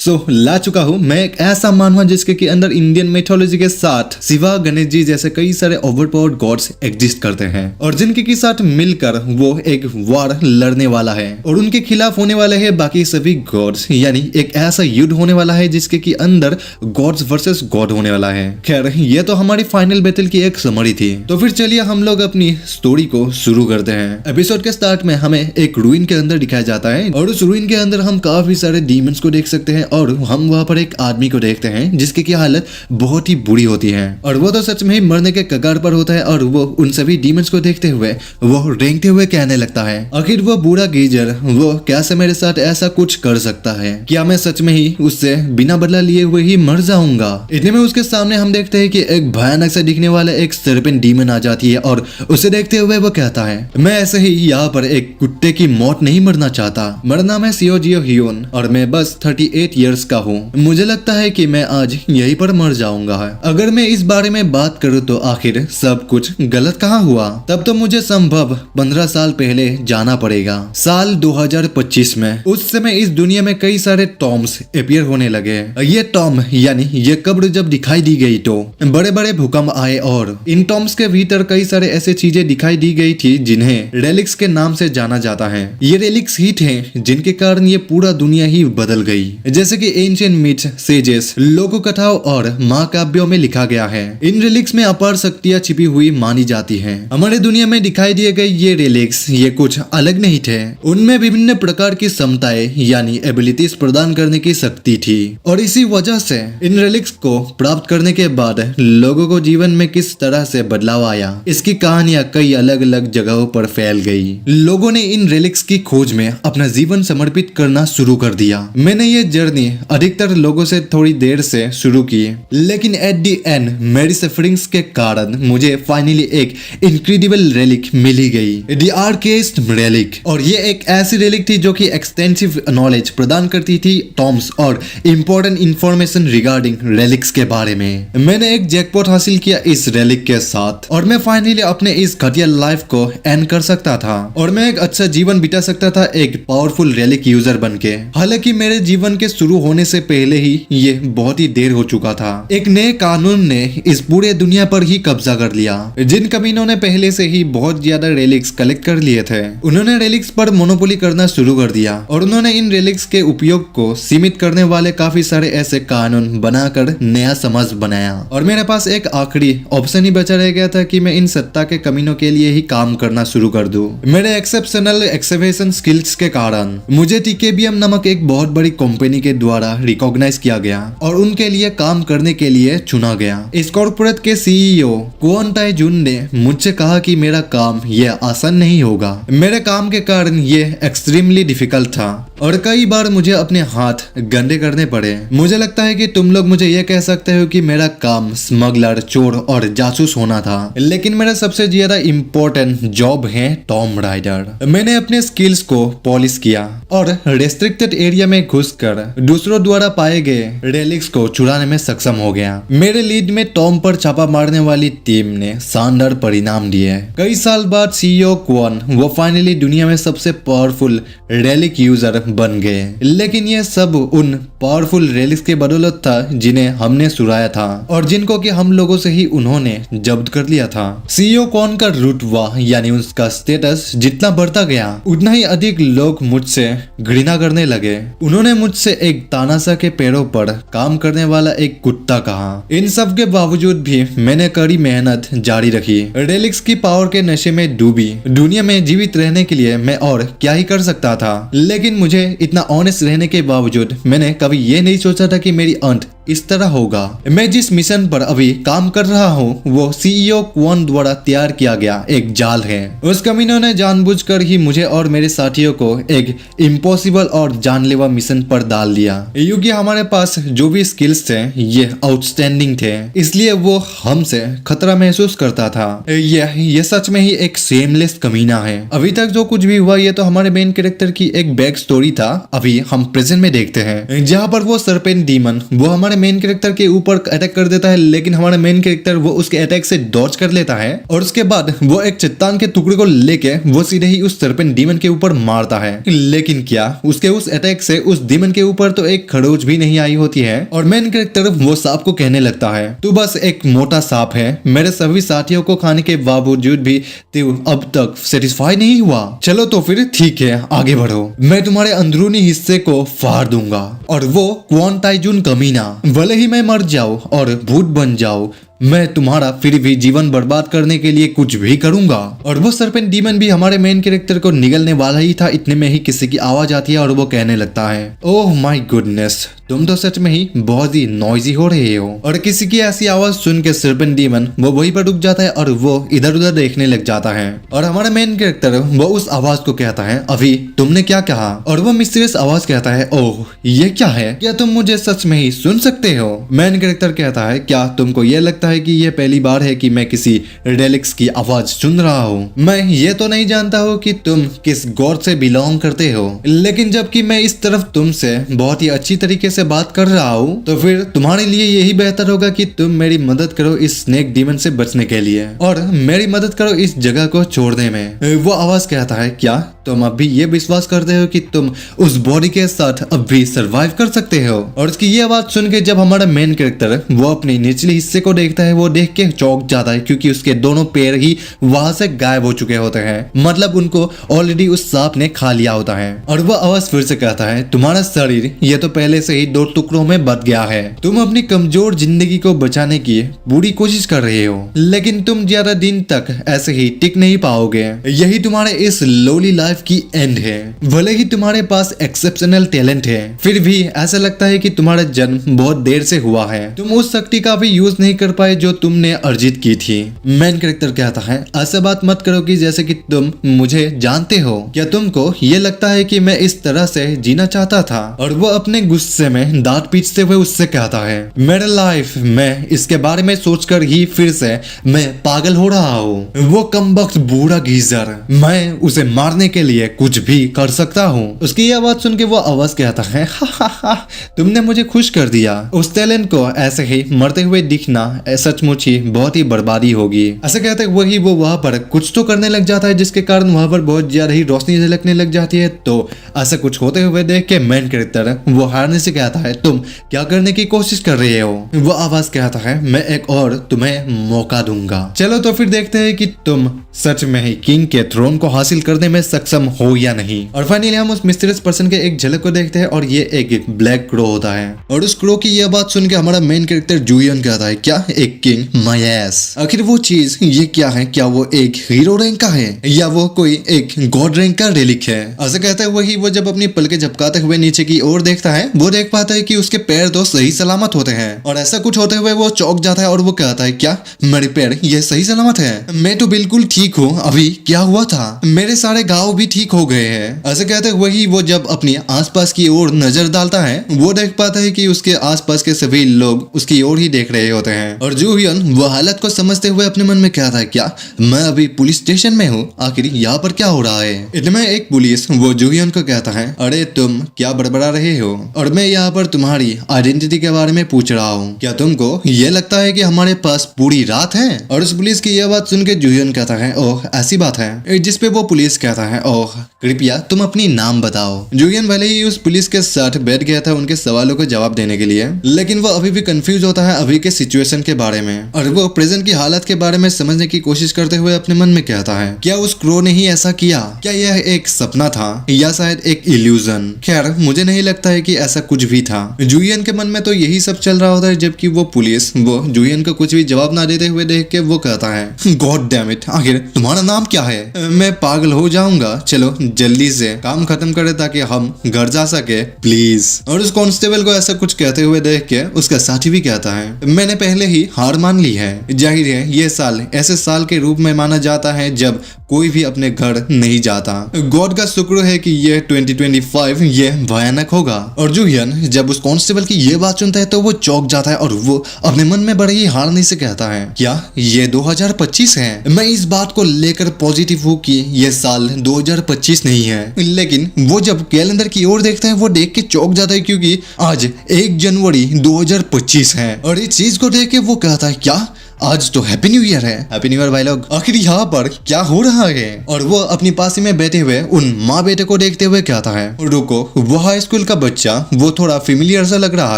ला चुका हूँ मैं एक ऐसा मानवा जिसके के अंदर इंडियन मिथोलॉजी के साथ शिवा, गणेश जी जैसे कई सारे ओवरपावर्ड गॉड्स एग्जिस्ट करते हैं और जिनके के साथ मिलकर वो एक वार लड़ने वाला है और उनके खिलाफ होने वाले हैं बाकी सभी गॉड्स, यानी एक ऐसा युद्ध होने वाला है जिसके के अंदर गॉड्स वर्सेस गॉड होने वाला है। खैर ये तो हमारी फाइनल बैटल की एक समरी थी, तो फिर चलिए हम लोग अपनी स्टोरी को शुरू करते हैं। एपिसोड के स्टार्ट में हमें एक रूइन के अंदर दिखाया जाता है और उस रूइन के अंदर हम काफी सारे डीमंस को देख सकते हैं और हम वहां पर एक आदमी को देखते हैं जिसकी की हालत बहुत ही बुरी होती है और वो तो सच में ही मरने के कगार पर होता है और वो उन सभी डीमंस को देखते हुए वो रेंगते हुए कहने लगता है, आखिर वो बूढ़ा गीजर वो कैसे मेरे साथ ऐसा कुछ कर सकता है? क्या मैं सच में ही उससे बिना बदला लिए हुए ही मर जाऊंगा? इतने में उसके सामने हम देखते हैं कि एक भयानक से दिखने वाला एक सर्पेंट डीमन आ जाती है और उसे देखते हुए वो कहता है, मैं ऐसे ही यहाँ पर एक कुत्ते की मौत नहीं मरना चाहता। मेरा नाम है सियोजियो हियोन और मैं बस 38 इयर्स का हूँ। मुझे लगता है कि मैं आज यहीं पर मर जाऊंगा। अगर मैं इस बारे में बात करूँ तो आखिर सब कुछ गलत कहाँ हुआ? तब तो मुझे संभव 15 साल पहले जाना पड़ेगा, साल 2025 में। उस समय इस दुनिया में कई सारे टॉम्स अपीयर होने लगे। ये टॉम यानी ये कब्र जब दिखाई दी गई तो बड़े बड़े भूकंप आए और इन टॉम्स के भीतर कई सारे ऐसे चीजें दिखाई दी गई थी जिन्हें रेलिक्स के नाम से जाना जाता है। ये रेलिक्स ही थे जिनके कारण ये पूरा दुनिया ही बदल गई, जैसे कि एंशिएंट मिथ्स, सेजेस, लोक कथाओं और महाकाव्यों में लिखा गया है। इन रेलिक्स में अपार शक्तियां छिपी हुई मानी जाती हैं। हमारे दुनिया में दिखाई दिए गए ये रेलिक्स ये कुछ अलग नहीं थे। उनमें विभिन्न प्रकार की क्षमताएं यानी एबिलिटीज प्रदान करने की शक्ति थी और इसी वजह से इन रेलिक्स को प्राप्त करने के बाद लोगों को जीवन में किस तरह से बदलाव आया, इसकी कहानियां कई अलग अलग जगहों पर फैल गई। लोगों ने इन रेलिक्स की खोज में अपना जीवन समर्पित करना शुरू कर दिया। मैंने ये जर्नी अधिकतर लोगों से थोड़ी देर से शुरू की, लेकिन एट दी एंड मेरी सफरिंग्स के कारण मुझे फाइनली एक इनक्रेडिबल रेलिक मिली गई, द आर्केस्ट रेलिक। और ये एक ऐसी रेलिक थी जो कि एक्सटेंसिव नॉलेज प्रदान करती थी टॉम्स और इम्पोर्टेंट इंफॉर्मेशन रिगार्डिंग रेलिक्स के बारे में। मैंने एक जैकपॉट हासिल किया इस रेलिक के साथ और मैं फाइनली अपने इस घटिया लाइफ को एंड कर सकता था और मैं एक अच्छा जीवन बिता सकता था एक पावरफुल रेलिक यूजर बनके। हालांकि मेरे जीवन के शुरू होने से पहले ही ये बहुत ही देर हो चुका था। एक नए कानून ने इस पूरे दुनिया पर ही कब्जा कर लिया। जिन कमीनों ने पहले से ही बहुत ज्यादा रेलिक्स कलेक्ट कर लिए थे, उन्होंने रेलिक्स पर मोनोपोली करना शुरू कर दिया और उन्होंने इन रेलिक्स के उपयोग को सीमित करने वाले काफी सारे ऐसे कानून बनाकर नया समाज बनाया। और मेरे पास एक आखिरी ऑप्शन ही बचा रह गया था कि मैं इन सत्ता के कमीनों के लिए ही काम करना शुरू कर दूं। मेरे एक्सेप्शनल एक्सकवेशन स्किल्स के कारण मुझे टीकेबीएम नामक एक बहुत बड़ी कंपनी के द्वारा रिकॉग्नाइज किया गया और उनके लिए काम करने के लिए चुना गया। इस कॉर्पोरेट के सीईओ क्वोन ताई जुन ने मुझसे कहा कि मेरा काम ये आसान नहीं होगा। मेरे काम के कारण ये एक्सट्रीमली डिफिकल्ट था और कई बार मुझे अपने हाथ गंदे करने पड़े। मुझे लगता है कि तुम लोग मुझे ये कह सकते हो कि मेरा काम स्मगलर, चोर और जासूस होना था, लेकिन मेरा सबसे ज्यादा इम्पोर्टेंट जॉब है टॉम राइडर। मैंने अपने स्किल्स को पॉलिश किया और रेस्ट्रिक्टेड एरिया में घुसकर दूसरों द्वारा पाए गए रेलिक्स को चुराने में सक्षम हो गया। मेरे लीड में टॉम पर छापा मारने वाली टीम ने शानदार परिणाम दिए। कई साल बाद सीईओ क्वोन वो फाइनली दुनिया में सबसे पावरफुल रेलिक यूजर बन गए, लेकिन ये सब उन पावरफुल रेलिक्स के बदौलत था जिन्हें हमने सुराया था और जिनको कि हम लोगों से ही उन्होंने जब्त कर लिया था। सीईओ क्वोन का रुतबा यानी उसका स्टेटस जितना बढ़ता गया उतना ही अधिक लोग मुझसे घृणा करने लगे। उन्होंने मुझसे एक तानाशाह के पैरों पर काम करने वाला एक कुत्ता कहा। इन सब के बावजूद भी मैंने कड़ी मेहनत जारी रखी। रेलिक्स की पावर के नशे में डूबी दुनिया में जीवित रहने के लिए मैं और क्या ही कर सकता था, लेकिन मुझे इतना ऑनेस्ट रहने के बावजूद मैंने कभी ये नहीं सोचा था कि मेरी अंत इस तरह होगा। मैं जिस मिशन पर अभी काम कर रहा हूँ वो सीईओ क्वोन द्वारा तैयार किया गया एक जाल है। उस कमीनों ने जानबूझकर ही मुझे और मेरे साथियों को एक इम्पॉसिबल और जानलेवा मिशन पर डाल दिया, क्योंकि हमारे पास जो भी स्किल्स थे ये आउटस्टैंडिंग थे, इसलिए वो हमसे खतरा महसूस करता था। ये सच में ही एक सेमलेस कमीना है। अभी तक जो कुछ भी हुआ ये तो हमारे मेन कैरेक्टर की एक बैक स्टोरी था। अभी हम प्रेजेंट में देखते हैं जहाँ पर वो सर्पेंट डीमन वो हमारे हमारे मेन कैरेक्टर के ऊपर अटैक कर देता है, लेकिन हमारा मेन कैरेक्टर वो उसके अटैक से डॉज कर लेता है और उसके बाद वो एक चट्टान के टुकड़े को लेके वो सीधे ही उस सरपेंट डीमन के ऊपर मारता है। लेकिन क्या उसके उस अटैक से उस डीमन के ऊपर तो एक खरोच भी नहीं आई होती है और मेन कैरेक्टर वो सांप को कहने लगता है, तू बस एक मोटा सांप है, मेरे सभी साथियों को खाने के बावजूद भी तू अब तक सेटिस्फाई नहीं हुआ। चलो तो फिर ठीक है, आगे बढ़ो, मैं तुम्हारे अंदरूनी हिस्से को फाड़ दूंगा और वो क्वांटाइजून कमीना, भले ही मैं मर जाऊं और भूत बन जाऊं, मैं तुम्हारा फिर भी जीवन बर्बाद करने के लिए कुछ भी करूंगा। और वो सरपेंट डीमन भी हमारे मेन कैरेक्टर को निगलने वाला ही था, इतने में ही किसी की आवाज आती है और वो कहने लगता है, ओह माय गुडनेस, तुम तो सच में ही बहुत ही नॉइजी हो रहे हो। और किसी की ऐसी आवाज सुन के सरपेंट डीमन वो वहीं पर रुक जाता है और वो इधर उधर देखने लग जाता है और हमारा मेन कैरेक्टर वो उस आवाज को कहता है, अभी तुमने क्या कहा? और वो मिस्टीरियस आवाज कहता है, ओह ये क्या है, क्या तुम मुझे सच में ही सुन सकते हो? मेन कैरेक्टर कहता है, क्या तुमको ये लगता है कि ये पहली बार है कि मैं किसी रेलिक्स की आवाज सुन रहा हूँ? मैं ये तो नहीं जानता हूँ कि तुम किस गॉड से बिलोंग करते हो, लेकिन जबकि मैं इस तरफ तुमसे बहुत ही अच्छी तरीके से बात कर रहा हूँ तो फिर तुम्हारे लिए यही बेहतर होगा कि तुम मेरी मदद करो इस स्नेक डीमन से बचने के लिए और मेरी मदद करो इस जगह को छोड़ने में। वो आवाज कहता है, क्या तुम अब भी ये विश्वास करते हो कि तुम उस बॉडी के साथ अब भी सरवाइव कर सकते हो? और उसकी ये आवाज सुन के जब हमारा मेन कैरेक्टर वो अपने निचले हिस्से को देखता है, वो देख के चौंक जाता है क्योंकि उसके दोनों पैर ही वहां से गायब हो चुके होते हैं, मतलब उनको ऑलरेडी उस सांप ने खा लिया होता है। और वो आवाज फिर से कहता है, तुम्हारा शरीर ये तो पहले से ही 2 टुकड़ों में बट गया है, तुम अपनी कमजोर जिंदगी को बचाने की पूरी कोशिश कर रहे हो, लेकिन तुम ज्यादा दिन तक ऐसे ही टिक नहीं पाओगे, यही तुम्हारे इस लोली लाइफ की एंड है। भले ही तुम्हारे पास एक्सेप्शनल टैलेंट है, फिर भी ऐसा लगता है कि तुम्हारा जन्म बहुत देर से हुआ है, तुम उस शक्ति का भी यूज नहीं कर पाए जो तुमने अर्जित की थी। मेन कैरेक्टर कहता है, ऐसा बात मत करो कि जैसे कि तुम मुझे जानते हो, क्या तुमको ये लगता है कि मैं इस तरह से जीना चाहता था? और वो अपने गुस्से में दांत पीटते हुए उससे कहता है, मेरा लाइफ, मैं इसके बारे में सोचकर ही फिर से मैं पागल हो रहा हूँ। वो कमबख्त बूढ़ा गीजर, मैं उसे मारने के लिए कुछ भी कर सकता हूँ। उसकी ये आवाज सुन के वो आवाज कहता है, हा हा हा, तुमने मुझे खुश कर दिया, उस टैलेंट को ऐसे ही मरते हुए दिखना सचमुच ही बहुत ही बर्बादी होगी। ऐसे कहते वही वो वहां पर कुछ तो करने लग जाता है जिसके कारण वहां पर बहुत ज्यादा ही रोशनी झलकने लग जाती है। तो ऐसा कुछ होते हुए देख के मेन कैरेक्टर वो हारने से कहता है, तुम क्या करने की कोशिश कर रहे हो? वो आवाज कहता है, मैं एक और तुम्हें मौका दूंगा। चलो तो फिर देखते हैं कि तुम सच में ही किंग के थ्रोन को हासिल करने में सक्षम हो या नहीं। और फाइनली हम उस मिस्टीरियस पर्सन के एक झलक को देखते हैं और ये एक ब्लैक क्रो होता है। और उस क्रो की यह बात सुन के हमारा मेन कैरेक्टर जूयन कहता है, क्या एक किंग? माय एस, आखिर वो चीज ये क्या है? क्या वो एक हीरो रैंक का है या वो कोई एक गॉड रैंक का रेलिक है? ऐसा कहते हुए ही वो जब अपनी पलके झपकाते हुए नीचे की ओर देखता है, वो देख पाता है कि उसके पैर तो सही सलामत होते हैं। और ऐसा कुछ होते हुए वो चौंक जाता है और वो कहता है, क्या मेरे पैर ये सही सलामत है? मैं तो बिल्कुल ठीक हूँ, अभी क्या हुआ था? मेरे सारे घाव भी ठीक हो गए हैं। ऐसे कहते हुए ही वो जब अपनी आसपास की ओर नजर डालता है, वो देख पाता है कि उसके आसपास के सभी लोग उसकी ओर ही देख रहे होते हैं। और जूहियन वो हालत को समझते हुए अपने मन में कहता है, क्या मैं अभी पुलिस स्टेशन में हूँ? आखिर यहाँ पर क्या हो रहा है? इतने एक पुलिस वो जूहियन को कहता है, अरे तुम क्या बड़बड़ा रहे हो? और मैं यहाँ पर तुम्हारी आइडेंटिटी के बारे में पूछ रहा हूँ, क्या तुमको ये लगता है कि हमारे पास पूरी रात है? और उस पुलिस की यह बात सुन के जूहियन कहता है, ओह ऐसी बात है? जिसपे वो पुलिस कहता है, ओह कृपया तुम अपनी नाम बताओ। जूहियन भले ही उस पुलिस के साथ बैठ गया था उनके सवालों को जवाब देने के लिए, लेकिन वो अभी भी कंफ्यूज होता है अभी के सिचुएशन के बारे में और वो प्रेजेंट की हालत के बारे में समझने की कोशिश करते हुए अपने मन में कहता है, क्या उस क्रो ने ही ऐसा किया? क्या यह एक सपना था या शायद एक इल्यूजन? खैर मुझे नहीं लगता है कि ऐसा कुछ भी था। जूहियन के मन में तो यही सब चल रहा होता है, जबकि वो पुलिस वो जूहियन को कुछ भी जवाब ना देते हुए देख के वो कहता है, गॉड डैम इट, आखिर तुम्हारा नाम क्या है? मैं पागल हो जाऊंगा, चलो जल्दी से काम खत्म करे ताकि हम घर जा सके प्लीज। और उस कांस्टेबल को ऐसा कुछ कहते हुए देख के उसका साथी भी कहता है, मैंने पहले ही हार मान ली है। जाहिर है ये साल ऐसे साल के रूप में माना जाता है जब कोई भी अपने घर नहीं जाता। गॉड का शुक्र है कि यह 2025 यह भयानक होगा। और जूहियन जब उस कांस्टेबल की ये बात सुनता है तो वो चौंक जाता है और वो अपने मन में बड़े ही हारने से कहता है, क्या ये 2025 है? मैं इस बात को लेकर पॉजिटिव हूँ कि यह साल 2025 नहीं है। लेकिन वो जब कैलेंडर की ओर देखता है वो देख के चौंक जाता है क्योंकि आज 1 जनवरी 2025 है। और इस चीज को देख के वो कहता है, क्या आज तो हैप्पी न्यू ईयर है। हैप्पी न्यू ईयर भाई लोग। आखिर यहाँ पर क्या हो रहा है? और वो अपनी पास में बैठे हुए उन माँ बेटे को देखते हुए कहता है, रुको, वो हाई स्कूल का बच्चा वो थोड़ा फेमिलियर सा लग रहा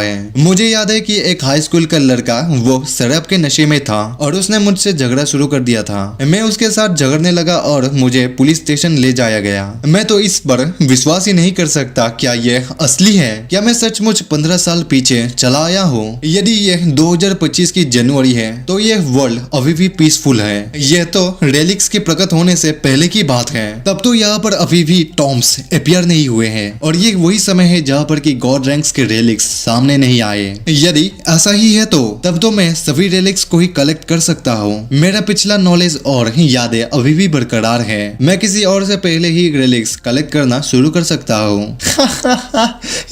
है। मुझे याद है कि एक हाई स्कूल का लड़का वो शराब के नशे में था और उसने मुझसे झगड़ा शुरू कर दिया था। मैं उसके साथ झगड़ने लगा और मुझे पुलिस स्टेशन ले जाया गया। मैं तो इस पर विश्वास ही नहीं कर सकता। क्या ये असली है? क्या मैं सचमुच 15 साल पीछे चला आया हूँ? यदि ये 2025 की जनवरी है तो ये वर्ल्ड अभी भी पीसफुल है। यह तो रेलिक्स के प्रकट होने से पहले की बात है। तब तो यहाँ पर अभी भी टॉम्स अपीयर नहीं हुए हैं और ये वही समय है जहाँ पर कि गॉड रैंक्स के रेलिक्स सामने नहीं आए। यदि ऐसा ही है तो तब तो मैं सभी रेलिक्स को ही कलेक्ट कर सकता हूँ। मेरा पिछला नॉलेज और यादें अभी भी बरकरार है। मैं किसी और से पहले ही रेलिक्स कलेक्ट करना शुरू कर सकता हूँ।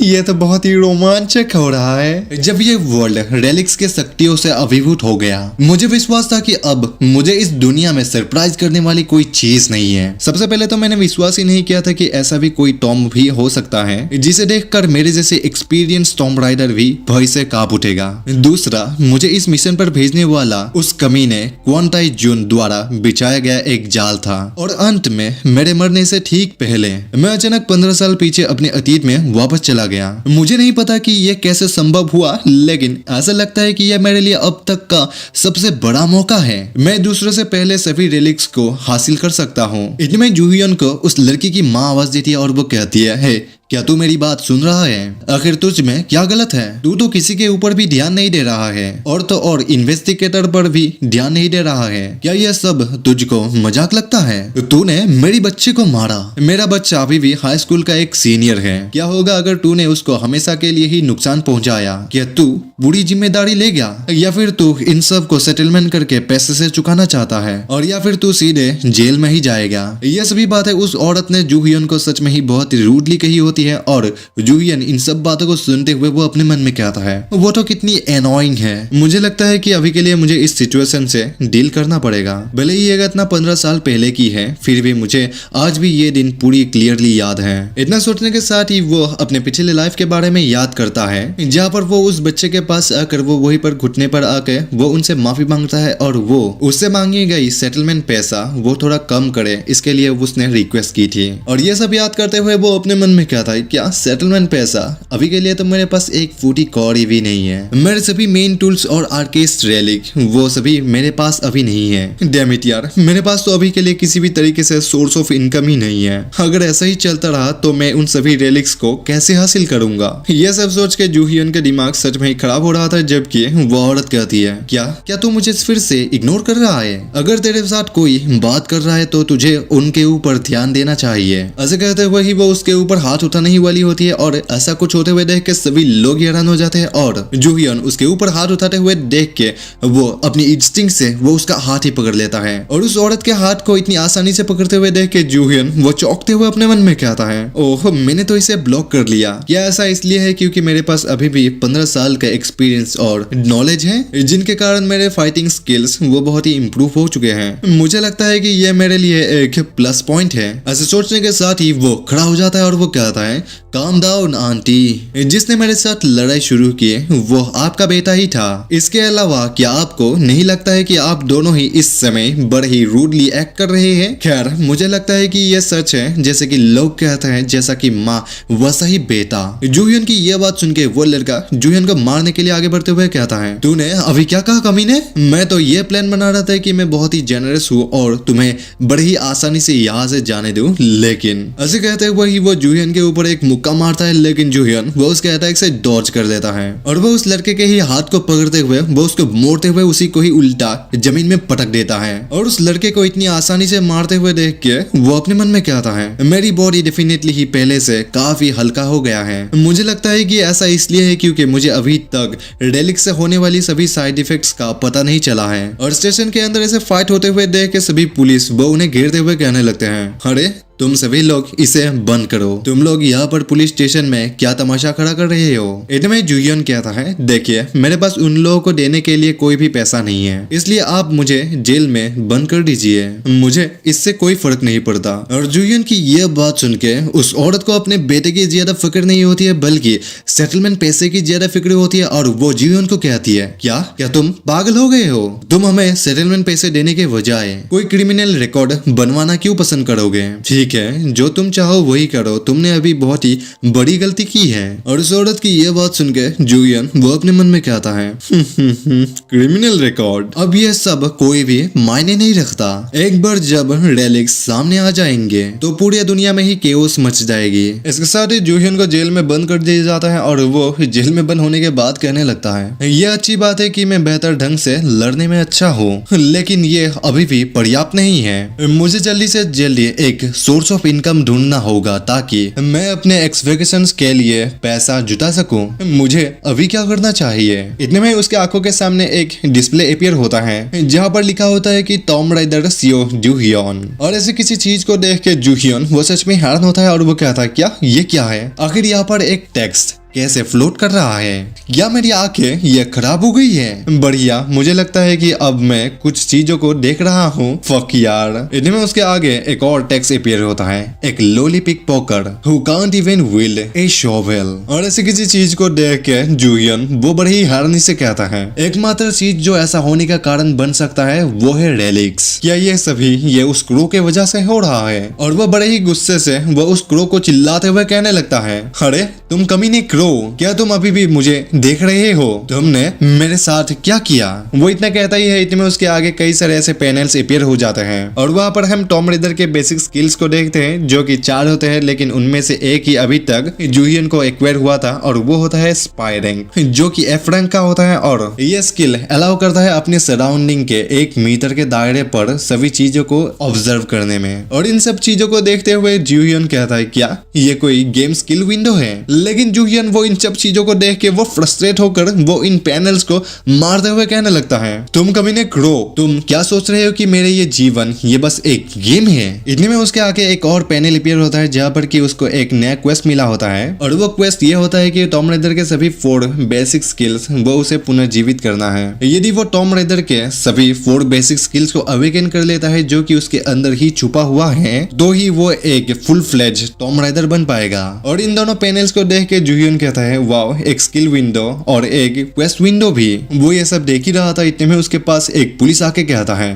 ये तो बहुत ही रोमांचक हो रहा है। जब ये वर्ल्ड रेलिक्स के शक्तियों से अभिभूत हो गया, मुझे विश्वास था कि अब मुझे इस दुनिया में सरप्राइज करने वाली कोई चीज नहीं है। सबसे पहले तो मैंने विश्वास ही नहीं किया था कि ऐसा भी कोई टॉम भी हो सकता है जिसे देखकर मेरे जैसे एक्सपीरियंस टॉम राइडर भी भय से कांप उठेगा। दूसरा, मुझे इस मिशन पर भेजने वाला उस कमीने क्वांटाई जून द्वारा बिछाया गया एक जाल था। और अंत में मेरे मरने से ठीक पहले मैं अचानक 15 साल पीछे अपने अतीत में वापस चला गया। मुझे नहीं पता कि यह कैसे संभव हुआ, लेकिन ऐसा लगता है कि यह मेरे लिए अब तक का सबसे बड़ा मौका है। मैं दूसरों से पहले सभी रेलिक्स को हासिल कर सकता हूँ। इतने में जूहियन को उस लड़की की माँ आवाज देती है और वो कहती है, हे, क्या तू मेरी बात सुन रहा है? आखिर तुझ में क्या गलत है? तू तो किसी के ऊपर भी ध्यान नहीं दे रहा है और तो और इन्वेस्टिगेटर पर भी ध्यान नहीं दे रहा है। क्या यह सब तुझको मजाक लगता है? तूने मेरी बच्चे को मारा। मेरा बच्चा अभी भी हाई स्कूल का एक सीनियर है। क्या होगा अगर तूने उसको हमेशा के लिए ही नुकसान पहुंचाया? क्या तू बुरी जिम्मेदारी ले गया, या फिर तू इन सब को सेटलमेंट करके पैसे से चुकाना चाहता है, और या फिर तू सीधे जेल में ही जाएगा? ये सभी बातें उस औरत ने जूहियन को सच में ही बहुत रूडली कही होती है। और जूहियन इन सब बातों को सुनते हुए वो अपने मन में कहता है, वो तो कितनी एनोइंग है। मुझे लगता है कि अभी के लिए मुझे इस सिचुएशन से डील करना पड़ेगा। भले ही ये घटना 15 साल पहले की है, फिर भी मुझे आज भी ये दिन पूरी क्लियरली याद है। इतना सोचने के साथ ही वो अपने पिछले लाइफ के बारे में याद करता है, जहाँ पर वो उस बच्चे के पास आकर वो वहीं पर घुटने पर आके वो उनसे माफी मांगता है और वो उससे मांगी गई सेटलमेंट पैसा वो थोड़ा कम करे, इसके लिए उसने रिक्वेस्ट की थी। और ये सब याद करते हुए वो अपने मन में कहता है, क्या सेटलमेंट पैसा? अभी के लिए तो मेरे पास एक फूटी कौड़ी भी नहीं है। मेरे सभी मेन टूल्स और आर्केस्ट रेलिक वो सभी मेरे पास अभी नहीं है। डैम इट यार, मेरे पास तो अभी के लिए किसी भी तरीके से सोर्स ऑफ इनकम ही नहीं है। अगर ऐसा ही चलता रहा तो मैं उन सभी रेलिक्स को कैसे हासिल करूंगा? ये सब सोच के जूहियन का दिमाग सच में ही खराब हो रहा था, जबकि वो औरत कहती है, क्या तू मुझे फिर से इग्नोर कर रहा है? अगर तेरे साथ कोई बात कर रहा है तो तुझे उनके ऊपर ध्यान देना चाहिए। ऐसे कहते हुए ही वो उसके ऊपर हाथ उठाने ही वाली होती है और ऐसा कुछ होते हुए देख के सभी लोग हैरान हो जाते हैं और जूहियन उसके ऊपर हाथ उठाते हुए देख के वो अपनी इंस्टिंक्ट से वो उसका हाथ ही पकड़ लेता है। और उस औरत के हाथ को इतनी आसानी से पकड़ते हुए देख के जूहियन वो चौंकते हुए अपने मन में कहता है, ओह, मैंने तो इसे ब्लॉक कर लिया। क्या ऐसा इसलिए है क्योंकि मेरे पास अभी भी 15 साल का एक्सपीरियंस और नॉलेज है, जिनके कारण मेरे फाइटिंग स्किल्स वो बहुत ही इंप्रूव हो चुके हैं। मुझे लगता है कि यह मेरे लिए एक प्लस पॉइंट है। ऐसे सोचने के साथ ही वो खड़ा हो जाता है और वो कहता है, काम डाउन आंटी, जिसने मेरे साथ लड़ाई शुरू की वो आपका बेटा ही था। इसके अलावा क्या आपको नहीं लगता है कि आप दोनों ही इस समय बड़े ही रूडली एक्ट कर रहे हैं? खैर, मुझे लगता है कि यह सच है जैसे कि लोग कहते हैं, जैसा कि माँ वैसा ही बेटा। जूहियन की यह बात सुन के वो लड़का जूहियन को मारने के लिए आगे बढ़ते हुए कहता है, तूने अभी क्या कहा कमीने? मैं तो ये प्लान बना रहा था कि मैं बहुत ही जेनरस हूँ और तुम्हें बड़ी ही आसानी से यहाँ से जाने दूं, लेकिन ऐसे कहते हुए ही वो जूहियन के ऊपर एक मुक्का मारता है, लेकिन जूहियन वो उसके अटैक से डॉज कर देता है और वो उस लड़के के ही हाथ को पकड़ते हुए वो उसको मोड़ते हुए उसी को ही उल्टा जमीन में पटक देता है। और उस लड़के को इतनी आसानी से मारते हुए देख के वो अपने मन में कहता है, मेरी बॉडी डेफिनेटली ही पहले से काफी हल्का हो गया है। मुझे लगता है कि ऐसा इसलिए है क्योंकि मुझे अभी तक रेलिक से होने वाली सभी साइड इफेक्ट्स का पता नहीं चला है। और स्टेशन के अंदर ऐसे फाइट होते हुए देख के सभी पुलिस वो उन्हें घेरते हुए कहने लगते हैं, अरे तुम सभी लोग इसे बंद करो, तुम लोग यहाँ पर पुलिस स्टेशन में क्या तमाशा खड़ा कर रहे हो। इतने में जूहियन कहता है, देखिए मेरे पास उन लोगों को देने के लिए कोई भी पैसा नहीं है, इसलिए आप मुझे जेल में बंद कर दीजिए, मुझे इससे कोई फर्क नहीं पड़ता। और जूहियन की यह बात सुन के उस औरत को अपने बेटे की ज्यादा फिक्र नहीं होती है बल्कि सेटलमेंट पैसे की ज्यादा फिक्र होती है। और वो जूहियन को कहती है, क्या तुम पागल हो गए हो, तुम हमें सेटलमेंट पैसे देने के बजाय कोई क्रिमिनल रिकॉर्ड बनवाना क्यों पसंद करोगे। ठीक है, जो तुम चाहो वही करो, तुमने अभी बहुत ही बड़ी गलती की है। और उस औरत की यह बात सुन के जूहियन वो अपने मन में कहता है, क्रिमिनल रिकॉर्ड, अब ये सब कोई भी मायने नहीं रखता। एक बार जब रेलिक्स सामने आ जाएंगे तो पूरी दुनिया में ही केओस मच जाएगी। इसके साथ ही जूहियन को जेल में बंद कर दिया जाता है और वो जेल में बंद होने के बाद कहने लगता है, यह अच्छी बात है कि मैं बेहतर ढंग से लड़ने में अच्छा हूँ, लेकिन ये अभी भी पर्याप्त नहीं है। मुझे जल्दी से जल्दी एक सोर्स ऑफ इनकम ढूंढना होगा ताकि मैं अपने एक्सपेक्टेशंस के लिए पैसा जुटा सकूं। मुझे अभी क्या करना चाहिए। इतने में उसके आंखों के सामने एक डिस्प्ले अपीयर होता है जहां पर लिखा होता है कि टॉम राइडर सीओ जूहियन। और ऐसे किसी चीज को देख के जूहियन वो सच में हैरान होता है और वो कहता है, क्या ये क्या है, आखिर यहाँ पर एक टेक्स्ट कैसे फ्लोट कर रहा है, या मेरी आंखें ये खराब हो गई है। बढ़िया, मुझे लगता है कि अब मैं कुछ चीजों को देख रहा हूँ। फक यार। इतने में उसके आगे एक और टेक्स्ट अपीयर होता है, एक lowly pickpocket who can't even wield a shovel. और ऐसी किसी चीज को देख के जूहियन वो बड़ी ही हैरानी से कहता है, एकमात्र चीज जो ऐसा होने का कारण बन सकता है वो है रेलिक्स। क्या ये सभी ये उस क्रो के वजह से हो रहा है। और वो बड़े ही गुस्से से वो उस क्रो को चिल्लाते हुए कहने लगता है, अरे तुम कमीने क्रो, क्या तुम अभी भी मुझे देख रहे हो, तुमने मेरे साथ क्या किया। वो इतना कहता ही है, इतने में उसके आगे कई सारे ऐसे पैनल्स अपीयर हो जाते हैं और वहां पर हम टॉम राइडर के बेसिक स्किल्स को देखते हैं जो कि 4 होते हैं, लेकिन उनमें से एक ही अभी तक जूहियन को एक्वायर हुआ था और वो होता है स्पाई रैंक, जो कि एफ रैंक का होता है। और ये स्किल अलाउ करता है अपने सराउंडिंग के 1 मीटर के दायरे पर सभी चीजों को ऑब्जर्व करने में। और इन सब चीजों को देखते हुए जूहियन कहता है, क्या ये कोई गेम स्किल विंडो है। लेकिन जूहियन वो इन सब चीजों को देख के वो फ्रस्ट्रेट होकर वो इन पैनल्स को मारते हुए कहने लगता है, तुम कमीने क्रो, तुम क्या सोच रहे हो कि मेरे ये जीवन ये बस एक गेम है। इतने में उसके आगे एक और पैनल अपीयर होता है जहां पर कि उसको एक नया क्वेस्ट मिला होता है और वो क्वेस्ट ये होता है कि टॉम राइडर के सभी 4 बेसिक स्किल्स वो उसे पुनर्जीवित करना है। यदि वो टॉम राइडर के सभी 4 बेसिक स्किल्स को अवेकन कर लेता है जो कि उसके अंदर ही छुपा हुआ है, तो ही वो एक फुल फ्लेज टॉम राइडर बन पाएगा। और इन दोनों पैनल्स को देख के जूहियन कहता है, वाओ, एक स्किल विंडो और एक क्वेस्ट विंडो भी। वो ये सब देख ही रहा था, इतने में उसके पास एक पुलिस आके कहता है,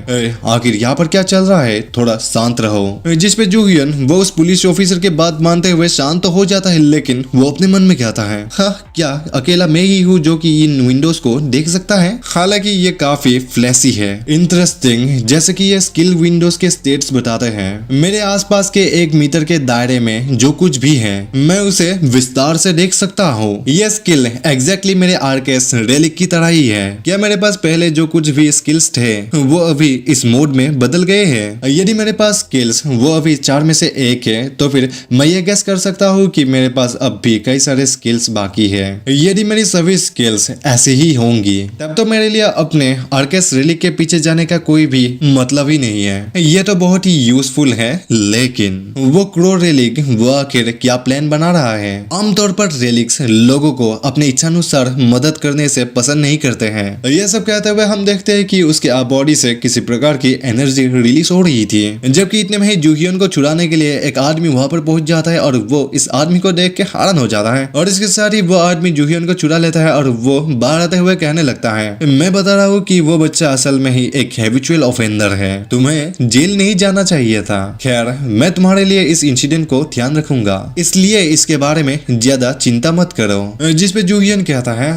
आखिर यहाँ पर क्या चल रहा है, थोड़ा शांत रहो। जिस पे जूहियन वो उस पुलिस ऑफिसर के बात मानते हुए शांत तो हो जाता है, लेकिन वो अपने मन में कहता है, हाँ, क्या अकेला मैं ही हूँ जो कि इन विंडोज को देख सकता है। हालांकि ये काफी फ्लैशी है। इंटरेस्टिंग, जैसे कि ये स्किल विंडोज के स्टेट्स बताते हैं, मेरे आसपास के 1 मीटर के दायरे में जो कुछ भी है मैं उसे विस्तार से देख सकता हूँ। ये स्किल एग्जैक्टली मेरे आर्केस रेलिक की तरह ही है। क्या मेरे पास पहले जो कुछ भी स्किल्स थे वो अभी इस मोड में बदल गए हैं। यदि मेरे पास स्किल्स वो अभी 4 में से 1 है तो फिर मैं ये गेस कर सकता हूँ कि मेरे पास अब भी कई सारे स्किल्स बाकी है। यदि मेरी सभी स्किल्स ऐसी ही होंगी तब तो मेरे लिए अपने आर्केस रेलिक के पीछे जाने का कोई भी मतलब ही नहीं है। ये तो बहुत ही यूजफुल है, लेकिन वो क्रो रेलिक वो आखिर क्या प्लान बना रहा है। आमतौर पर रेलिक्स लोगों को अपने इच्छानुसार मदद करने से पसंद नहीं करते हैं। यह सब कहते हुए हम देखते हैं कि उसके बॉडी से किसी प्रकार की एनर्जी रिलीज हो रही थी, जबकि इतने में ही जूहियन को छुड़ाने के लिए एक आदमी वहां पर पहुंच जाता है और वो इस आदमी को देख के हैरान हो जाता है। और इसके साथ ही वो आदमी जूहियन को छुड़ा लेता है और वो बाहर आते हुए कहने लगता है, मैं बता रहा हूँ कि वो बच्चा असल में ही एक हैबिचुअल ऑफेंडर है, तुम्हें जेल नहीं जाना चाहिए था। खैर, मैं तुम्हारे लिए इस इंसिडेंट को ध्यान रखूंगा, इसलिए इसके बारे में ज्यादा चिंता चिंता मत करो। जिस पे जूहियन कहता है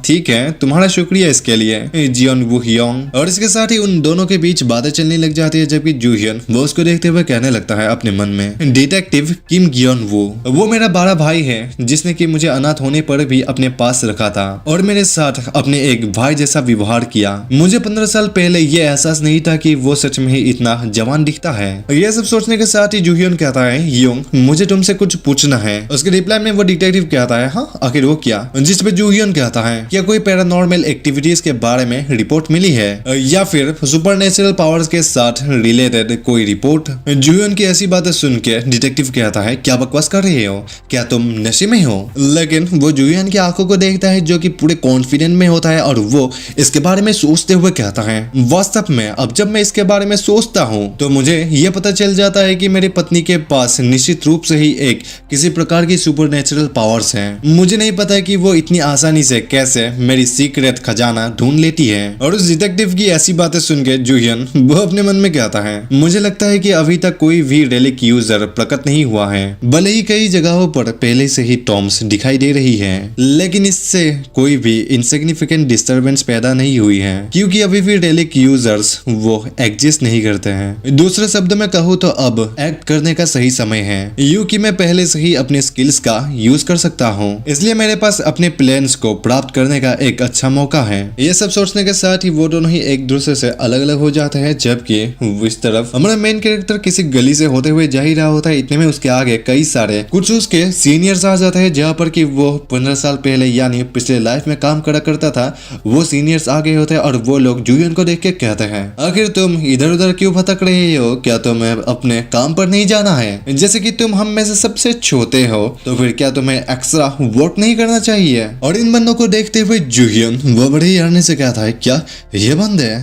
ठीक है, तुम्हारा शुक्रिया इसके लिए जियोन वू ह्योंग। और इसके साथ ही उन दोनों के बीच बातें चलने लग जाती है, जबकि जूहियन वो उसको देखते हुए कहने लगता है अपने मन में, डिटेक्टिव किम गियोन वो मेरा बड़ा भाई है जिसने कि मुझे अनाथ होने पर भी अपने पास रखा था और मेरे साथ अपने एक भाई जैसा व्यवहार किया। मुझे 15 साल पहले ये एहसास नहीं था कि वो सच में ही इतना जवान दिखता है। ये सब सोचने के साथ ही जूहियन कहता है, योंग मुझे तुमसे कुछ पूछना है। उसके रिप्लाई में वो डिटेक्टिव कहता है, हाँ आखिर वो क्या? जिस पे जूहियन कहता है, क्या कोई पैरानॉर्मल एक्टिविटीज के बारे में रिपोर्ट मिली है या फिर सुपरनेचुरल पावर्स के साथ रिलेटेड कोई रिपोर्ट? जूहियन की ऐसी बातें सुन के डिटेक्टिव कहता है, क्या बकवास कर रहे हो? क्या तुम नशे में हो? लेकिन वो जूहियन की आंखों को देखता है जो कि पूरे कॉन्फिडेंट में होता है और वो इसके बारे में सोचते हुए कहता है, वास्तव में अब जब मैं इसके बारे में सोचता हूँ तो मुझे ये पता चल जाता है कि मेरी पत्नी के पास निश्चित रूप से ही एक किसी प्रकार की सुपरनेचुरल पावर्स हैं। मुझे नहीं पता कि वो इतनी आसानी से कैसे मेरी सीक्रेट खजाना ढूंढ लेती है। और उस डिटेक्टिव की ऐसी बातें सुन के जूहियन वो अपने मन में कहता है, मुझे लगता है कि अभी तक कोई भी रेलिक यूजर प्रकट नहीं हुआ है, भले ही कई जगहों पर पहले से ही टॉम्स दिखाई दे रही है, लेकिन इससे कोई भी इनसिग्निफिकेंट डिस्टरबेंस पैदा नहीं हुई है क्योंकि अभी भी रेलिक यूजर्स वो एग्जिस्ट नहीं करते हैं। दूसरे शब्द में कहूँ तो अब एक्ट करने का सही समय है, यूं कि मैं पहले से ही अपने स्किल्स का यूज कर सकता हूँ, इसलिए मेरे पास अपने प्लान्स को प्राप्त करने का एक अच्छा मौका है। ये सब सोचने के साथ ही वो दोनों ही एक दूसरे से अलग अलग हो जाते हैं, जबकि इस तरफ हमारा मेन कैरेक्टर किसी गली से होते हुए जा ही रहा होता है। इतने में उसके आगे कई सारे कुछ उसके सीनियर्स आ जाते हैं, जहाँ पर कि वो 15 साल पहले यानी पिछले लाइफ में काम करा करता था, वो सीनियर्स आ गए होते हैं और वो लोग जूहियन को देख के कहते हैं, आखिर तुम इधर उधर क्यों भटक रहे हो? क्या तुम्हें अपने काम पर नहीं जाना है? जैसे कि तुम हम में से सबसे छोटे हो तो फिर क्या तुम्हें एक्स्ट्रा वर्क नहीं करना चाहिए? और इन बंदों को देखते हुए जूहियन वो बड़े ही से कहता है, क्या ये बंद है?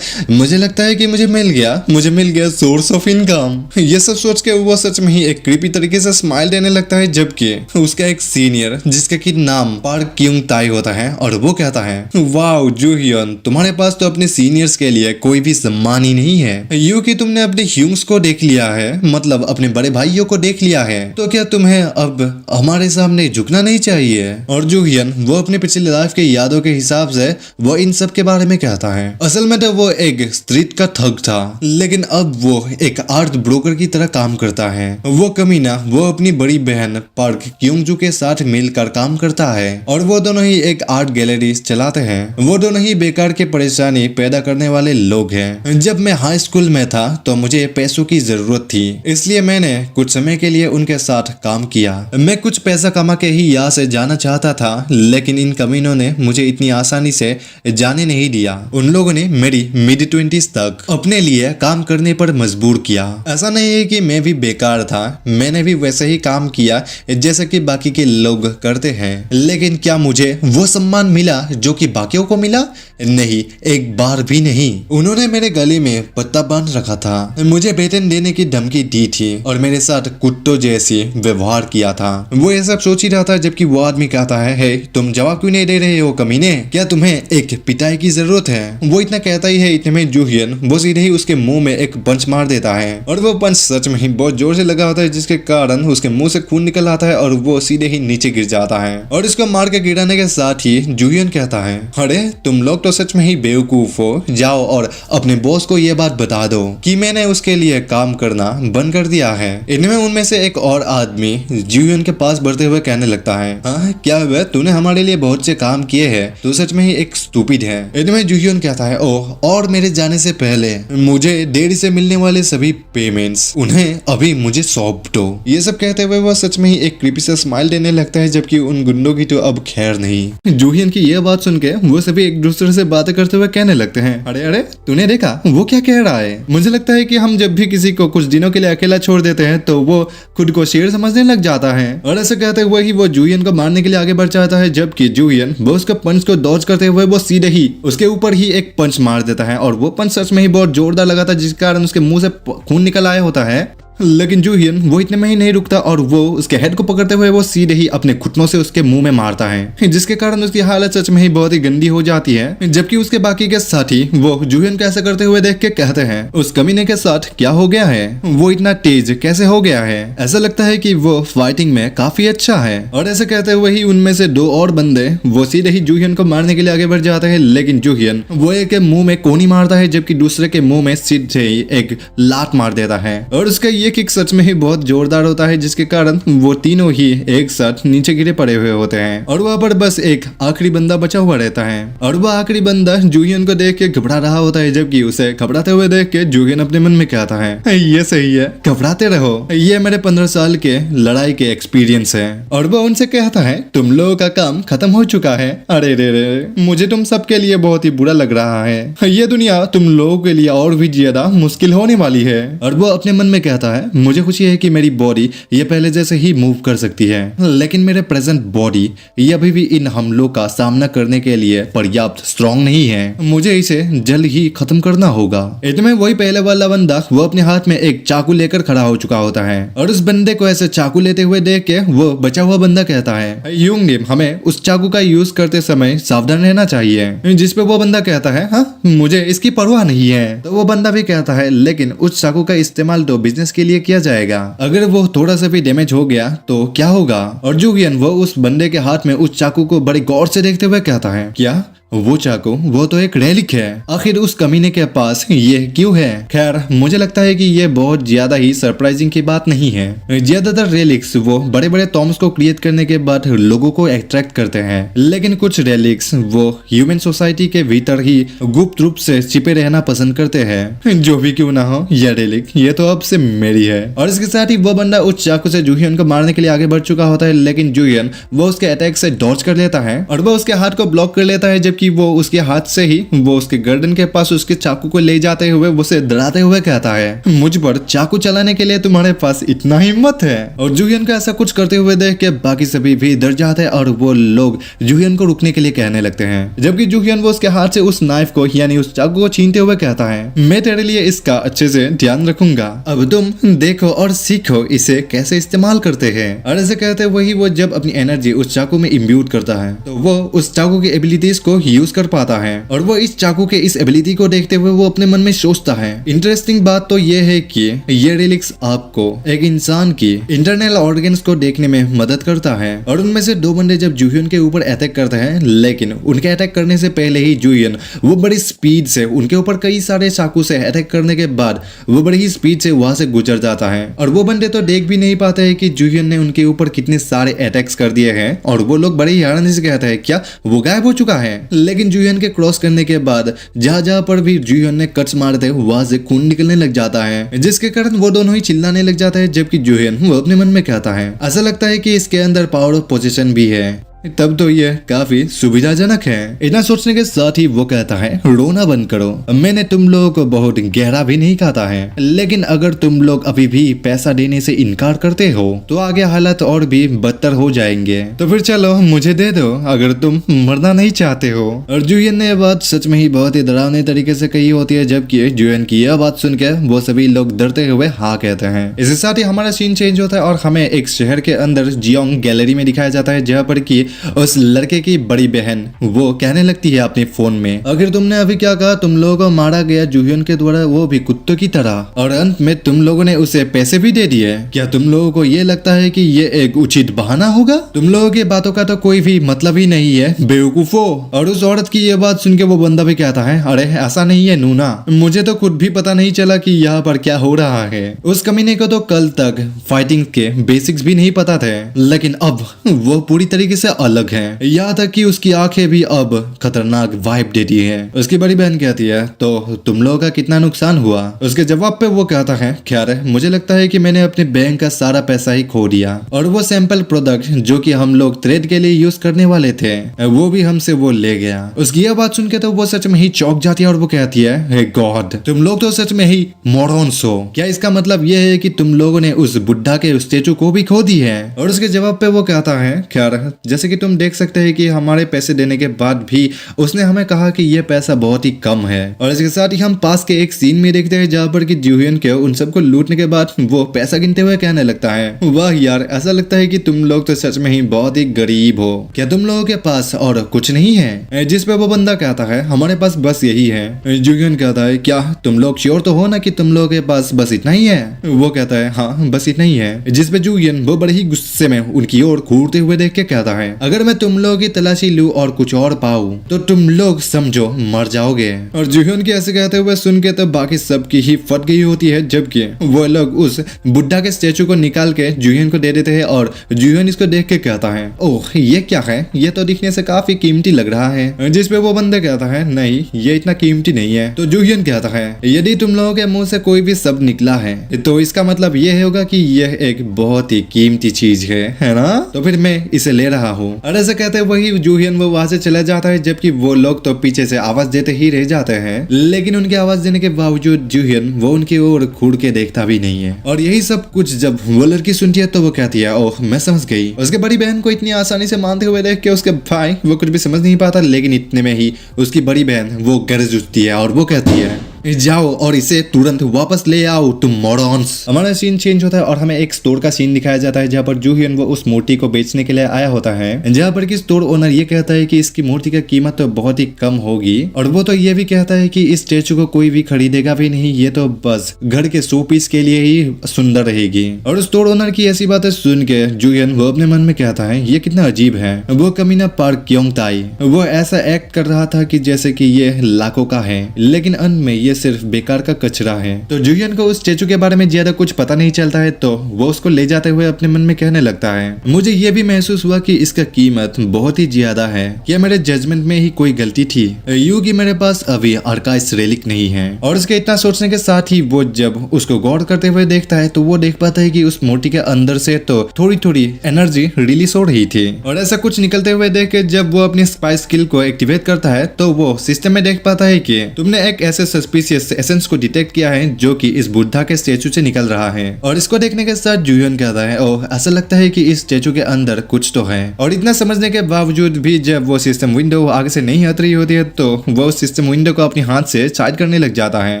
मुझे लगता है कि मुझे मिल गया सोर्स ऑफ इनकम। ये सब सोच के वो सच में ही एक क्रीपी तरीके से स्माइल देने लगता है, जबकि उसका एक सीनियर जिसका कि नाम पार्क क्यूंग ताई होता है और वो कहता है, वाओ जूहियन तुम्हारे पास तो अपने सीनियर्स के लिए कोई भी सम्मान ही नहीं है। यूं कि तुमने अपने ह्यूंग्स को देख लिया है, मतलब अपने बड़े भाइयों को देख लिया है, तो क्या तुम्हें अब हमारे सामने झुकना नहीं चाहिए? और जूहियन वो अपने पिछले लाइफ के यादों के हिसाब से वो इन सब के बारे में कहता है। असल में तो वो एक स्ट्रीट का ठग था, लेकिन अब वो एक आर्ट ब्रोकर की तरह काम करता है। वो कमीना वो अपनी बड़ी बहन पार्क क्यूंगजू के साथ मिलकर काम करता है और वो दोनों ही एक आर्ट गैलरी चलाते हैं। वो दोनों ही बेकार के परेशानी पैदा करने वाले लोग हैं। जब मैं हाई स्कूल में था तो मुझे पैसों की जरूरत थी, इसलिए मैंने कुछ समय के लिए उनके साथ काम किया। मैं कुछ पैसा कमा के ही यहाँ से जाना चाहता था, लेकिन इन कमीनों ने मुझे इतनी आसानी से जाने नहीं दिया। उन लोगों ने मेरी मिड 20s तक अपने लिए काम करने पर मजबूर किया। ऐसा नहीं है कि मैं भी बेकार था, मैंने भी वैसे ही काम किया जैसे कि बाकी के लोग करते हैं, लेकिन क्या मुझे वो सम्मान मिला जो कि बाकियों को मिला? नहीं, एक बार भी नहीं। उन्होंने मेरे गले में पत्ता बांध रखा था, मुझे वेतन देने की धमकी दी थी और मेरे साथ कुत्तों जैसी व्यवहार किया था। वो ये सब सोच ही रहा था जबकि वो आदमी कहता है, हे तुम जवाब क्यों नहीं दे रहे हो कमीने? क्या तुम्हें एक पिटाई की जरूरत है? वो इतना कहता ही है, इतने में जूहियन वो सीधे ही उसके मुंह में एक पंच मार देता है और वो पंच सच में ही बहुत जोर से लगा होता है, जिसके कारण उसके मुंह से खून निकल आता है और वो सीधे ही नीचे गिर जाता है। और इसको मार के गिराने के साथ ही जूहियन कहता है, अरे तुम लोग तो सच में ही बेवकूफ हो, जाओ और अपने बॉस को ये बात बता दो कि मैंने उसके लिए काम करना बंद कर दिया है। इनमें उनमें से एक और आदमी जूहियन के पास बढ़ते हुए कहने लगता है, हाँ क्या हुआ? तूने हमारे लिए बहुत से काम किए हैं, तू सच में ही एक स्टूपिड है। इनमें जूहियन कहता है, ओह और मेरे जाने से पहले मुझे डेढ़ से मिलने वाले सभी पेमेंट्स उन्हें अभी मुझे सौंप दो। ये सब कहते हुए वह सच में ही एक क्रीपी सा स्माइल देने लगता है, जबकि उन गुंडों की तो अब खैर नहीं। जूहियन की यह बात सुन के वो सभी एक दूसरे से बातें करते हुए कहने लगते हैं, अरे अरे तूने देखा वो क्या कह रहा है? मुझे लगता है कि हम जब भी किसी को कुछ दिनों के लिए अकेला छोड़ देते हैं तो वो खुद को शेर समझने लग जाता है। और ऐसे कहते हुए ही वो जूहियन को मारने के लिए आगे बढ़ जाता है, जबकि जूहियन वो उसके पंच को डॉज करते हुए वो सीधे ही उसके ऊपर ही एक पंच मार देता है और वो पंच सच में ही बहुत जोरदार लगा था, जिस कारण उसके मुंह से खून निकल आया होता है। लेकिन जूहियन वो इतने में ही नहीं रुकता और वो उसके हेड को पकड़ते हुए वो सीधे ही अपने घुटनों से उसके मुंह में मारता है, जिसके कारण उसकी हालत सच में ही बहुत ही गंदी हो जाती है। जबकि उसके बाकी के साथी वो जूहियन को ऐसा करते हुए देख के कहते हैं उस कमीने के साथ क्या हो गया है, वो इतना तेज कैसे हो गया है, ऐसा लगता है कि वो फाइटिंग में काफी अच्छा है। और ऐसे कहते हुए ही उनमें से दो और बंदे वो सीधे ही जूहियन को मारने के लिए आगे बढ़ जाते हैं, लेकिन जूहियन वो एक के मुंह में कोनी मारता है जबकि दूसरे के मुंह में सीधे ही एक लात मार देता है। और उसका ये किक सच में ही बहुत जोरदार होता है, जिसके कारण वो तीनों ही एक साथ नीचे गिरे पड़े हुए होते हैं और वहां पर बस एक आखिरी बंदा बचा हुआ रहता है। और वह आखिरी बंदा जूहियन को देख के घबरा रहा होता है, जबकि उसे घबराते हुए देख के जूहियन अपने मन में कहता है ये सही है, घबराते रहो, ये मेरे 15 साल के लड़ाई के एक्सपीरियंस है। और वह उनसे कहता है तुम लोगों का काम खत्म हो चुका है। अरे रे रे, मुझे तुम सबके लिए बहुत ही बुरा लग रहा है, ये दुनिया तुम लोगों के लिए और भी ज्यादा मुश्किल होने वाली है। और वो अपने मन में कहता है मुझे खुशी है कि मेरी बॉडी ये पहले जैसे ही मूव कर सकती है, लेकिन मेरे प्रेजेंट बॉडी ये अभी भी इन हमलों का सामना करने के लिए पर्याप्त स्ट्रॉन्ग नहीं है, मुझे इसे जल्द ही खत्म करना होगा। इतने वही पहले वाला बंदा वो अपने हाथ में एक चाकू लेकर खड़ा हो चुका होता है और उस बंदे को ऐसे चाकू लेते हुए देख के वो बचा हुआ बंदा कहता है यूंग हमें उस चाकू का यूज करते समय सावधान रहना चाहिए। जिस पे वो बंदा कहता है हाँ मुझे इसकी परवाह नहीं है। तो वो बंदा भी कहता है लेकिन उस चाकू का इस्तेमाल तो बिजनेस के लिए किया जाएगा, अगर वो थोड़ा सा भी डैमेज हो गया तो क्या होगा। और जूहियन वो उस बंदे के हाथ में उस चाकू को बड़ी गौर से देखते हुए कहता है क्या वो चाकू वो तो एक रेलिक है, आखिर उस कमीने के पास ये क्यों है। खैर मुझे लगता है कि ये बहुत ज्यादा ही सरप्राइजिंग की बात नहीं है। ज्यादातर रेलिक्स वो बड़े बड़े टॉम्स को क्रिएट करने के बाद लोगों को अट्रैक्ट करते हैं, लेकिन कुछ रेलिक्स वो ह्यूमन सोसाइटी के भीतर ही गुप्त रूप से छिपे रहना पसंद करते हैं। जो भी क्यों ना हो यह रेलिक ये तो अब से मेरी है। और इसके साथ ही वो बंदा उस चाकू से जूहियन को मारने के लिए आगे बढ़ चुका होता है, लेकिन जूहियन वो उसके अटैक से डॉज कर लेता है और वो उसके हाथ को ब्लॉक कर लेता है, जबकि कि वो उसके हाथ से ही वो उसके गर्दन के पास उसके चाकू को ले जाते हुए उसे डराते हुए कहता है मुझ पर चाकू चलाने के लिए तुम्हारे पास इतना हिम्मत है। और जूहियन को ऐसा कुछ करते हुए देख के बाकी सभी भी डर जाते हैं और वो लोग जूहियन को रुकने के लिए कहने लगते हैं, जबकि जूहियन वो उसके हाथ से उस नाइफ को यानी उस चाकू को छीनते हुए कहता है मैं तेरे लिए इसका अच्छे से ध्यान रखूंगा, अब तुम देखो और सीखो इसे कैसे इस्तेमाल करते हैं। और ऐसे कहते वही वो जब अपनी एनर्जी उस चाकू में इम्ब्यूट करता है तो वो उस चाकू की एबिलिटीज को यूज कर पाता है। और वो इस चाकू के इस एबिलिटी को देखते हुए वो अपने मन में सोचता है इंटरेस्टिंग बात तो ये है कि ये रिलिक्स आपको एक इंसान की इंटरनल ऑर्गन्स को देखने में मदद करता है। और उनमें से दो बंदे जब जूहियन के ऊपर अटैक करते हैं, लेकिन उनके अटैक करने से पहले ही जूहियन वो बड़ी स्पीड से उनके ऊपर कई सारे चाकू से अटैक करने के बाद वो बड़ी ही स्पीड से वहां से गुजर जाता है। और वो बंदे तो देख भी नहीं पाते हैं कि जूहियन ने उनके ऊपर कितने सारे अटैक्स कर दिए हैं और वो लोग बड़े ही हैरानी से कहते हैं क्या वो गायब हो चुका है। लेकिन जूहियन के क्रॉस करने के बाद जहां जहां पर भी जूहियन ने कट्स मारते वहां से खून निकलने लग जाता है, जिसके कारण वो दोनों ही चिल्लाने लग जाता है, जबकि जूहियन वो अपने मन में कहता है ऐसा लगता है कि इसके अंदर पावर ऑफ पोजीशन भी है, तब तो ये काफी सुविधाजनक है। इतना सोचने के साथ ही वो कहता है रोना बंद करो, मैंने तुम लोगों को बहुत गहरा भी नहीं खाता है, लेकिन अगर तुम लोग अभी भी पैसा देने से इनकार करते हो तो आगे हालत और भी बदतर हो जाएंगे, तो फिर चलो मुझे दे दो अगर तुम मरना नहीं चाहते हो। और जूहियन ने यह बात सच में ही बहुत ही डरावने तरीके से कही होती है, जबकि जूहियन की यह बात सुन के वो सभी लोग डरते हुए हाँ कहते हैं। इसके साथ ही हमारा सीन चेंज होता है और हमें एक शहर के अंदर जियोंग गैलरी में दिखाया जाता है, जहाँ पर की उस लड़के की बड़ी बहन वो कहने लगती है अपने फोन में अगर तुमने अभी क्या कहा तुम लोगों को मारा गया जूहियन के द्वारा, वो भी कुत्तों की तरह, और अंत में तुम लोगों ने उसे पैसे भी दे दिए। क्या तुम लोगों को ये लगता है कि ये एक उचित बहाना होगा? तुम लोगों की बातों का तो कोई भी मतलब ही नहीं है बेवकूफो। और उस औरत की ये बात सुन के वो बंदा भी कहता है अरे ऐसा नहीं है नूना, मुझे तो खुद भी पता नहीं चला कि यहाँ पर क्या हो रहा है। उस कमीने को तो कल तक फाइटिंग के बेसिक्स भी नहीं पता थे, लेकिन अब वो पूरी तरीके से अलग है। यहाँ तक कि उसकी आंखें भी अब खतरनाक वाइब देती है। उसकी बड़ी बहन कहती है तो तुम लोगों का कितना नुकसान हुआ? उसके जवाब पे वो कहता है खैर मुझे लगता है कि मैंने अपने बैंक का सारा पैसा ही खो दिया, और वो सैंपल प्रोडक्ट जो कि हम लोग थ्रेड के लिए यूज करने वाले थे वो भी हमसे वो ले गया। उसकी यह बात सुन के तो वो सच में ही चौंक जाती है और वो कहती है हे गॉड तुम लोग तो सच में ही मोरॉन्स हो, क्या इसका मतलब ये है कि तुम लोगों ने उस बुढ़ा के स्टेचू को भी खो दी है? और उसके जवाब पे वो कहता है खैर जैसे कि कि तुम देख सकते हैं कि हमारे पैसे देने के बाद भी उसने हमें कहा कि ये पैसा बहुत ही कम है। और इसके साथ ही हम पास के एक सीन में देखते हैं जहाँ पर कि जूहियन के उन सबको लूटने के बाद वो पैसा गिनते हुए कहने लगता है, वाह यार, ऐसा लगता है कि तुम लोग तो सच में ही बहुत ही गरीब हो, क्या तुम लोगों के पास और कुछ नहीं है? जिस पे वो बंदा कहता है, हमारे पास बस यही है। जूहियन कहता है, क्या तुम लोग श्योर तो हो ना कि तुम लोगों के पास बस इतना ही है? वो कहता है, हाँ बस इतना ही है। जिस पे जूहियन वो बड़े ही गुस्से में उनकी ओर घूरते हुए देख के कहता है, अगर मैं तुम लोगों की तलाशी लूं और कुछ और पाऊं तो तुम लोग समझो मर जाओगे। और जूहियन के ऐसे कहते हुए सुन के तो बाकी सबकी ही फट गई होती है, जबकि वो लोग उस बुड्ढा के स्टेचू को निकाल के जूहियन को दे देते हैं और जूहियन इसको देख के कहता है, ओह ये क्या है, ये तो दिखने से काफी कीमती लग रहा है। जिस पे वो बंदा कहता है, नहीं ये इतना कीमती नहीं है। तो जूहियन कहता है, यदि तुम लोगों के मुंह से कोई भी शब्द निकला है तो इसका मतलब ये होगा कि यह एक बहुत ही कीमती चीज है ना? तो फिर मैं इसे ले रहा हूँ। और ऐसे कहते वही जूहियन वो वहां से चला जाता है, जबकि वो लोग तो पीछे से आवाज देते ही रह जाते हैं, लेकिन उनकी आवाज देने के बावजूद जूहियन वो उनकी ओर घूर के देखता भी नहीं है। और यही सब कुछ जब वो लड़की सुनती है तो वो कहती है, ओह मैं समझ गई। उसके बड़ी बहन को इतनी आसानी से मानते हुए देख के उसके भाई वो कुछ भी समझ नहीं पाता, लेकिन इतने में ही उसकी बड़ी बहन वो गरज उठती है और वो कहती है, जाओ और इसे तुरंत वापस ले आओ तुम मॉडर्न्स। हमारा सीन चेंज होता है और हमें एक स्टोर का सीन दिखाया जाता है जहाँ पर जूहियन वो उस मूर्ति को बेचने के लिए आया होता है, जहाँ पर कि स्टोर ओनर ये कहता है कि इसकी मूर्ति की कीमत तो बहुत ही कम होगी और वो तो ये भी कहता है कि इस स्टेचू को कोई भी खरीदेगा भी नहीं, ये तो बस घर के शो पीस के लिए ही सुंदर रहेगी। और स्टोर ओनर की ऐसी बातें सुन के जूहियन वो अपने मन में कहता है, ये कितना अजीब है। वो कमीना पार्क क्योंग ताई वो ऐसा एक्ट कर रहा था कि जैसे कि ये लाखों का है, लेकिन अंत में ये सिर्फ बेकार का कचरा है। तो जूहियन को उस स्टेचू के बारे में ज्यादा कुछ पता नहीं चलता है, तो वो उसको ले जाते हुए अपने मन में कहने लगता है, मुझे ये भी महसूस हुआ कि इसका कीमत बहुत ही ज्यादा है, क्या मेरे जजमेंट में ही कोई गलती थी, यूं कि मेरे पास अभी आर्काइव्स रेलिक नहीं है। और उसके इतना सोचने के साथ ही वो जब उसको गौर करते हुए देखता है तो वो देख पाता है कि उस मूर्ति के अंदर से तो थोड़ी थोड़ी एनर्जी रिलीज हो रही थी। और ऐसा कुछ निकलते हुए देख के जब वो अपनी स्पाई स्किल को एक्टिवेट करता है तो वो सिस्टम में देख पाता है कि तुमने एक ऐसे सस्पिशियस एसेंस को डिटेक्ट किया है जो कि इस बुद्धा के स्टेचू से निकल रहा है। और इसको देखने के साथ जूहियन कहता है, ओह ऐसा लगता है कि इस स्टेचू के अंदर कुछ तो है। और इतना समझने के बावजूद भी जब वो सिस्टम विंडो आगे से नहीं हट रही होती है तो वो सिस्टम विंडो को अपने हाथ से साइड करने लग जाता है।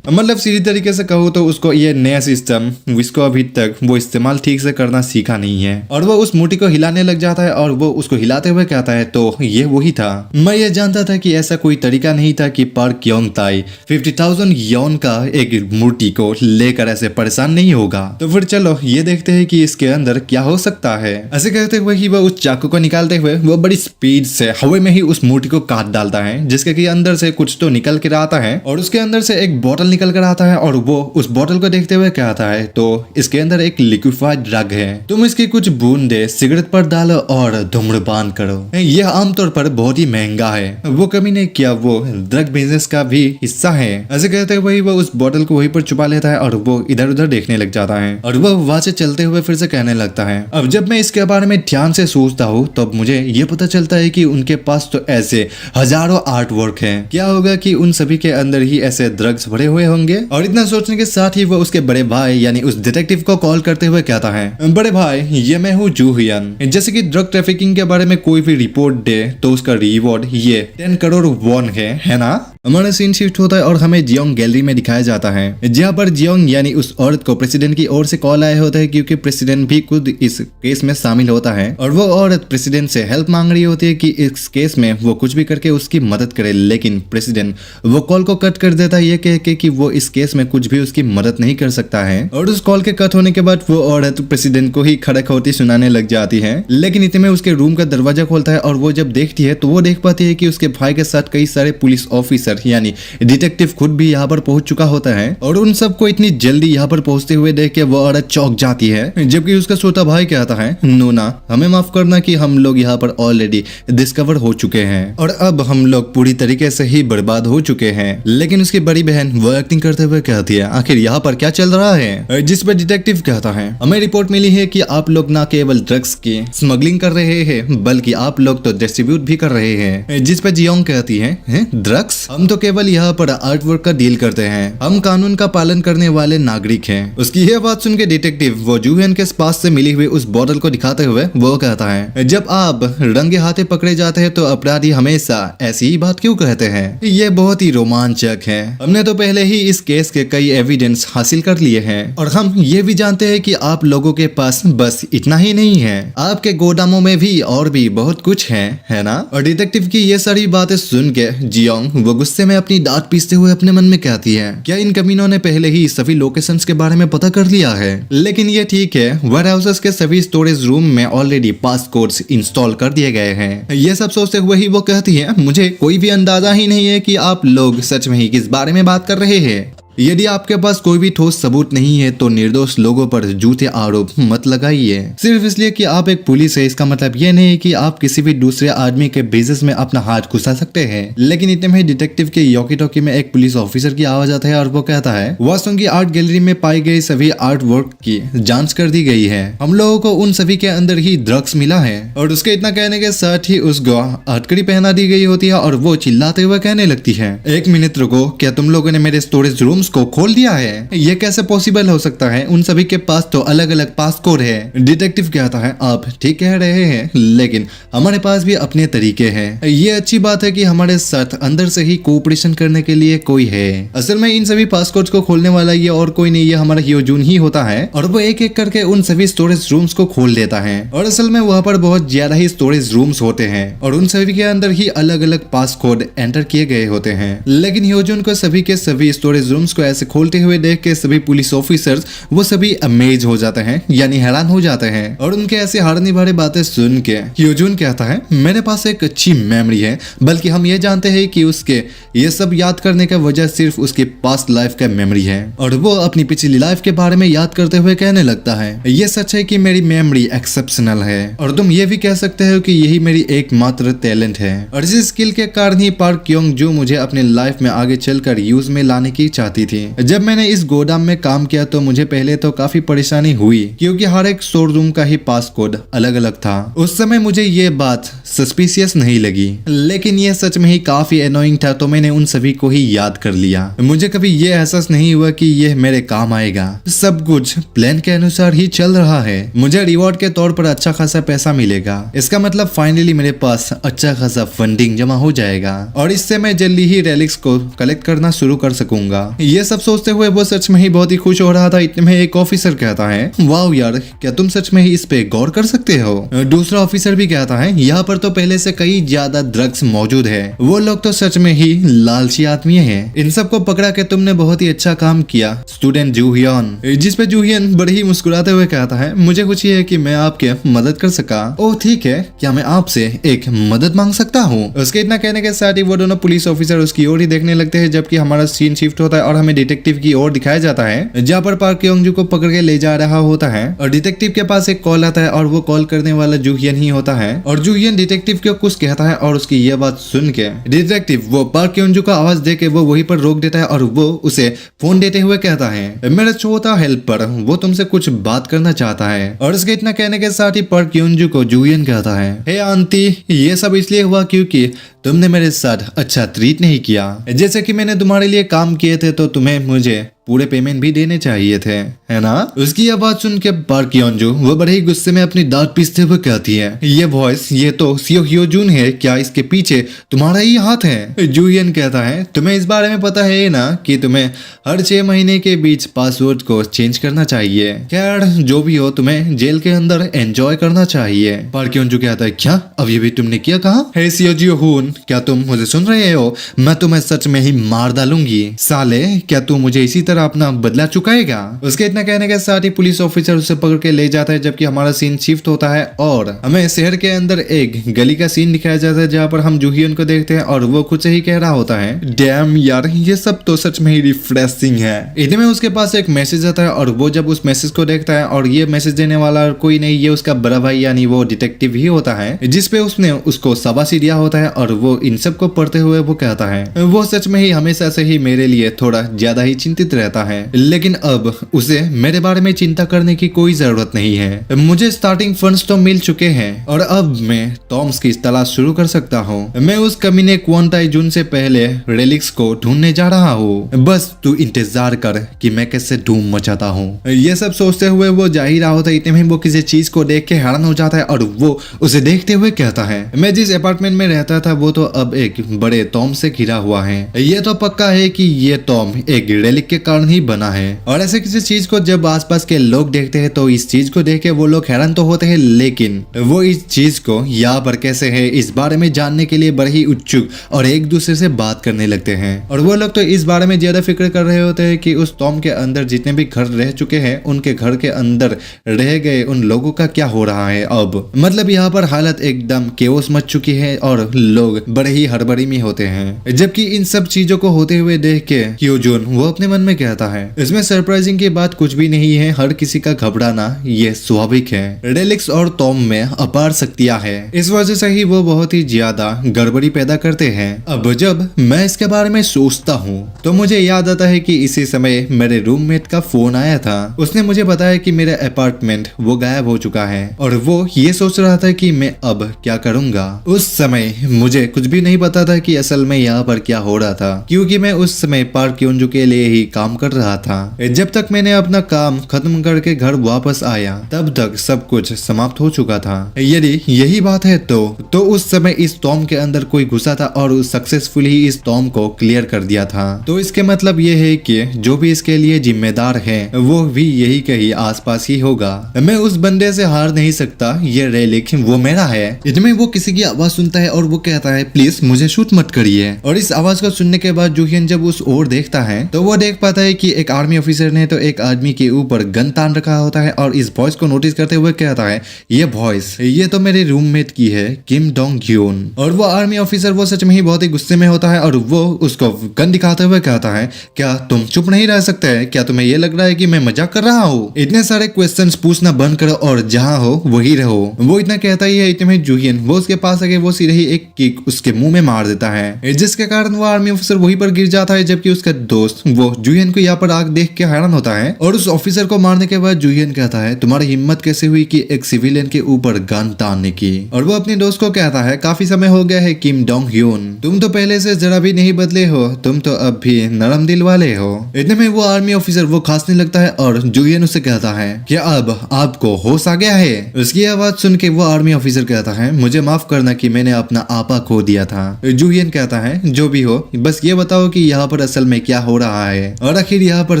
मतलब सीधी तरीके से कहूँ तो उसको ये नया सिस्टम इसको अभी तक वो इस्तेमाल ठीक से करना सीखा नहीं है। और वो उस मूर्ति को हिलाने लग जाता है और वो उसको हिलाते हुए कहता है, तो ये वही था, मैं ये जानता था कि ऐसा कोई तरीका नहीं था कि पार्क क्योंग ताई 50,000 यौन का एक मूर्ति को लेकर ऐसे परेशान नहीं होगा। तो फिर चलो ये देखते हैं कि इसके अंदर क्या हो सकता है। ऐसे कहते हुए ही वो उस चाकू को निकालते हुए वो बड़ी स्पीड से हवा में ही उस मूर्ति को काट डालता है, जिसके कि अंदर से कुछ तो निकल कर आता है और उसके अंदर से एक बोतल निकल कर आता है। और वो उस बोतल को देखते हुए कहता है, तो इसके अंदर एक लिक्विफाइड ड्रग है, तुम इसकी कुछ बूंदे सिगरेट पर डालो और धूम्रपान करो, यह आमतौर पर बहुत ही महंगा है। वो कभी नहीं किया, वो ड्रग बिजनेस का भी हिस्सा है। ऐसे कहते हुए वो उस बोतल को वहीं पर छुपा लेता है और वो इधर उधर देखने लग जाता है। और वो वहां से चलते हुए फिर से कहने लगता है, अब जब मैं इसके बारे में ध्यान से सोचता हूँ तब मुझे ये पता चलता है कि उनके पास तो ऐसे हजारों आर्ट वर्क है, क्या होगा कि उन सभी के अंदर ही ऐसे ड्रग्स भरे हुए होंगे। और इतना सोचने के साथ ही वो उसके बड़े भाई यानी उस डिटेक्टिव को कॉल करते हुए कहता है, बड़े भाई ये मैं हूँ जूहियन, जैसे कि ड्रग ट्रैफिकिंग के बारे में कोई भी रिपोर्ट दे तो उसका रिवॉर्ड ये 10 करोड़ वॉन है ना। हमारा सीन शिफ्ट होता है और हमें जियोंग गैलरी में दिखाया जाता है, जहाँ पर जियोंग यानी उस औरत को प्रेसिडेंट की ओर से कॉल आया होता है, क्योंकि प्रेसिडेंट भी खुद इस केस में शामिल होता है। और वो औरत प्रेसिडेंट से हेल्प मांग रही होती है कि इस केस में वो कुछ भी करके उसकी मदद करे, लेकिन प्रेसिडेंट वो कॉल को कट कर देता है ये कह के कि वो इस केस में कुछ भी उसकी मदद नहीं कर सकता है। और उस कॉल के कट होने के बाद वो औरत प्रेसिडेंट को ही खड़खोती सुनाने लग जाती है, लेकिन इतने में उसके रूम का दरवाजा खोलता है और वो जब देखती है तो वो देख पाती है कि उसके भाई के साथ कई सारे पुलिस ऑफिसर यानी डिटेक्टिव खुद भी यहाँ पर पहुंच चुका होता है। और उन सबको इतनी जल्दी यहाँ पर पहुंचते हुए देख के वो औरत चौंक जाती है, जबकि उसका छोटा भाई कहता है, नोना हमें माफ करना कि हम लोग यहाँ पर ऑलरेडी डिस्कवर हो चुके हैं और अब हम लोग पूरी तरीके से ही बर्बाद हो चुके हैं। लेकिन उसकी बड़ी बहन वो एक्टिंग करते हुए कहती है, आखिर यहाँ पर क्या चल रहा है। जिस पर डिटेक्टिव कहता है, हमें रिपोर्ट मिली है कि आप लोग न केवल ड्रग्स की स्मगलिंग कर रहे हैं बल्कि आप लोग तो डिस्ट्रीब्यूट भी कर रहे हैं। जिस पर जियोंग कहती है, ड्रग्स, हम तो केवल यहाँ पर आर्ट वर्क का डील करते हैं, हम कानून का पालन करने वाले नागरिक हैं। उसकी यह बात सुन के डिटेक्टिव वो जूहियन के पास से मिली हुई उस बोतल को दिखाते हुए वो कहता है, जब आप रंगे हाथे पकड़े जाते हैं तो अपराधी हमेशा ऐसी ही बात क्यों कहते हैं? ये बहुत ही रोमांचक है। हमने तो पहले ही इस केस के कई एविडेंस हासिल कर लिए हैं और हम ये भी जानते हैं कि आप लोगों के पास बस इतना ही नहीं है, आपके गोदामों में भी और भी बहुत कुछ है ना? और डिटेक्टिव की ये सारी बातें सुन के जियोंग वो गुस्से में अपनी दांत पीसते हुए अपने मन में कहती है, क्या इन कमीनों ने पहले ही सभी लोकेशंस के बारे में पता कर लिया है? लेकिन ये ठीक है, वेयर हाउसेस के सभी स्टोरेज रूम में ऑलरेडी पास कोड्स इंस्टॉल कर दिए गए हैं। ये सब सोचते हुए ही वो कहती है, मुझे कोई भी अंदाजा ही नहीं है कि आप लोग सच में ही किस बारे में बात कर रहे हैं। यदि आपके पास कोई भी ठोस सबूत नहीं है तो निर्दोष लोगों पर झूठे आरोप मत लगाइए। सिर्फ इसलिए कि आप एक पुलिस है इसका मतलब ये नहीं कि आप किसी भी दूसरे आदमी के बिजनेस में अपना हाथ घुसा सकते हैं। लेकिन इतने में डिटेक्टिव के योकी टोकी में एक पुलिस ऑफिसर की आवाज आता है और वो कहता है, वास्तव की आर्ट गैलरी में पाई गई सभी आर्ट वर्क की जांच कर दी गई है। हम लोगों को उन सभी के अंदर ही ड्रग्स मिला है। और उसके इतना कहने के साथ ही उसको हथकड़ी पहना दी गई होती है और वो चिल्लाते हुए कहने लगती है, एक मिनट रुको, क्या तुम लोगों ने मेरे स्टोरेज रूम को खोल दिया है? ये कैसे पॉसिबल हो सकता है? उन सभी के पास तो अलग अलग पास कोड है। डिटेक्टिव कहता है, आप ठीक कह रहे हैं, लेकिन हमारे पास भी अपने तरीके हैं। ये अच्छी बात है कि हमारे साथ अंदर से ही कोऑपरेशन करने के लिए कोई है। असल में इन सभी पास कोड्स को खोलने वाला ये और कोई नहीं, ये हमारा ह्योजून ही होता है और वो एक एक करके उन सभी स्टोरेज रूम्स को खोल देता है। और असल में वहाँ पर बहुत ज्यादा ही स्टोरेज रूम्स होते हैं और उन सभी के अंदर ही अलग अलग पास कोड एंटर किए गए होते हैं। लेकिन ह्योजून को सभी के सभी स्टोरेज रूम्स को ऐसे खोलते हुए देख के सभी पुलिस ऑफिसर्स वो सभी अमेज हो जाते हैं, यानी हैरान हो जाते हैं। और उनके ऐसे हारनी भरे बातें सुन के ह्योजून कहता है, मेरे पास एक अच्छी मेमोरी है, बल्कि हम ये जानते हैं कि उसके ये सब याद करने का वजह सिर्फ उसकी पास्ट लाइफ का मेमोरी है। और वो अपनी पिछली लाइफ के बारे में याद करते हुए कहने लगता है, ये सच है कि मेरी मेमोरी एक्सेप्शनल है और तुम ये भी कह सकते हो कि यही मेरी एकमात्र टैलेंट है। और इस स्किल के कारण ही पार्क क्योंग जो मुझे अपने लाइफ में आगे चलकर यूज में लाने की चाहती थी। जब मैंने इस गोदाम में काम किया तो मुझे पहले तो काफी परेशानी हुई क्योंकि हर एक शोरूम का ही पास कोड अलग अलग था। उस समय मुझे ये बात सस्पिशियस नहीं लगी, लेकिन ये सच में ही काफी एनोइंग था, तो मैंने उन सभी को ही याद कर लिया। मुझे कभी ये एहसास नहीं हुआ कि ये मेरे काम आएगा। सब कुछ प्लान के अनुसार ही चल रहा है। मुझे रिवॉर्ड के तौर पर अच्छा खासा पैसा मिलेगा, इसका मतलब फाइनली मेरे पास अच्छा खासा फंडिंग जमा हो जाएगा और इससे मैं जल्दी ही रेलिक्स को कलेक्ट करना शुरू कर सकूंगा। ये सब सोचते हुए वो सच में ही बहुत ही खुश हो रहा था। इतने में एक ऑफिसर कहता है, वाह यार, क्या तुम सच में ही इस पे गौर कर सकते हो? दूसरा ऑफिसर भी कहता है, यहाँ पर तो पहले से कई ज्यादा ड्रग्स मौजूद है। वो लोग तो सच में ही लालची आदमी है। इन सबको पकड़ा के तुमने बहुत ही अच्छा काम किया स्टूडेंट जूहियन। जिस पे जूहियन बड़े ही मुस्कुराते हुए कहता है, मुझे खुशी है कि मैं आपके मदद कर सका। ओह ठीक है, क्या मैं आपसे एक मदद मांग सकता हूँ? उसके इतना कहने के साथ ही वो दोनों पुलिस ऑफिसर उसकी ओर ही देखने लगते हैं, जबकि हमारा सीन शिफ्ट होता है और हमें डिटेक्टिव की ओर दिखाया जाता है जहाँ पर पार्क क्योंग को पकड़ के ले जा रहा होता है। और डिटेक्टिव के पास एक कॉल आता है और वो कॉल करने वाला जूहियन ही होता है। और जूहियन डिटेक्टिव को कुछ कहता है और उसकी यह बात सुन के डिटेक्टिव वो पार्क क्योंग को आवाज दे के वो वहीं पर रोक देता है और वो उसे फोन देते हुए कहता है, मेरा छोटा हेल्पर वो तुमसे कुछ बात करना चाहता है। और उसके इतना कहने के साथ ही पार्क क्योंग को जूहियन कहता है, हे आंटी, ये सब इसलिए हुआ क्योंकि तुमने मेरे साथ अच्छा ट्रीट नहीं किया। जैसे कि मैंने तुम्हारे लिए काम किए थे तो तुम्हें मुझे पूरे पेमेंट भी देने चाहिए थे, है ना? उसकी आवाज सुन के पार्क क्योंजू वो बड़े ही गुस्से में अपनी दांत पीसते हुए कहती है, ये वॉइस ये तो सियो ह्योजून है, क्या इसके पीछे तुम्हारा ही हाथ है? जूहियन कहता है, तुम्हें इस बारे में पता है ना कि तुम्हें हर 6 महीने के बीच पासवर्ड को चेंज करना चाहिए। खैर जो भी हो, तुम्हें जेल के अंदर एंजॉय करना चाहिए। पार्क क्योंजू कहता है, क्या अभी भी तुमने क्या कहा? हे सियो जियोहून, क्या तुम मुझे सुन रहे हो? मैं तुम्हें सच में ही मार डालूंगी। साले, क्या तू मुझे इसी तरह अपना बदला चुकाएगा? उसके इतना कहने के साथ ही पुलिस ऑफिसर उसे पकड़ के ले जाता है, जबकि हमारा सीन शिफ्ट होता है और हमें शहर के अंदर एक गली का सीन दिखाया जाता है जहाँ पर हम जूहियन को देखते हैं और वो खुद से ही कह रहा होता है, डैम यार, ये सब तो सच में ही रिफ्रेशिंग है। इतने में उसके पास एक मैसेज आता है और वो जब उस मैसेज को देखता है, और ये मैसेज देने वाला कोई नहीं, ये उसका बड़ा भाई यानी वो डिटेक्टिव ही होता है, जिसपे उसने उसको शाबाशी दिया होता है। और वो इन सब को पढ़ते हुए वो कहता है, वो सच में ही हमेशा से ही मेरे लिए थोड़ा ज्यादा ही चिंतित रहता है, लेकिन अब उसे मेरे बारे में चिंता करने की कोई जरूरत नहीं है। मुझे स्टार्टिंग फंड्स तो मिल चुके हैं और अब मैं टॉम्स की तलाश शुरू कर सकता हूँ। मैं उस कमीने क्वांटाई जून से पहले रेलिक्स को ढूंढने जा रहा हूँ। बस तू इंतजार कर कि मैं कैसे धूम मचाता हूँ। ये सब सोचते हुए वो जा ही रहा होता है, इतने में वो किसी चीज को देख के हैरान हो जाता है और वो उसे देखते हुए कहता है, मैं जिस अपार्टमेंट में रहता था वो तो अब एक बड़े टॉम से घिरा हुआ है। ये तो पक्का है कि ये टॉम एक रेलिक के कारण ही बना है। और ऐसे किसी चीज को जब आसपास के लोग देखते हैं तो इस चीज को देख के वो लोग हैरान तो होते हैं, लेकिन वो इस चीज को यहाँ पर कैसे है इस बारे में जानने के लिए बड़े ही उत्सुक और एक दूसरे से बात करने लगते हैं। और वो लोग तो इस बारे में ज्यादा फिक्र कर रहे होते हैं कि उस टॉम के अंदर जितने भी घर रह चुके हैं उनके घर के अंदर रह गए उन लोगों का क्या हो रहा है अब। मतलब यहाँ पर हालत एकदम केओस मच चुकी है और लोग बड़े ही हड़बड़ी में होते हैं। जबकि इन सब चीजों को होते हुए देख के क्योजोन वो अपने मन में कहता है, इसमें सरप्राइजिंग की बात कुछ भी नहीं है, हर किसी का घबराना ये स्वाभाविक है। रेलिक्स और टॉम में अपार शक्तियां है, इस वजह से ही वो बहुत ही ज्यादा गड़बड़ी पैदा करते हैं। अब जब मैं इसके बारे में सोचता हूँ तो मुझे याद आता है कि इसी समय मेरे रूममेट का फोन आया था। उसने मुझे बताया कि मेरा अपार्टमेंट वो गायब हो चुका है और वो ये सोच रहा था कि मैं अब क्या करूंगा। उस समय मुझे कुछ भी नहीं पता था कि असल में यहाँ पर क्या हो रहा था, क्योंकि मैं उस समय पार्क क्योंजो के लिए ही काम कर रहा था। जब तक मैंने अपना काम खत्म करके घर वापस आया तब तक सब कुछ समाप्त हो चुका था। यदि यही बात है तो उस समय इस टॉम के अंदर कोई घुसा था और सक्सेसफुली इस टॉम को क्लियर कर दिया था। तो इसके मतलब ये है कि जो भी इसके लिए जिम्मेदार है वो भी यही कहीं आसपास ही होगा। मैं उस बंदे से हार नहीं सकता, ये रेलिक वो मेरा है। इतने वो किसी की आवाज सुनता है और वो कहता है, प्लीज मुझे शूट मत करिए। और इस आवाज को सुनने के बाद जूहियन जब उस ओर देखता है तो वो देख पाता है कि एक आर्मी ऑफिसर ने तो एक आदमी के ऊपर गन तान रखा होता है और इस वॉइस को नोटिस करते हुए कहता है, ये वॉइस ये तो मेरे रूममेट की है, किम डोंग ह्यून। और वो आर्मी ऑफिसर वो सच में ही बहुत ही गुस्से में होता है और वो उसको गन दिखाते हुए कहता है, क्या तुम चुप नहीं रह सकते? क्या तुम्हें ये लग रहा है कि मैं मजाक कर रहा हूँ? इतने सारे क्वेश्चंस पूछना बंद करो और जहाँ हो वही रहो। वो इतना कहता ही है, इतने में जूहियन वो उसके पास आके वो सीधे ही एक किक उसके मुंह में मार देता है, जिसके कारण वो आर्मी ऑफिसर वहीं पर गिर जाता है। जबकि उसका दोस्त वो जूहियन को यहाँ पर आग देख के हैरान होता है और उस ऑफिसर को मारने के बाद जूहियन कहता है, तुम्हारी हिम्मत कैसे हुई कि एक सिविलियन के ऊपर गन तानने की? और वो अपने दोस्त को कहता है, काफी समय हो गया है किम डोंग ह्यून, तुम तो पहले से जरा भी नहीं बदले हो, तुम तो अब भी नरम दिल वाले हो। इतने में वो आर्मी ऑफिसर वो खांसने लगता है और जूहियन उसे कहता है, क्या अब आपको होश आ गया है? उसकी आवाज सुन के वो आर्मी ऑफिसर कहता है, मुझे माफ करना कि मैंने अपना आपा खो दिया था। जूहियन कहता है, जो भी हो बस ये बताओ कि यहाँ पर असल में क्या हो रहा है और आखिर यहाँ पर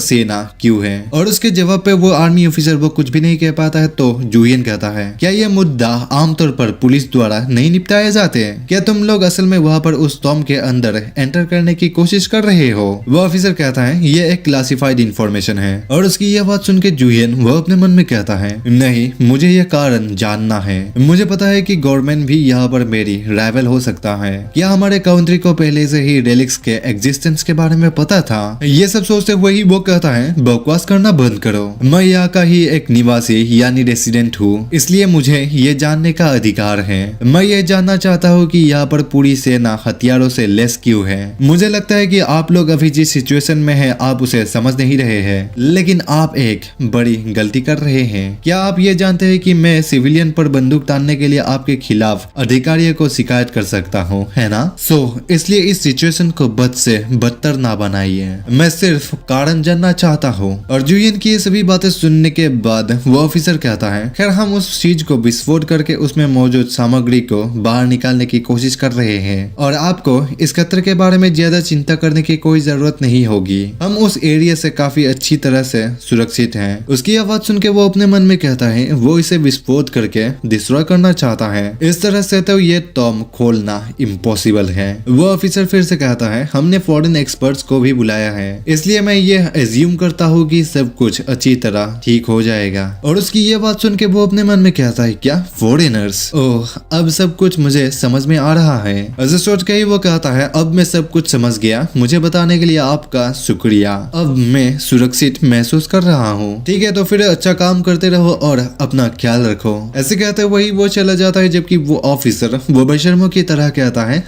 सेना क्यों है? और उसके जवाब पे वो आर्मी ऑफिसर वो कुछ भी नहीं कह पाता है। तो जूहियन कहता है, क्या ये मुद्दा आमतौर पर पुलिस द्वारा नहीं निपटाए जाते? क्या तुम लोग असल में वहाँ पर उस टॉम के अंदर एंटर करने की कोशिश कर रहे हो? वो ऑफिसर कहता है, ये एक क्लासिफाइड इंफॉर्मेशन है। और उसकी ये बात सुन के जूहियन वो अपने मन में कहता है, नहीं, मुझे ये कारण जानना है। मुझे पता है कि गवर्नमेंट भी यहाँ पर मेरी राइवल हो सकता है। क्या हमारे कंट्री को पहले से ही रेलिक्स के एग्जिस्टेंस के बारे में पता था? ये सब सोचते हुए ही वो कहता है, बकवास करना बंद करो, मैं यहाँ का ही एक निवासी यानी रेसिडेंट हूँ, इसलिए मुझे ये जानने का अधिकार है। मैं ये जानना चाहता हूँ कि यहाँ पर पूरी सेना हथियारों से लेस क्यों है। मुझे लगता है कि आप लोग अभी जिस सिचुएशन में हैं आप उसे समझ नहीं रहे हैं, लेकिन आप एक बड़ी गलती कर रहे हैं। क्या आप ये जानते हैं कि मैं सिविलियन पर बंदूक तानने के लिए आपके खिलाफ अधिकारियों को शिकायत कर सकता हूँ, है ना? इसलिए इस सिचुएशन को बद से बदतर ना बनाइए, मैं सिर्फ कारण जानना चाहता हूँ। और जूहियन की ये सभी बातें सुनने के बाद वो ऑफिसर कहता है, खैर हम उस चीज को विस्फोट करके उसमें मौजूद सामग्री को बाहर निकालने की कोशिश कर रहे हैं और आपको इस खतरे के बारे में ज्यादा चिंता करने की कोई जरूरत नहीं होगी। हम उस एरिया से काफी अच्छी तरह से सुरक्षित हैं। उसकी आवाज सुन के वो अपने मन में कहता है, वो इसे विस्फोट करके डिस्ट्रॉय करना चाहता है। इस तरह से तो ये टॉम खोलना इम्पॉसिबल है। वो ऑफिसर फिर से कहता है, हमने फॉरेन एक्सपर्ट्स को भी बुलाया है, इसलिए मैं ये एज्यूम करता हूँ कि सब कुछ अच्छी तरह ठीक हो जाएगा। और उसकी ये बात सुन के वो अपने मन में कहता है, क्या फॉरेनर्स? ओह, अब सब कुछ मुझे समझ में आ रहा है। ऐसे सोच के ही वो कहता है, अब मैं सब कुछ समझ गया, मुझे बताने के लिए आपका शुक्रिया, अब मैं सुरक्षित महसूस कर रहा हूँ। ठीक है, तो फिर अच्छा काम करते रहो और अपना ख्याल रखो। ऐसे कहते वही वो चला जाता है, जबकि वो ऑफिसर वो बेशर्मों की तरह कहता है,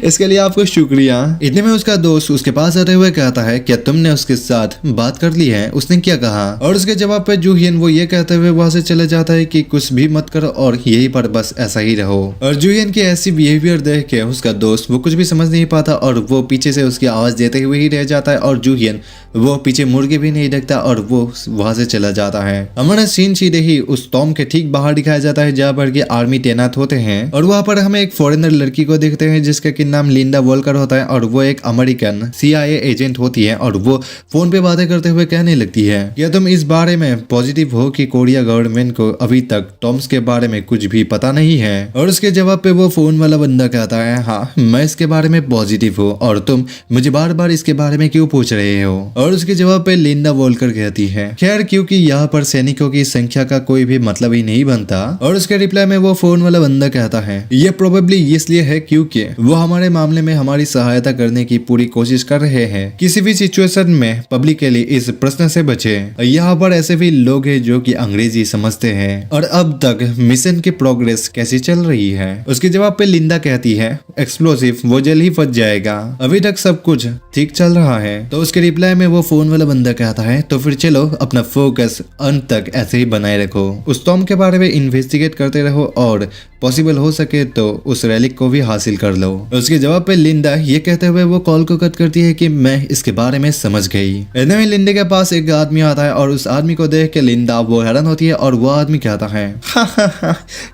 इसके लिए आपको शुक्रिया। इतने में उसका दोस्त उसके पास आते हुए कहता है, क्या तुमने उसके साथ बात कर ली है? उसने क्या कहा? और उसके जवाब पे जू हियन वो ये कहते हुए वहां से चले जाता है कि कुछ भी मत करो और यहीं पर बस ऐसा ही रहो। और जू हियन की ऐसी बिहेवियर देख के उसका दोस्त वो कुछ भी समझ नहीं पाता और वो पीछे से उसकी आवाज देते हुए ही रह जाता है और जू हियन वो पीछे मुड़ के भी नहीं देखता और वो वहां से चला जाता है। हमारा सीन सीधे ही उस टॉम के ठीक बाहर दिखाया जाता है जहाँ पर आर्मी तैनात होते हैं और वहां पर हमें एक फॉरेनर लड़की को देखते हैं जिसका कि नाम लिंडा वॉल्कर होता है और वो एक अमेरिकन CIA एजेंट होती है और वो फोन पे बातें करते हुए कहने लगती है, क्या तुम इस बारे में पॉजिटिव हो कि कोरिया गवर्नमेंट को अभी तक टॉम्स के बारे में कुछ भी पता नहीं है? और उसके जवाब पे वो फोन वाला बंदा कहता है, हाँ मैं इसके बारे में पॉजिटिव हूँ और तुम मुझे बार बार इसके बारे में क्यों पूछ रहे हो? और उसके जवाब पे लिंडा वॉल्कर कहती है, खैर क्योंकि यहाँ पर सैनिकों की संख्या का कोई भी मतलब ही नहीं बनता। और उसके रिप्लाई में वो फोन वाला बंदा कहता है, ये प्रोबेबली इसलिए है क्योंकि वो हमारे मामले में हमारी सहायता करने की पूरी कोशिश कर रहे हैं। किसी भी सिचुएशन में पब्लिकली इस प्रश्न से बचे। यहाँ पर ऐसे भी लोग हैं जो कि अंग्रेजी समझते हैं। और अब तक मिशन की प्रोग्रेस कैसी चल रही है? उसके जवाब पे लिंडा कहती है, एक्सप्लोसिव वो जल्द ही फंस जाएगा, अभी तक सब कुछ ठीक चल रहा है। तो उसके रिप्लाई में वो फोन वाला बंदा कहता है, तो फिर चलो अपना फोकस अंत तक ऐसे ही बनाए रखो, उस टॉम के बारे में इन्वेस्टिगेट करते रहो और पॉसिबल हो सके तो उस रैलिक को भी हासिल कर लो। उसके जवाब पे लिंडा ये कहते हुए वो कॉल को कट करती है कि मैं इसके बारे में समझ गई। इतने में लिंडा के पास एक आदमी आता है और उस आदमी को देख के लिंडा वो हैरान होती है और वो आदमी कहता है,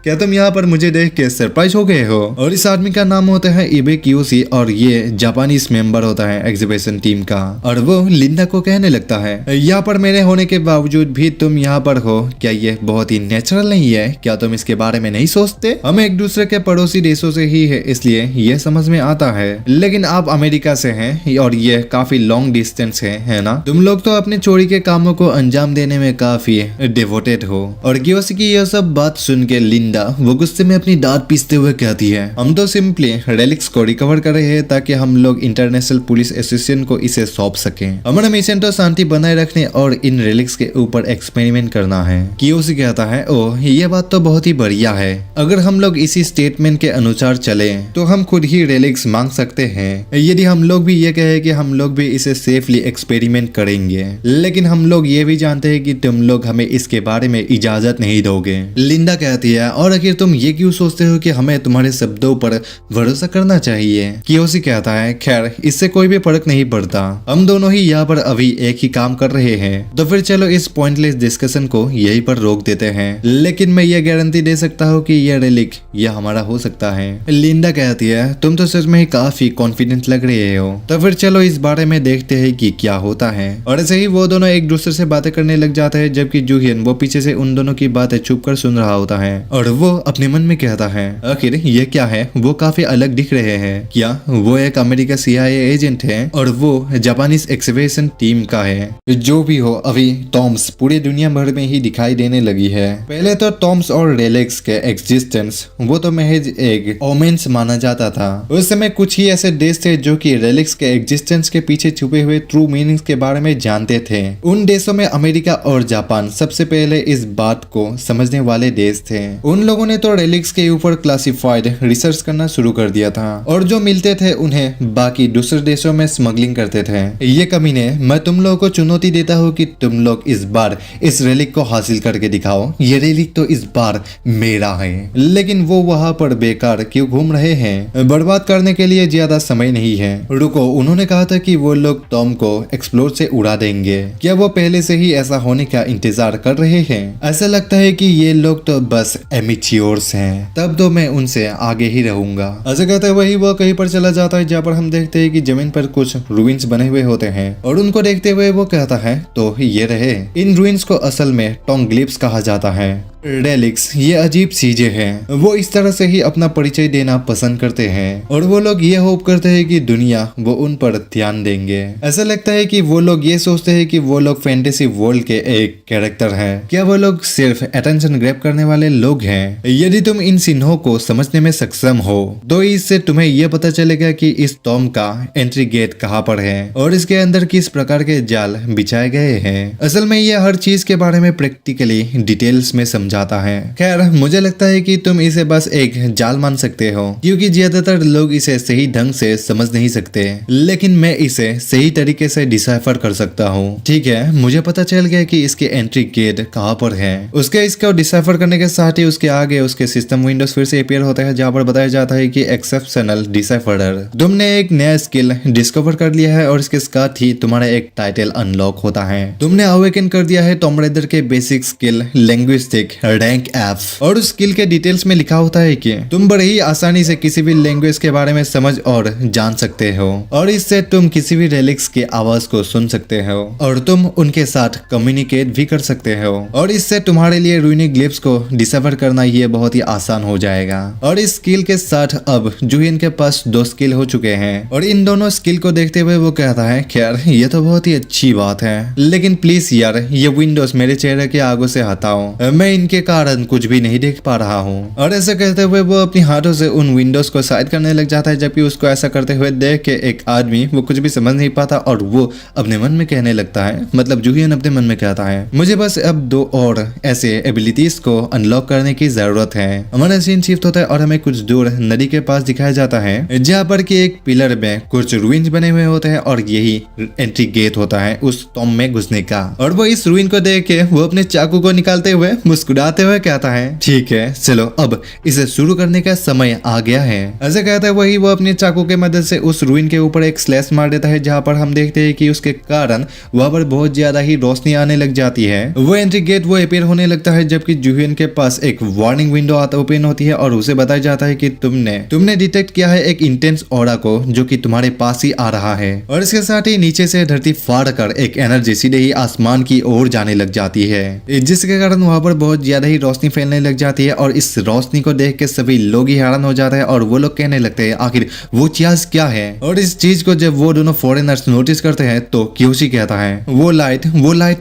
क्या तुम यहाँ पर मुझे देख के सरप्राइज हो गए हो? और इस आदमी का नाम होता है इबे कियोशी और ये जापानीज मेंबर होता है एग्जीबिशन टीम का। और वो लिंडा को कहने लगता है, यहाँ पर मेरे होने के बावजूद भी तुम यहाँ पर हो, क्या ये बहुत ही नेचुरल नहीं है? क्या तुम इसके बारे में नहीं सोचते? हम एक दूसरे के पड़ोसी देशों से ही है इसलिए ये समझ में आता है, लेकिन आप अमेरिका से हैं और ये काफी लॉन्ग डिस्टेंस है ना? तुम लोग तो अपने चोरी के कामों को अंजाम देने में काफी डिवोटेड हो। और कियोशी की यह सब बात सुन के लिंडा वो गुस्से में अपनी दांत पीसते हुए कहती है, हम तो सिंपली रेलिक्स को रिकवर कर रहे हैं ताकि हम लोग इंटरनेशनल पुलिस एसोसिएशन को इसे सौंप सके। हमारा मिशन तो शांति बनाए रखने और इन रेलिक्स के ऊपर एक्सपेरिमेंट करना है। कियोशी कहता है, ओह ये बात तो बहुत ही बढ़िया है, अगर हम लोग इसी स्टेटमेंट के अनुसार चले तो हम खुद ही रेलिक्स मांग सकते हैं। यदि हम लोग भी ये कहे कि हम लोग भी इसे सेफली एक्सपेरिमेंट करेंगे, लेकिन हम लोग ये भी जानते हैं कि तुम लोग हमें इसके बारे में इजाजत नहीं दोगे। लिंडा कहती है, और आखिर तुम ये क्यों सोचते हो कि हमें तुम्हारे शब्दों पर भरोसा करना चाहिए? कियोशी कहता है, खैर इससे कोई भी फर्क नहीं पड़ता, हम दोनों ही यहाँ पर अभी एक ही काम कर रहे हैं, तो फिर चलो इस पॉइंटलेस डिस्कशन को यहीं पर रोक देते हैं। लेकिन मैं ये गारंटी दे सकता हूँ कि यह रेलिक यह हमारा हो सकता है। लिंडा कहती है, तुम तो सच में ही काफी कॉन्फिडेंट लग रहे हो, तो फिर चलो इस बारे में देखते हैं कि क्या होता है। और ऐसे ही वो दोनों एक दूसरे से बातें करने लग जाते हैं, जबकि जू हियन वो पीछे से उन दोनों की बातें छुप कर सुन रहा होता है और वो अपने मन में कहता है, आखिर ये क्या है? वो काफी अलग दिख रहे हैं, क्या वो एक अमेरिका CIA एजेंट है और वो जापानीज एक्सपेडिशन टीम का है? जो भी हो, अभी टॉम्स पूरी दुनिया भर में ही दिखाई देने लगी है। पहले तो टॉम्स और रेलिक्स के एग्जिस्टेंस वो तो महज एक ओमेंस माना जाता था। उस समय कुछ ही ऐसे देश थे जो कि रेलिक्स के एग्जिस्टेंस के पीछे छुपे हुए ट्रू मीनिंग्स के बारे में जानते थे। उन देशों में अमेरिका और जापान सबसे पहले इस बात को समझने वाले देश थे। उन लोगों ने तो रेलिक्स के ऊपर क्लासिफाइड रिसर्च करना शुरू कर दिया था और जो मिलते थे उन्हें बाकी दूसरे देशों में स्मगलिंग करते थे। ये कमीने, मैं तुम लोगों को चुनौती देता हूँ कि तुम लोग इस बार इस रेलिक को हासिल करके दिखाओ। ये रेलिक तो इस बार मेरा है, लेकिन वो वहाँ पर बेकार क्यों घूम रहे हैं? बर्बाद करने के लिए ज्यादा समय नहीं है। रुको, उन्होंने कहा था कि वो लोग टॉम को एक्सप्लोर से उड़ा देंगे, क्या वो पहले से ही ऐसा होने का इंतजार कर रहे हैं? ऐसा लगता है कि ये लोग तो बस एमेच्योर्स हैं, तब तो मैं उनसे आगे ही रहूंगा। ऐसा कहते वही वो कहीं पर चला जाता है जहाँ पर हम देखते हैं कि जमीन पर कुछ रूइंस बने हुए होते हैं और उनको देखते हुए वो कहता है, तो ये रहे। इन रूइंस को असल में टोंग्लिप्स कहा जाता है। रेलिक्स ये अजीब चीजें हैं, वो इस तरह से ही अपना परिचय देना पसंद करते हैं और वो लोग ये होप करते हैं कि दुनिया वो उन पर ध्यान देंगे। ऐसा लगता है कि वो लोग ये सोचते हैं कि वो लोग फैंटेसी वर्ल्ड के एक कैरेक्टर हैं। क्या वो लोग सिर्फ अटेंशन ग्रैब करने वाले लोग हैं? यदि तुम इन चिन्हों को समझने में सक्षम हो तो इससे तुम्हें यह पता चलेगा कि इस टॉम का एंट्री गेट कहाँ पर है और इसके अंदर किस प्रकार के जाल बिछाए गए हैं। असल में यह हर चीज के बारे में प्रैक्टिकली डिटेल्स में समझा जाता है। खैर मुझे लगता है कि तुम इसे बस एक जाल मान सकते हो, क्योंकि ज्यादातर लोग इसे सही ढंग से समझ नहीं सकते, लेकिन मैं इसे सही तरीके से डिसाइफर कर सकता हूँ। ठीक है, मुझे पता चल गया कि इसके एंट्री गेट कहाँ पर है। उसके इसको डिसाइफर करने के साथ ही उसके आगे उसके सिस्टम विंडोज फिर से अपीयर होता है, जहाँ पर बताया जाता है कि एक्सेप्शनल डिसाइफरर, तुमने एक नया स्किल डिस्कवर कर लिया है और इसके साथ ही तुम्हारा एक टाइटल अनलॉक होता है। तुमने अवेकन कर दिया है टॉम रेडर के basic skill linguistic rank F, और उस स्किल के डिटेल्स में लिखा होता है कि तुम बड़े ही आसानी से किसी भी लैंग्वेज के बारे में समझ और जान सकते हो, और इससे तुम किसी भी रेलिक्स की आवाज को सुन सकते हो और तुम उनके साथ कम्युनिकेट भी कर सकते हो, और इससे तुम्हारे लिए रूनिक ग्लिप्स को डिसाइफर करना ये बहुत ही आसान हो जाएगा। और इस स्किल के साथ अब जूहियन के पास 2 स्किल हो चुके हैं, और इन दोनों स्किल को देखते हुए वो कहता है खैर ये तो बहुत ही अच्छी बात है, लेकिन प्लीज यार ये विंडोज मेरे चेहरे के आगे से हटाओ, मैं इनके कारण कुछ भी नहीं देख पा रहा हूँ। और ऐसा कहते हुए वो अपनी हाथों से उन विंडोज को साइड करने लग जाता है, जबकि उसको ऐसा करते हुए देख के एक आदमी वो कुछ भी समझ नहीं पाता और वो अपने मन में कहने लगता है, मतलब जूहियन अपने मन में कहता है मुझे बस अब 2 और ऐसे एबिलिटीज को अनलॉक करने की जरूरत है। हमारा सीन शिफ्ट होता है और हमें कुछ दूर नदी के पास दिखाया जाता है, जहाँ पर कि एक पिलर में कुछ रूइंस बने हुए होते हैं और यही एंट्री गेट होता है उस टॉम में घुसने का। और वो इस रूइन को देख के वो अपने चाकू को निकालते हुए मुस्कुराते हुए कहता है ठीक है चलो अब इसे शुरू करने का समय आ गया है। ऐसे कहता है वही वो अपने चाकू के मदद से उस रूइन के ऊपर एक स्लैश मार देता है, जहाँ पर हम देखते हैं कि उसके कारण वहां पर बहुत ज्यादा ही रोशनी आने लग जाती है। वो एंट्री गेट वो अपीयर होने लगता है, जबकि जूहियन के पास एक वार्निंग विंडो ओपन होती है और उसे बताया जाता है कि तुमने डिटेक्ट किया है एक इंटेंस ऑरा को जो कि तुम्हारे पास ही आ रहा है, और इसके साथ ही नीचे से धरती फाड़ कर एक एनर्जी सीधे ही आसमान की ओर जाने लग जाती है, जिसके कारण वहां पर बहुत ज्यादा ही रोशनी फैलने लग जाती है। और इस रोशनी को देख के सभी लोग ही हैरान हो जाते हैं और वो लोग कहने लगते हैं आखिर वो चीज क्या है। और इस चीज को जब वो दोनों फॉरेनर्स नोटिस करते हैं तो क्योसी कहता है वो लाइट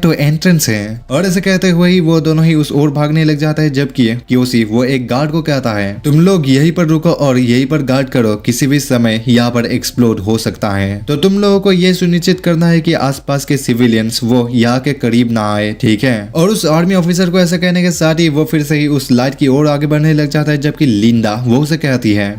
तो एंट्रेंस है, और ऐसे कहते हुए ही वो दोनों ही उस ओर भागने लग जाता है, जबकि क्योसी वो एक गार्ड को कहता है तुम लोग यहीं पर रुको और यहीं पर गार्ड करो, किसी भी समय यहाँ पर एक्सप्लोड हो सकता है, तो तुम लोगों को ये सुनिश्चित करना है कि आसपास के सिविलियंस वो यहाँ के करीब ना आए, ठीक है। और उस आर्मी ऑफिसर को ऐसा कहने के साथ ही वो फिर से ही उस लाइट की ओर आगे बढ़ने लग जाता है, जबकि लिंडा वो उसे कहती है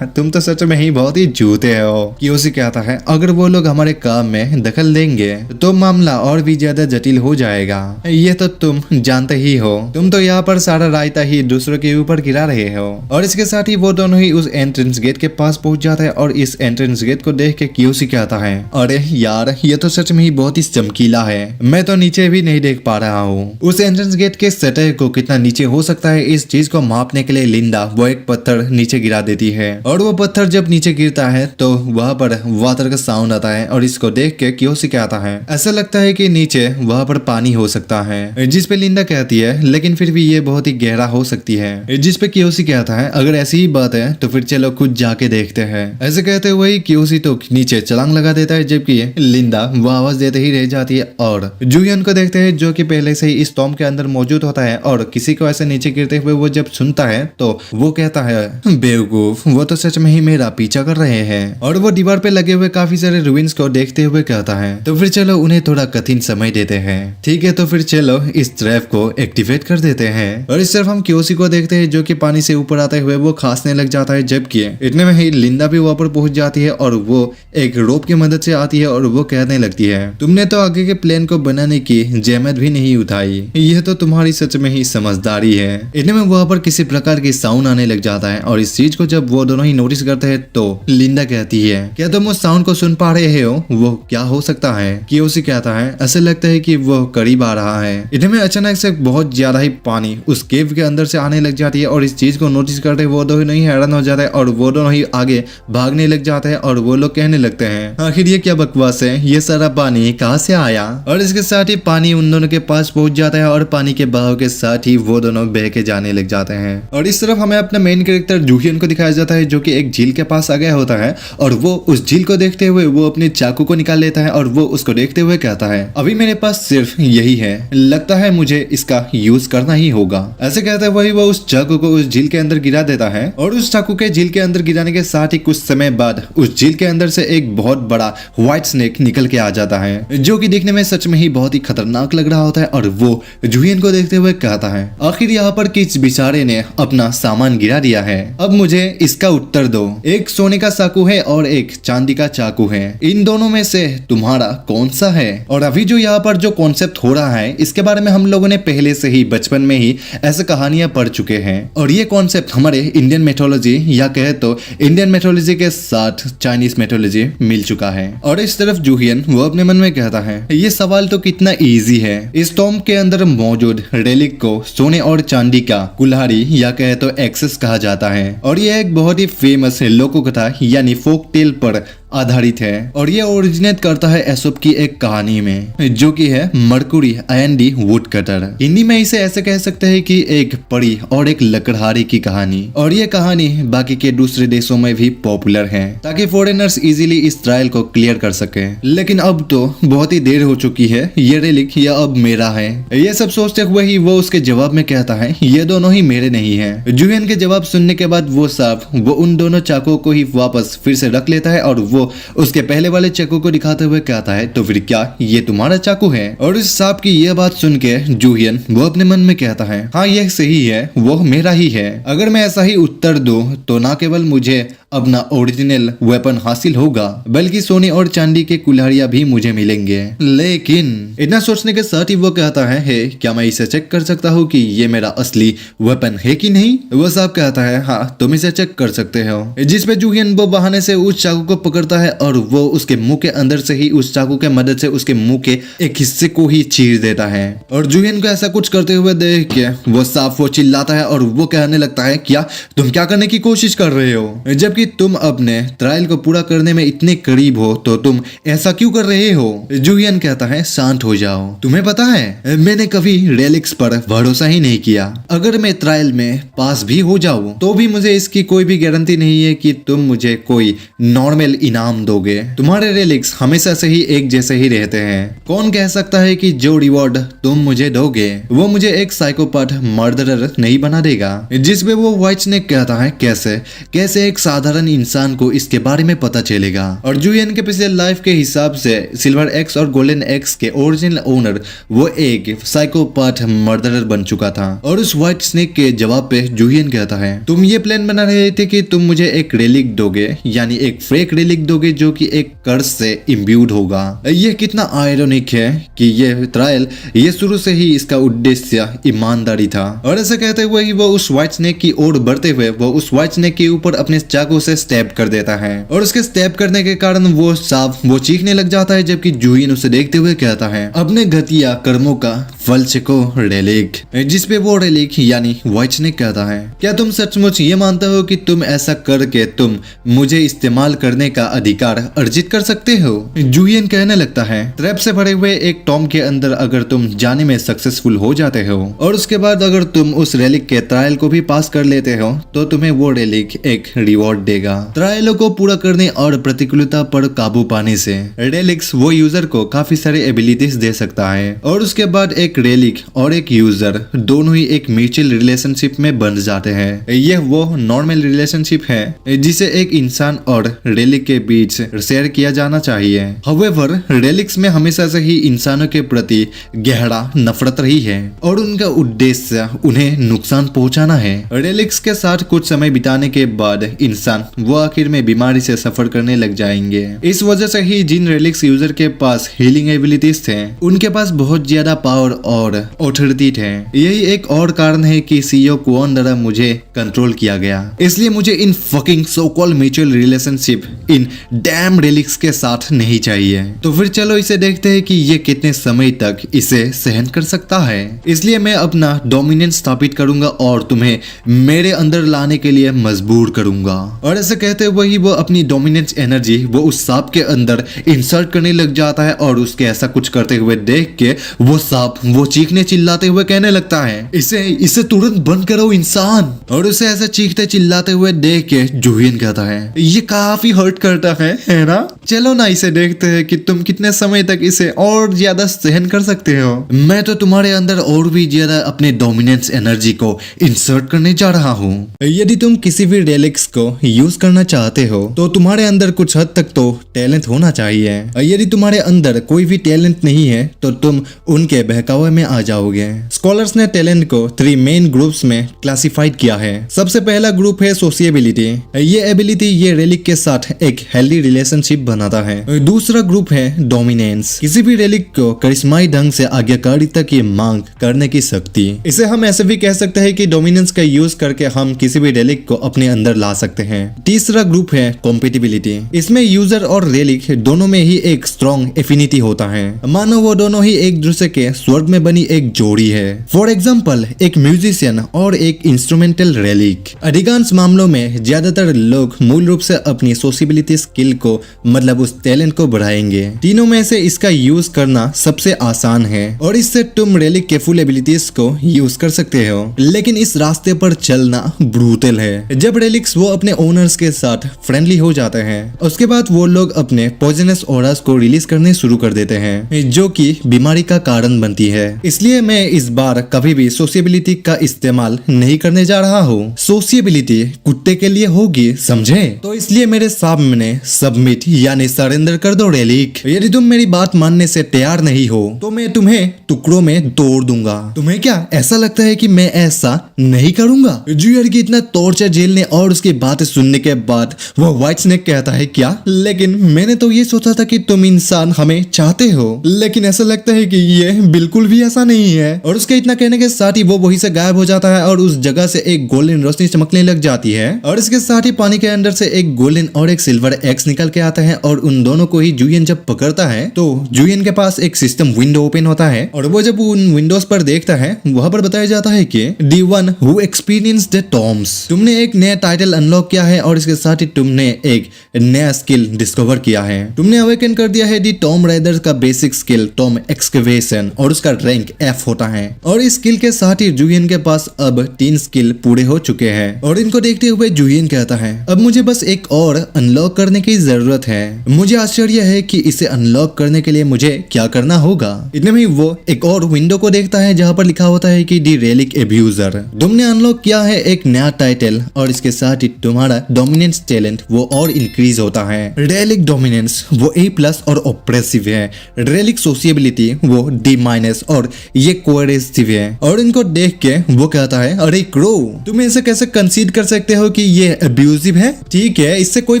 तुम तो सच में ही बहुत ही झूठे हो। क्योसी कहता है अगर वो लोग हमारे काम में दखल देंगे तो मामला और भी ज्यादा जटिल हो जाएगा, ये तो तुम जानते ही हो, तुम तो यहाँ पर सारा रायता ही दूसरों के ऊपर गिरा रहे हो। और इसके साथ ही वो दोनों ही उस एंट्रेंस गेट के पास पहुंच जाता है, और इस एंट्रेंस गेट को देख के क्योसी कहता है अरे यार ये तो सच में ही बहुत ही चमकीला है, मैं तो नीचे भी नहीं देख पा रहा हूँ। उस एंट्रेंस गेट के सतह को कितना नीचे हो सकता है इस चीज को मापने के लिए लिंडा वो एक पत्थर नीचे गिरा देती है, और वो पत्थर जब नीचे गिरता है तो वहां पर वाटर का साउंड आता है, और इसको देख के क्योसी कहता है ऐसा लगता है कि नीचे वहां पर पानी हो सकता है, जिस पे लिंडा कहती है लेकिन फिर भी ये बहुत ही गहरा हो सकती है, जिस पे क्योसी कहता है अगर ऐसी ही बात है तो फिर चलो खुद जाके देखते हैं। ऐसे कहते हुए क्योसी तो नीचे छलांग लगा देता है, जबकि लिंडा वो आवाज देते ही रह जाती है, और जूहियन को देखते हैं जो कि पहले से ही इस टॉम के अंदर मौजूद होता है, और किसी को ऐसे नीचे गिरते हुए वो जब सुनता है तो वो कहता है बेवकूफ वो तो सच में ही मेरा पीछा कर रहे हैं, और वो दीवार पे लगे हुए काफी सारे रूइंस को देखते हुए कहता है तो फिर चलो उन्हें थोड़ा कठिन समय देते हैं, ठीक है तो फिर चलो इस ट्रैप को एक्टिवेट कर देते हैं। और इस तरफ हम क्योसी को देखते हैं जो कि पानी से ऊपर आते हुए वो खांसने लग जाता है, जबकि इतने में ही लिंडा भी वहां पर पहुंच जाती है और वो एक रोप की मदद से आती है और वो कहने लगती है तुमने तो आगे के प्लेन को बनाने की जहमत भी नहीं उठाई, यह तो तुम्हारी सच में ही समझदारी है। इतने में वहां पर किसी प्रकार की साउंड आने लग जाता है, और इस चीज को जब वो दोनों ही नोटिस करते हैं तो लिंडा कहती है क्या तुम उस साउंड को सुन पा रहे हो, वो क्या हो सकता है। क्योसी कहता है ऐसा लगता है कि वो करीब आ रहा है। इतने में अचानक से बहुत ज्यादा ही पानी उस केव के अंदर से आने लग जाती है, और इस चीज को नोटिस करते वो दोनों ही हैरान हो जाता है, और वो दोनों ही आगे भागने लग जाते हैं, और वो लोग कहने लगते हैं आखिर ये क्या बकवास है, ये सारा पानी कहाँ से आया। और इसके साथ ही पानी उन दोनों के पास पहुंच जाता है, और पानी के बहाव के साथ ही वो दोनों बह के जाने लग जाते हैं। और इस तरफ हमें अपना मेन कैरेक्टर जूहियन को दिखाया जाता है जो कि एक झील के पास आ गया होता है, और वो उस झील को देखते हुए वो अपने चाकू को निकाल लेता है, और वो उसको देखते हुए कहता है अभी मेरे पास सिर्फ यही है, लगता है मुझे इसका यूज करना ही होगा। ऐसे कहते हुए वो उस चाकू को उस झील के अंदर गिरा देता है, और उस चाकू के झील के अंदर गिराने के साथ ही कुछ समय बाद उस झील के अंदर से एक बहुत बड़ा व्हाइट स्नेक निकल के आ जाता है, जो कि देखने में सच में ही बहुत ही खतरनाक लग रहा होता है। और वो जूहियन को देखते हुए हुए कहता है, आखिर यहाँ पर किस बेचारे ने अपना सामान गिरा दिया है, अब मुझे इसका उत्तर दो। एक सोने का चाकू है और एक चांदी का चाकू है, इन दोनों में से तुम्हारा कौन सा है? और अभी जो यहाँ पर जो कॉन्सेप्ट हो रहा है इसके बारे में हम लोगों ने पहले से ही बचपन में ही ऐसे कहानियां पढ़ चुके हैं, और ये कॉन्सेप्ट हमारे इंडियन मेथोलॉजी या कहे तो इंडियन मेथोलॉजी के साथ चाइनीज मेथोलॉजी मिल चुका है। और इस तरफ जूहियन वो अपने मन में कहता है, ये सवाल तो कितना इजी है। इस टॉम के अंदर मौजूद रेलिक को सोने और चांदी का कुल्हाड़ी या कहे तो एक्सेस कहा जाता है, और ये एक बहुत ही फेमस लोक कथा यानी फोक टेल पर आधारित है, और ये ओरिजिनेट करता है एसोप की एक कहानी में जो कि है Mercury Andy would cutter. Hindi में इसे ऐसे कह सकते हैं कि एक परी और एक लकड़हारी की कहानी, और ये कहानी बाकी के दूसरे देशों में भी पॉपुलर है ताकि फॉरेनर्स इजीली इस ट्रायल को क्लियर कर सके। लेकिन अब तो बहुत ही देर हो चुकी है, ये रेलिक या अब मेरा है। ये सब सोचते हुए ही वो उसके जवाब में कहता है, ये दोनों ही मेरे नहीं है। जूहियन के जवाब सुनने के बाद वो साफ वो उन दोनों चाकुओं को ही वापस फिर से रख लेता है और वो उसके पहले वाले चाकू को दिखाते हुए कहता है, तो फिर क्या ये तुम्हारा चाकू है? और इस सांप की यह बात सुन के जूहियन वो अपने मन में कहता है, हाँ यह सही है, वो मेरा ही है। अगर मैं ऐसा ही उत्तर दूं तो ना केवल मुझे अपना ओरिजिनल वेपन हासिल होगा बल्कि सोने और चांदी के कुल्हाड़ियां भी मुझे मिलेंगे। लेकिन इतना सोचने के साथ ही वो कहता है, हे क्या मैं इसे चेक कर सकता हूँ कि ये मेरा असली वेपन है कि नहीं? वो साहब कहता है, हाँ तुम इसे चेक कर सकते हो। जिसपे जूहियन वो बहाने से उस चाकू को पकड़ता है और वो उसके मुंह के अंदर से ही उस चाकू के मदद से उसके मुंह के एक हिस्से को ही चीर देता है। और जूहियन को ऐसा कुछ करते हुए देख के वो साफ वो चिल्लाता है और वो कहने लगता है, क्या तुम क्या करने की कोशिश कर रहे हो? जबकि तुम अपने ट्रायल को पूरा करने में इतने करीब हो तो तुम ऐसा क्यों कर रहे हो? जूहियन कहता है, शांत हो जाओ। तुम्हें पता है मैंने कभी रेलिक्स पर भरोसा ही नहीं किया। अगर मैं ट्रायल में पास भी हो जाऊं तो भी मुझे इसकी कोई भी गारंटी नहीं है कि तुम मुझे कोई नॉर्मल इनाम दोगे। तुम्हारे रेलिक्स हमेशा से ही एक जैसे ही रहते हैं। कौन कह सकता है कि जो रिवॉर्ड तुम मुझे दोगे वो मुझे एक साइकोपैथ मर्डरर नहीं बना देगा? जिसपे वो व्हाइट स्नेक कहता है, कैसे एक साधारण इंसान को इसके बारे में पता चलेगा? और जूहियन के पिछले लाइफ के हिसाब से सिल्वर एक्स और गोल्डन एक्स के ओरिजिनल ओनर वो एक साइकोपैथ मर्डरर बन चुका था। और उस व्हाइट स्नेक के जवाब पे जूहियन कहता है, तुम ये प्लान बना रहे थे कि तुम मुझे एक रेलिक दोगे, यानी एक फेक रेलिक दोगे जो कि एक कर्स से इम्ब्यूड होगा। ये कितना आयरनिक है कि ये ट्रायल ये शुरू से ही इसका उद्देश्य ईमानदारी था। और ऐसा कहते हुए ही वो उस व्हाइट स्नेक की ओर बढ़ते हुए वो उस व्हाइट स्नेक के ऊपर अपने चाकू से स्टैब कर देता है, और उसके स्टैब करने के कारण वो सांप वो चीखने लग जाता है। जबकि जूहियन उसे देखते हुए कहता है, अपने घटिया कर्मों का फल चखो रेलिक। जिसपे वो रेलिक यानी व्हाइट स्नेक कहता है, क्या तुम सचमुच ये मानते हो कि तुम ऐसा करके तुम मुझे इस्तेमाल करने का अधिकार अर्जित कर सकते हो? जूहियन कहने लगता है, ट्रैप से भरे हुए एक टॉम के अंदर अगर तुम जाने में सक्सेसफुल हो जाते हो और उसके बाद अगर तुम उस रेलिक के ट्रायल को भी पास कर लेते हो तो तुम्हें वो रेलिक एक रिवॉर्ड देगा। ट्रायलों को पूरा करने और प्रतिकूलता पर काबू पाने से रेलिक्स वो यूजर को काफी सारे एबिलिटीज दे सकता है, और उसके बाद एक रेलिक और एक यूजर दोनों ही एक म्यूचुअल रिलेशनशिप में बन जाते हैं। यह वो नॉर्मल रिलेशनशिप है जिसे एक इंसान और रेलिक के बीच शेयर किया जाना चाहिए। हाउएवर रेलिक्स में हमेशा से ही इंसानों के प्रति गहरा नफरत रही है और उनका उद्देश्य उन्हें नुकसान पहुंचाना है। रेलिक्स के साथ कुछ समय बिताने के बाद इंसान वो आखिर में बीमारी से सफर करने लग जाएंगे। इस वजह से ही जिन रेलिक्स यूजर के पास हीलिंग एबिलिटीज थे उनके पास बहुत ज्यादा पावर और ऑथोरिटी थे। यही एक और कारण है कि सीईओ क्वान द्वारा मुझे कंट्रोल किया गया, इसलिए मुझे in fucking so called mutual relationship in dam relics के साथ नहीं चाहिए। तो फिर चलो इसे देखते हैं कि ये कितने समय तक इसे सहन कर सकता है। इसलिए मैं अपना डोमिनेंस स्थापित करूंगा और तुम्हें मेरे अंदर लाने के लिए मजबूर करूंगा। और ऐसे कहते हुए ही वो अपनी डोमिनेंस एनर्जी वो उस सांप के अंदर इंसर्ट करने लग जाता है, और उसके ऐसा कुछ करते हुए देख के वो सांप वो चीखने चिल्लाते हुए कहने लगता है, इसे तुरंत बंद करो इंसान। और उसे ऐसे चीखते चिल्लाते हुए देख के जूहियन कहता है, ये काफी हर्ट करता है ना? चलो ना इसे देखते हैं कि तुम कितने समय तक इसे और ज्यादा सहन कर सकते हो। मैं तो तुम्हारे अंदर और भी ज्यादा अपने डोमिनेंस एनर्जी को इंसर्ट करने जा रहा हूँ। यदि तुम किसी भी रेलिक्स को यूज करना चाहते हो तो तुम्हारे अंदर कुछ हद तक तो टैलेंट होना चाहिए। यदि तुम्हारे अंदर कोई भी टैलेंट नहीं है तो तुम उनके बहकावे में आ जाओगे। स्कॉलर्स ने टैलेंट को 3 मेन ग्रुप्स में क्लासिफाइड किया है। सबसे पहला ग्रुप है सोशिएबिलिटी। ये एबिलिटी ये रेलिक के साथ एक हेल्दी रिलेशनशिप बनाता है। दूसरा ग्रुप है डोमिनेंस। किसी भी रेलिक को करिश्माई ढंग से आज्ञाकारिता की मांग करने की शक्ति। इसे हम ऐसे भी कह सकते हैं कि डोमिनेंस का यूज करके हम किसी भी रेलिक को अपने अंदर ला सकते हैं। तीसरा ग्रुप है कॉम्पिटिबिलिटी। इसमें यूजर और रेलिक दोनों में ही एक स्ट्रॉन्ग एफिनिटी होता है। मानो वो दोनों ही एक दूसरे के स्वर्ग में बनी एक जोड़ी है। फॉर एग्जाम्पल एक म्यूजिशियन और एक इंस्ट्रूमेंटल रेलिक। अधिकांश मामलों में ज्यादातर लोग मूल रूप से अपनी सोशियबिलिटी स्किल को मतलब उस टैलेंट को बढ़ाएंगे। तीनों में से इसका यूज करना सबसे आसान है और इससे तुम रेलिक के फुल एबिलिटीज को यूज कर सकते हो। लेकिन इस रास्ते पर चलना ब्रूटल है। जब रेलिक्स वो अपने ओनर्स के साथ फ्रेंडली हो जाते हैं उसके बाद वो लोग अपने पॉइजनस ऑरास को रिलीज करने शुरू कर देते हैं जो कि बीमारी का कारण बनती है। इसलिए मैं इस बार कभी भी सोशियबिलिटी का इस्तेमाल नहीं करने जा रहा हूँ। सोशियबिलिटी कुत्ते के लिए होगी, समझे? तो इसलिए मेरे सामने सबमिट यानी सरेंडर कर दो रेलिक। यदि तुम मेरी बात मानने से तैयार नहीं हो तो मैं तुम्हें टुकड़ों में तोड़ दूंगा। तुम्हें क्या ऐसा लगता है कि मैं ऐसा नहीं करूंगा? जूयर की इतना टॉर्चर झेलने और उसकी बातें सुनने के बाद वो व्हाइट स्नेक कहता है क्या? लेकिन मैंने तो ये सोचा था कि तुम इंसान हमें चाहते हो, लेकिन ऐसा लगता है कि ये बिल्कुल भी ऐसा नहीं है। और उसके इतना कहने के साथ ही वो वहीं से गायब हो जाता है और उस जगह से एक गोल्डन रोशनी चमकने लग जाती है और इसके साथ ही पानी के अंदर से एक गोल्डन और एक सिल्वर एक्स निकल के आता है और उन दोनों को ही जूयन जब पकड़ता है तो जूयन के पास एक सिस्टम विंडो ओपन होता है और वो जब उन विंडोज पर देखता है वहां पर बताया जाता है कि the one who experience the tombs. तुमने एक नया टाइटल अनलॉक किया है और इसके साथ ही तुमने एक नया स्किल डिस्कवर किया है। तुमने अवेकन कर दिया है दी टॉम राइडर का बेसिक स्किल टॉम एक्सकेवेशन और उसका रैंक F होता है। और इस स्किल के साथ ही जूयन के पास अब 3 स्किल पूरे हो चुके हैं और इनको देखते हुए जूयन कहता है अब मुझे बस एक और अनलॉक करने की जरूरत है। मुझे आश्चर्य है कि इसे अनलॉक करने के लिए मुझे क्या करना होगा। इतने में वो एक और विंडो को देखता है जहाँ पर लिखा होता है कि दी रेलिक एब्यूजर। तुमने अनलॉक किया है एक नया टाइटल और इसके साथ ही तुम्हारा डोमिनेंस टैलेंट वो और इंक्रीज होता है। रेलिक डोमिनेंस वो A+ और ऑप्रेसिव है। रेलिक सोशियबिलिटी वो D- और ये कोएरेसिव है। और इनको देख के वो कहता है अरे क्रो तुम ऐसे कैसे कंसीड कर सकते हो कि ये अब्यूजिव है? ठीक है इससे कोई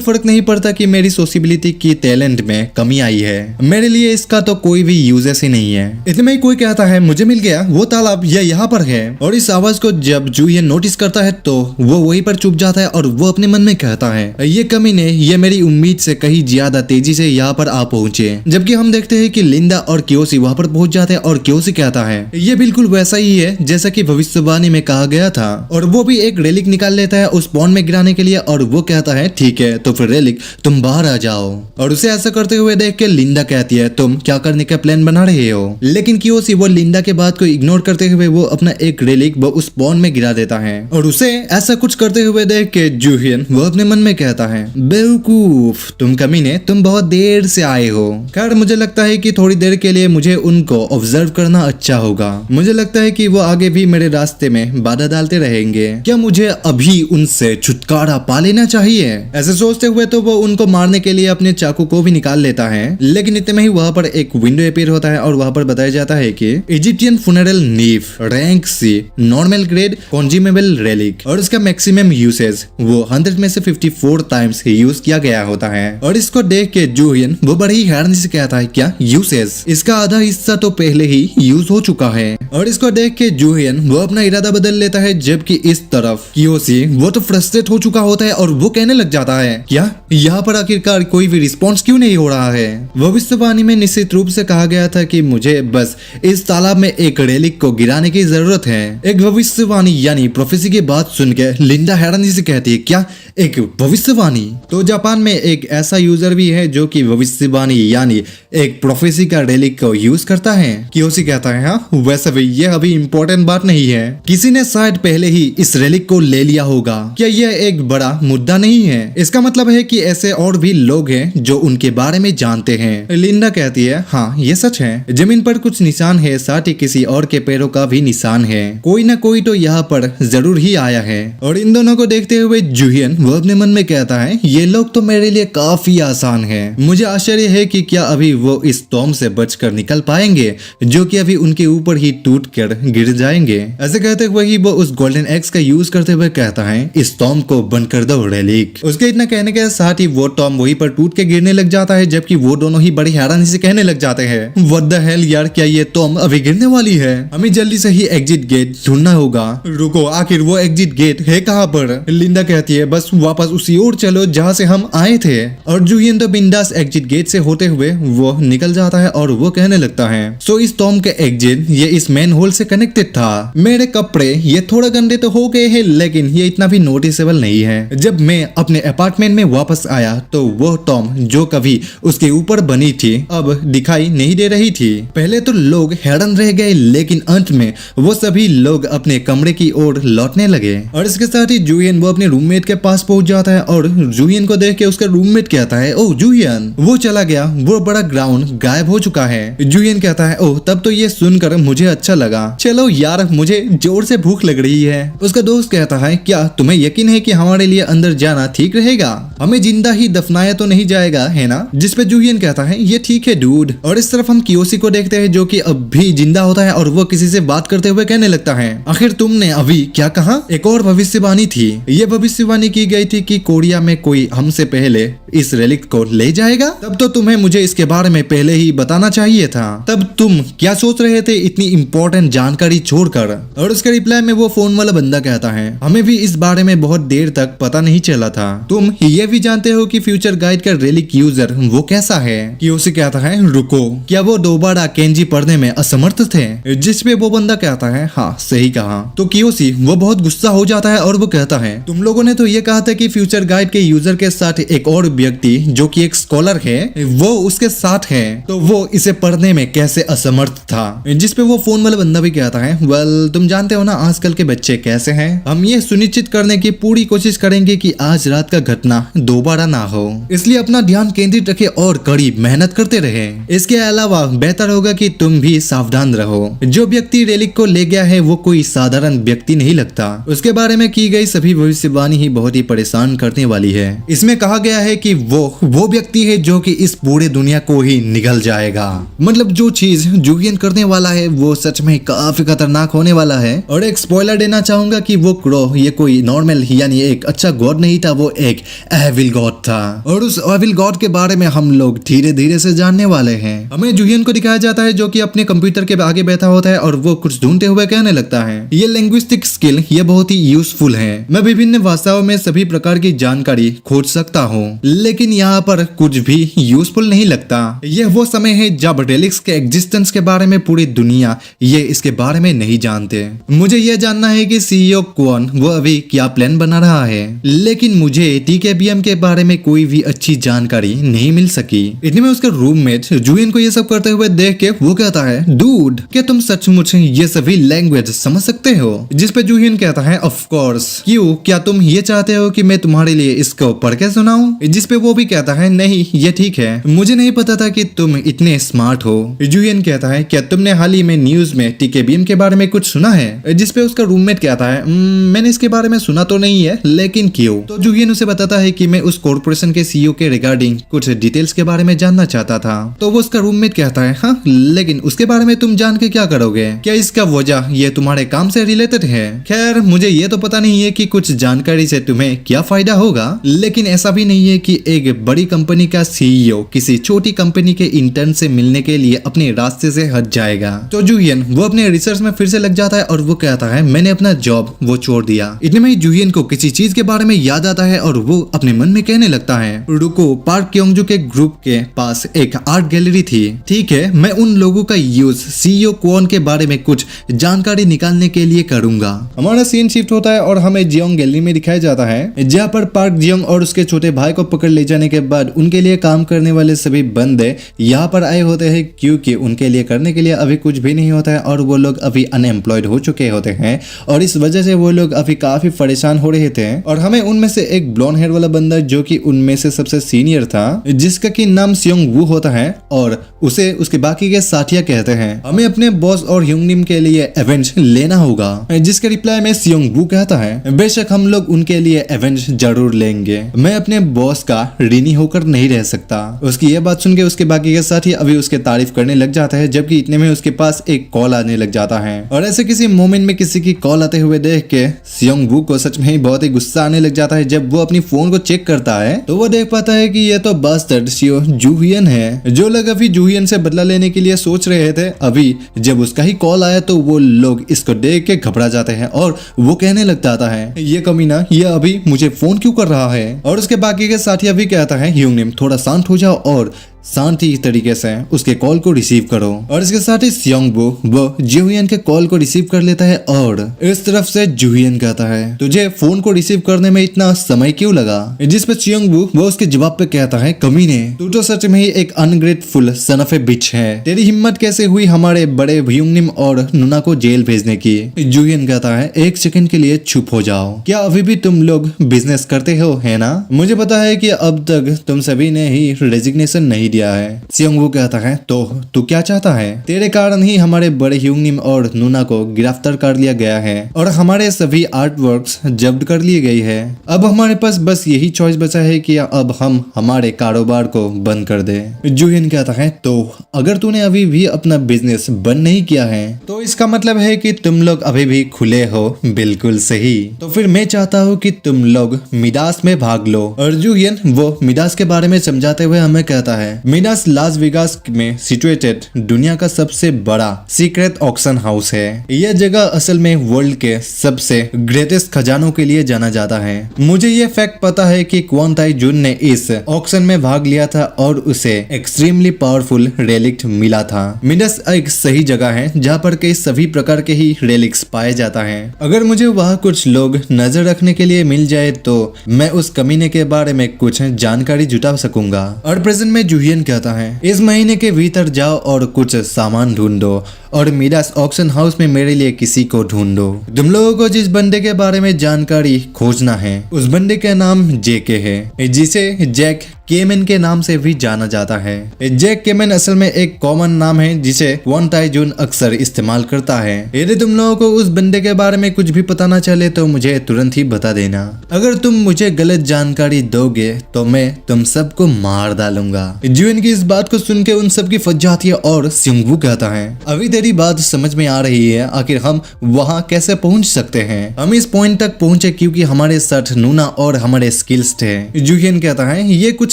फर्क नहीं पड़ता कि मेरी सोशियबिलिटी की टैलेंट में कमी आई है। मेरे लिए इसका तो कोई भी यूजेस ही नहीं है। इतने में ही कोई कहता है मुझे मिल गया वो तालाब ये यहाँ पर है। और इस आवाज को जब जूयन नोटिस करता है तो वो वहीं पर चुप जाता है और वो अपने मन में कहता है ये कमीने ये मेरी उम्मीद से कहीं ज्यादा तेजी से यहाँ पर आ पहुंचे। जबकि हम देखते हैं कि लिंडा और क्योसी वहाँ पर पहुंच जाते हैं और क्योसी कहता है ये बिल्कुल वैसा ही है जैसा कि भविष्यवाणी में कहा गया था। और वो भी एक रेलिक निकाल लेता है उस पॉन्ड में गिराने के लिए और वो कहता है ठीक है तो फिर रेलिक तुम बाहर आ जाओ। और उसे ऐसा करते हुए देख के लिंडा कहती है तुम क्या करने का प्लान बना रहे हो? लेकिन क्योसी वो लिंडा के बात को इग्नोर करते हुए वो अपना एक रेलिक वो उस पॉन्ड में गिरा देता है। और उसे ऐसा कुछ करते हुए देख के जूहियन वो अपने मन में कहता है बेवकूफ तुम कमीने तुम बहुत देर से आए हो। खैर मुझे लगता है कि थोड़ी देर के लिए मुझे उनको ऑब्जर्व करना अच्छा होगा। मुझे लगता है कि वो आगे भी मेरे रास्ते में बाधा डालते रहेंगे। क्या मुझे अभी उनसे छुटकारा पा लेना चाहिए? ऐसे सोचते हुए तो वो उनको मारने के लिए अपने चाकू को भी निकाल लेता है। लेकिन इतने में ही वहाँ पर एक विंडो अपीयर होता है और वहाँ पर बताया जाता है कि Egyptian funeral knife rank C normal grade consumable relic और इसका मैक्सिमम यूसेज वो 100 में से 54 टाइम्स यूज किया गया होता है। और इसको देख के जूहियन वो बड़ी ही हैरानी से कहता है क्या यूसेज? इसका आधा हिस्सा तो पहले ही यूज हो चुका है। और इसको देख के जूहियन वो अपना इरादा बदल लेता है जबकि इस तरफ क्योसी वो तो फ्रस्ट्रेट हो चुका होता है और वो कहने लग जाता है क्या यहाँ पर आखिरकार कोई भी रिस्पॉन्स क्यों नहीं हो रहा है? भविष्यवाणी में निश्चित रूप से कहा गया था कि मुझे बस इस तालाब में एक रेलिक को गिराने की जरूरत है। एक भविष्यवाणी यानी प्रोफेसी की बात सुन के लिंडा हैरानी से कहती है क्या एक भविष्यवाणी? तो जापान में एक ऐसा यूजर भी है जो कि भविष्यवाणी यानी एक प्रोफेसी का रेलिक को यूज करता है। क्योसी कहता है हाँ वैसे भी ये अभी इम्पोर्टेंट बात नहीं है। किसी ने शायद पहले ही इस रेलिक को ले लिया होगा। क्या यह एक बड़ा मुद्दा नहीं है? इसका मतलब है कि ऐसे और भी लोग हैं जो उनके बारे में जानते हैं। लिंडा कहती है हाँ ये सच है। जमीन पर कुछ निशान है, साथ ही किसी और के पैरों का भी निशान है। कोई ना कोई तो यहाँ पर जरूर ही आया है। और इन दोनों को देखते हुए जूहियन वो अपने मन में कहता है ये लोग तो मेरे लिए काफी आसान है। मुझे आश्चर्य है कि क्या अभी वो इस टॉम से बचकर निकल पाएंगे जो कि अभी उनके ऊपर ही टूट कर गिर जाएंगे। ऐसे कहते हुए ही वो उस गोल्डन एक्स का यूज करते हुए कहता है इस टॉम को बंद कर दो रेलिक। उसके इतना कहने के साथ ही वो टॉम वहीं पर टूट के गिरने लग जाता है, जबकि वो दोनों ही बड़ी हैरानी से कहने लग जाते हैं व्हाट द हेल यार, क्या ये टॉम अभी गिरने वाली है? हमें जल्दी से ही एग्जिट गेट ढूंढना होगा। रुको, आखिर वो एग्जिट गेट है कहाँ पर? लिंडा कहती है बस वापस उसी ओर चलो जहाँ से हम आए थे। और जूहियन तो बिंदास एग्जिट गेट से होते हुए वो निकल जाता है और वो कहने लगता है सो इस टॉम के एग्जिट ये इस मेन होल से कनेक्टेड था। मेरे कपड़े ये थोड़ा गंदे तो हो गए हैं लेकिन ये इतना भी नोटिसेबल नहीं है। जब मैं अपने अपार्टमेंट में वापस आया तो वो टॉम जो कभी उसके ऊपर बनी थी अब दिखाई नहीं दे रही थी। पहले तो लोग हैरान रह गए लेकिन अंत में वो सभी लोग अपने कमरे की ओर लौटने लगे। और इसके साथ ही जूहियन वो अपने रूममेट के पास पहुंच जाता है और जूहियन को देख के उसका रूममेट कहता है ओह जूहियन वो चला गया, वो बड़ा ग्राउंड गायब हो चुका है। जूहियन कहता है ओह तब तो ये सुनकर मुझे अच्छा लगा, चलो यार मुझे जोर से भूख लग रही है। उसका दोस्त कहता है क्या तुम्हें यकीन है कि हमारे लिए अंदर जाना ठीक रहेगा? हमें जिंदा ही दफनाया तो नहीं जाएगा है ना? जिस पे जूहियन कहता है ये ठीक है डूड। और इस तरफ हम कियोशी को देखते हैं जो कि अब भी जिंदा होता है और वो किसी से बात करते हुए कहने लगता है आखिर तुमने अभी क्या कहा? एक और भविष्यवाणी थी। ये भविष्यवाणी की गई थी कि कोरिया में कोई हमसे पहले इस रेलिक को ले जाएगा। तब तो तुम्हें मुझे इसके बारे में पहले ही बताना चाहिए था। तब तुम क्या सोच रहे थे इतनी इंपॉर्टेंट जानकारी छोड़कर? और उसके रिप्लाई में वो फोन वाला बंदा कहता है हमें भी इस बारे में बहुत देर तक पता नहीं चला था। तुम ये भी जानते हो कि फ्यूचर गाइड का रेलिक यूजर वो कैसा है? कियोशी कहता है रुको, क्या वो दोबारा केंजी पढ़ने में असमर्थ थे? जिसपे वो बंदा कहता है हाँ सही कहा। तो कियोशी वो बहुत गुस्सा हो जाता है और वो कहता है तुम लोगों ने तो ये कहा था कि फ्यूचर गाइड के यूजर के साथ एक और व्यक्ति जो कि एक स्कॉलर है वो उसके साथ है, तो वो इसे पढ़ने में कैसे असमर्थ था? जिसपे वो फोन वाला बंदा भी कहता है वेल तुम जानते हो ना आजकल के बच्चे कैसे हैं। हम ये सुनिश्चित करने की पूरी कोशिश करेंगे कि आज रात का घटना दोबारा ना हो, इसलिए अपना ध्यान केंद्रित रखे और कड़ी मेहनत करते रहे। इसके अलावा बेहतर होगा कि तुम भी सावधान रहो। जो व्यक्ति रेलिक को ले गया है वो कोई साधारण व्यक्ति नहीं लगता। उसके बारे में की गई सभी भविष्यवाणी ही बहुत ही परेशान करने वाली है। इसमें कहा गया है कि वो व्यक्ति है जो कि इस पूरे दुनिया को ही निगल जाएगा। मतलब जो चीज जूहियन करने वाला है वो सच में काफी खतरनाक होने वाला है। और एक स्पॉइलर देना चाहूंगा कि वो क्रो ये कोई नॉर्मल यानी एक अच्छा गॉड नहीं था, वो एक एविल गॉड था। और उस एविल गॉड के बारे में हम लोग धीरे धीरे से जानने वाले हैं। हमें जूहियन को दिखाया जाता है जो कि अपने कंप्यूटर के आगे बैठा होता है और वो कुछ ढूंढते हुए कहने लगता है ये लिंग्विस्टिक स्किल ये बहुत ही यूजफुल है। मैं विभिन्न भाषाओं में सभी प्रकार की जानकारी खोज सकता हूँ लेकिन यहाँ पर कुछ भी यूजफुल नहीं लगता। यह वो समय है जब रेलिक्स के एग्जिस्टेंस के बारे में पूरी दुनिया ये इसके बारे में नहीं जानते। मुझे यह जानना है कि सीईओ क्वान वो अभी क्या प्लान बना रहा है, लेकिन मुझे टीकेबीएम के बारे में कोई भी अच्छी जानकारी नहीं मिल सकी। इतने में उसका रूममेट जूहियन को ये सब करते हुए देख के वो कहता है डूड क्या तुम सचमुच ये सभी लैंग्वेज समझ सकते हो? जिस पे जूहियन कहता है ऑफ कोर्स, क्यों क्या तुम ये चाहते हो कि मैं तुम्हारे लिए इसको पढ़ के सुनाऊं? जिस पे वो भी कहता है नहीं ये ठीक है, मुझे नहीं पता था कि तुम इतने स्मार्ट हो। जूहियन कहता है क्या तुमने हाल ही में न्यूज में टीकेबीएम के बारे में कुछ सुना है? जिस पे उसका रूममेट कहता है मैंने इसके बारे में सुना तो नहीं है लेकिन क्यों? तो जूहियन उसे बताता है कि मैं उस कॉर्पोरेशन के सीईओ के रिगार्डिंग कुछ डिटेल्स के बारे में जानना चाहता था। तो वो उसका रूममेट कहता है हाँ लेकिन उसके बारे में तुम जान के क्या करोगे? क्या इसका वजह ये तुम्हारे काम से रिलेटेड है? खैर मुझे ये तो पता नहीं है कि कुछ जानकारी से तुम्हें क्या फायदा होगा, लेकिन ऐसा भी नहीं है कि एक बड़ी कंपनी का सीईओ किसी छोटी कंपनी के इंटर्न से मिलने के लिए अपने रास्ते से हट जाएगा। तो जूहियन वो अपने रिसर्च में फिर से लग जाता है और वो कहता है मैंने अपना जॉब वो छोड़ दिया। इतने में जूहियन को किसी चीज के बारे में याद आता है और वो अपने मन में कहने लगता है रुको, पार्क क्योंगजू के ग्रुप के पास एक आर्ट गैलरी थी, ठीक है मैं उन लोगों का यूज सीईओ क्वान के बारे में कुछ जानकारी निकालने के लिए करूंगा। हमारा सीन शिफ्ट होता है और हमें जियोंग गैलरी में दिखाया जाता है जहाँ पर पार्क जियोंग और उसके छोटे भाई को पकड़ ले जाने के बाद उनके लिए काम करने वाले सभी बंदे यहाँ पर आए होते हैं क्योंकि उनके लिए करने के लिए अभी कुछ भी नहीं होता होता है और वो लोग अभी अनएम्प्लॉयड हो चुके होते हैं और इस वजह से वो लोग अभी काफी परेशान हो रहे थे। और हमें उनमें से एक ब्लॉन्ड हेयर वाला बंदा जो कि उनमें से सबसे सीनियर था, जिसका कि नाम सियोंग वू होता है और उसे उसके बाकी के साथिया कहते हैं। हमें अपने बॉस और ह्योंगनिम के लिए एवेंज लेना होगा, जिसके रिप्लाई में सियोंग वू कहता है बेशक हम लोग उनके लिए एवेंज जरूर लेंगे, मैं अपने बॉस का ऋणी होकर नहीं रह सकता। उसकी ये बात सुन के उसके बाकी के साथी अभी उसके तारीफ करने लग जाता है, जबकि इतने में उसके पास एक कॉल आने लग जाता है। और ऐसे किसी मोमेंट में किसी की कॉल आते हुए देख के सियोंग वू को सच में ही बहुत ही गुस्सा आने लग जाता है। जब वो अपनी फोन को चेक करता है तो वो देख पाता है कि ये तो बास्टर्ड शियो जूहियन है, जो लोग अभी जूहियन से बदला लेने के लिए सोच रहे थे। अभी जब उसका ही कॉल आया तो वो लोग इसको देख के घबरा जाते हैं और वो कहने लग जाता है ये कमीना ये अभी मुझे फोन क्यों कर रहा है। और उसके बाकी के साथिया भी कहता है ह्योंगनिम थोड़ा शांत हो जाओ और शांति तरीके से उसके कॉल को रिसीव करो। और इसके साथ ही सियोंग वू वो जूहियन के कॉल को रिसीव कर लेता है और इस तरफ से जूहियन कहता है तुझे फोन को रिसीव करने में इतना समय क्यों लगा, जिस पे सियोंग वू वो उसके जवाब पे कहता है कमीने तू तो सच में ही एक अनग्रेटफुल सन ऑफ ए बिच है, तेरी हिम्मत कैसे हुई हमारे बड़े ह्योंगनिम और नुना को जेल भेजने की। जूहियन कहता है एक सेकंड के लिए चुप हो जाओ, क्या अभी भी तुम लोग बिजनेस करते हो है ना, मुझे पता है कि अब तक तुम सभी ने ही रेजिग्नेशन नहीं दिया है। सियोंग वू कहता है तो तू क्या चाहता है, तेरे कारण ही हमारे बड़े ह्योंगनिम और नुना को गिरफ्तार कर लिया गया है और हमारे सभी आर्ट वर्क्स जब्त कर लिए गई है। अब हमारे पास बस यही चॉइस बचा है कि अब हम हमारे कारोबार को बंद कर दे। जूहियन कहता है तो अगर तूने अभी भी अपना बिजनेस बंद नहीं किया है तो इसका मतलब है कि तुम लोग अभी भी खुले हो। बिल्कुल सही, तो फिर मैं चाहता हूँ कि तुम लोग मिडास में भाग लो। और जूहियन वो मिडास के बारे में समझाते हुए हमें कहता है मिडास लास वेगास में सिचुएटेड दुनिया का सबसे बड़ा सीक्रेट ऑक्शन हाउस है। यह जगह असल में वर्ल्ड के सबसे ग्रेटेस्ट खजानों के लिए जाना जाता है। मुझे यह फैक्ट पता है कि क्वान ताई जुन ने इस ऑक्शन में भाग लिया था और उसे एक्सट्रीमली पावरफुल रेलिक्ट मिला था। मिडास एक सही जगह है जहाँ पर कई सभी प्रकार के ही रेलिक्स पाए जाता है। अगर मुझे वहाँ कुछ लोग नजर रखने के लिए मिल जाए तो मैं उस कमीने के बारे में कुछ जानकारी जुटा सकूंगा। और प्रेजेंट में जूहियन कहता है इस महीने के भीतर जाओ और कुछ सामान ढूंढो और मिडास ऑक्शन हाउस में मेरे लिए किसी को ढूंढो। तुम लोगों को जिस बंदे के बारे में जानकारी खोजना है उस बंदे का नाम जेके है, जिसे जैक केमेन के नाम से भी जाना जाता है। जैक केमेन असल में एक कॉमन नाम है जिसे क्वान ताई जुन अक्सर इस्तेमाल करता है। यदि तुम लोगों को उस बंदे के बारे में कुछ भी पता ना चले तो मुझे तुरंत ही बता देना। अगर तुम मुझे गलत जानकारी दोगे तो मैं तुम सबको मार डालूंगा। जूहियन की इस बात को सुन के उन सबकी फट जाती है और सियोंग वू कहता है अभी तेरी बात समझ में आ रही है, आखिर हम वहाँ कैसे पहुँच सकते हैं। हम इस पॉइंट तक पहुँचे क्योंकि हमारे साथ नुना और हमारे स्किल्स थे। जूहियन कहता है ये कुछ